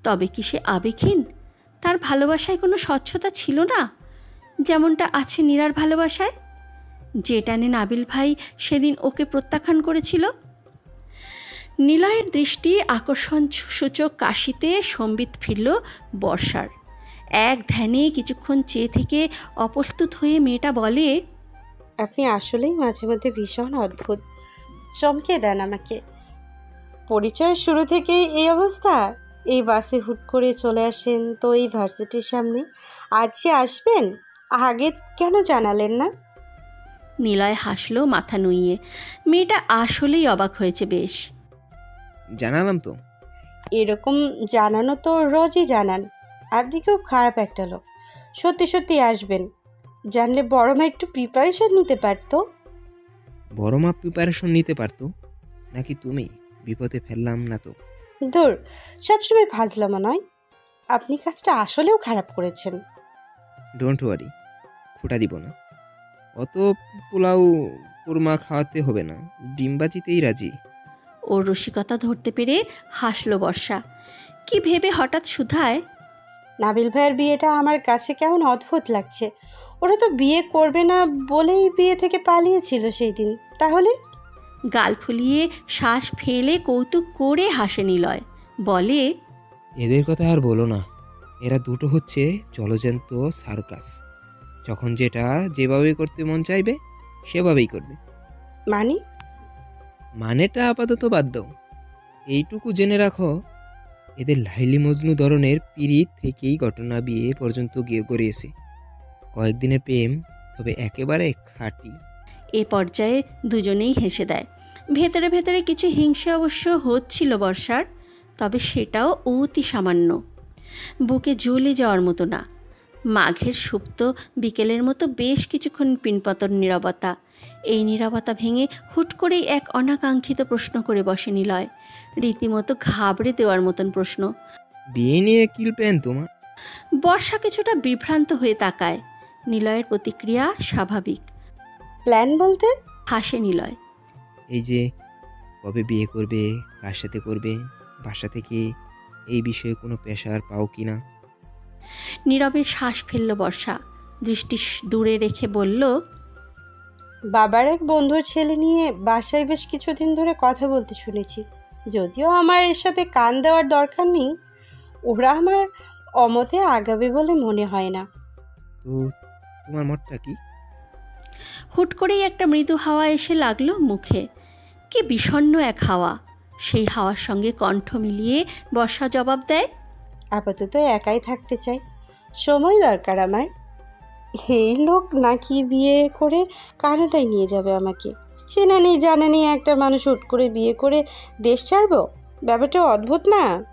তবে কি সে আবেগহীন? তার ভালোবাসায় কোনো স্বচ্ছতা ছিল না, যেমনটা আছে নীরার ভালোবাসায়, যে টানে নাবিল ভাই সেদিন ওকে প্রত্যাখ্যান করেছিল। নিলয়ের দৃষ্টি আকর্ষণ সূচক কাশিতে সম্বিত ফিরল বর্ষার। এক ধ্যানে কিছুক্ষণ চেয়ে থেকে অপ্রস্তুত হয়ে মেয়েটা বলে, আপনি আসলেই মাঝে মধ্যে ভীষণ অদ্ভুত, চমকে দেন আমাকে। পরিচয়ের শুরু থেকেই এই অবস্থা? এই বাসে হুট করে চলে আসেন তো এই ভার্সিটির সামনে, আজ যে আসবেন আগে কেন জানালেন না? নিলয় হাসলো মাথা নুইয়ে। মেয়েটা আসলেই অবাক হয়েছে বেশ। জানালাম তো। এরকম জানানো তো রোজই জানান। আপনি খুব খারাপ একটা লোক। সত্যি সত্যি আসবেন জানলে বড় মা একটু প্রিপারেশন নিতে পারতো। বড় মা প্রিপারেশন নিতে পারতো নাকি তুমি? বিপদে ফেললাম না তো? ধুর, সবসময় ফাজলামো নয়। আপনি কাজটা আসলেও খারাপ করেছেন। ডোন্ট ওয়ারি, খোটা দিব না। অত পোলাও কুরমা খাওয়াতে হবে না, ডিমবাজিতেই রাজি। ওর রসিকতা ধরতে পেরে হাসলো বর্ষা। কি ভেবে হঠাৎ শুধায়, নাবিল ভাইয়ের বিয়েটা আমার কাছে কেমন অদ্ভুত লাগছে। ওরা তো বিয়ে করবে না বলেই বিয়ে থেকে পালিয়েছিল সেই দিন। তাহলে? গাল ফুলিয়ে শ্বাস ফেলে কৌতুক করে হাসে নিলয়, বলে, এদের কথা আর বলো না। এরা দুটো হচ্ছে জলজন্ত সার্কাস। যখন যেটা যেভাবে করতে মন চাইবে সেভাবেই করবে। মানেটা আপাতত বাদ দাও, এইটুকু জেনে রাখো এদের লাইলি মজনু ধরনের পিরিত থেকেই ঘটনা বিয়ে পর্যন্ত গিয়ে গড়িয়েছে। কয়েকদিনের প্রেম, তবে একেবারে খাঁটি। এ পর্যায়ে দুজনেই হেসে দেয়। ভেতরে ভেতরে কিছু হিংসে অবশ্য হচ্ছিল বর্ষার, তবে সেটাও অতি সামান্য, বুকে জ্বলে যাওয়ার মতো না। মাঘের সুপ্ত বিকেলের মতো বেশ কিছুক্ষণ পিনপতন নীরবতা। এই নীরবতা ভেঙে হুট করেই এক অনাকাঙ্ক্ষিত প্রশ্ন করে বসে নিলয়। রীতিমতো ঘাবড়ে দেওয়ার মতন প্রশ্ন। বিয়ে নিয়ে কিল প্ল্যান তোমার? বর্ষা কিছুটা বিভ্রান্ত হয়ে তাকায়। নিলয়ের প্রতিক্রিয়া স্বাভাবিক। প্ল্যান বলতে? হাসে নিলয়। এই যে কবে বিয়ে করবে, কার সাথে করবে, বাসা থেকে এই বিষয়ে কোনো প্রেশার পাও কি না? নীরবে শ্বাস ফেলল বর্ষা, দৃষ্টি দূরে রেখে বলল, বাবার এক বন্ধুর ছেলে নিয়ে বাসায় বেশ কিছুদিন ধরে কথা বলতে শুনেছি। যদিও আমার এসবে কান দেওয়ার দরকার নেই, ওরা আমার অমতে আগাবে বলে মনে হয় না। তো তোমার মতটা কি? হুট করেই একটা মৃদু হাওয়া এসে লাগলো মুখে। কি বিষণ্ণ এক হাওয়া। সেই হাওয়ার সঙ্গে কণ্ঠ মিলিয়ে বর্ষা জবাব দেয়, আপাতত একাই থাকতে চাই, সময় দরকার আমার। এই লোক নাকি বিয়ে করে কানাডায় নিয়ে যাবে আমাকে। চেনা নেই জানা নেই একটা মানুষ হুট করে বিয়ে করে দেশ ছাড়বো, ব্যাপারটা অদ্ভুত না?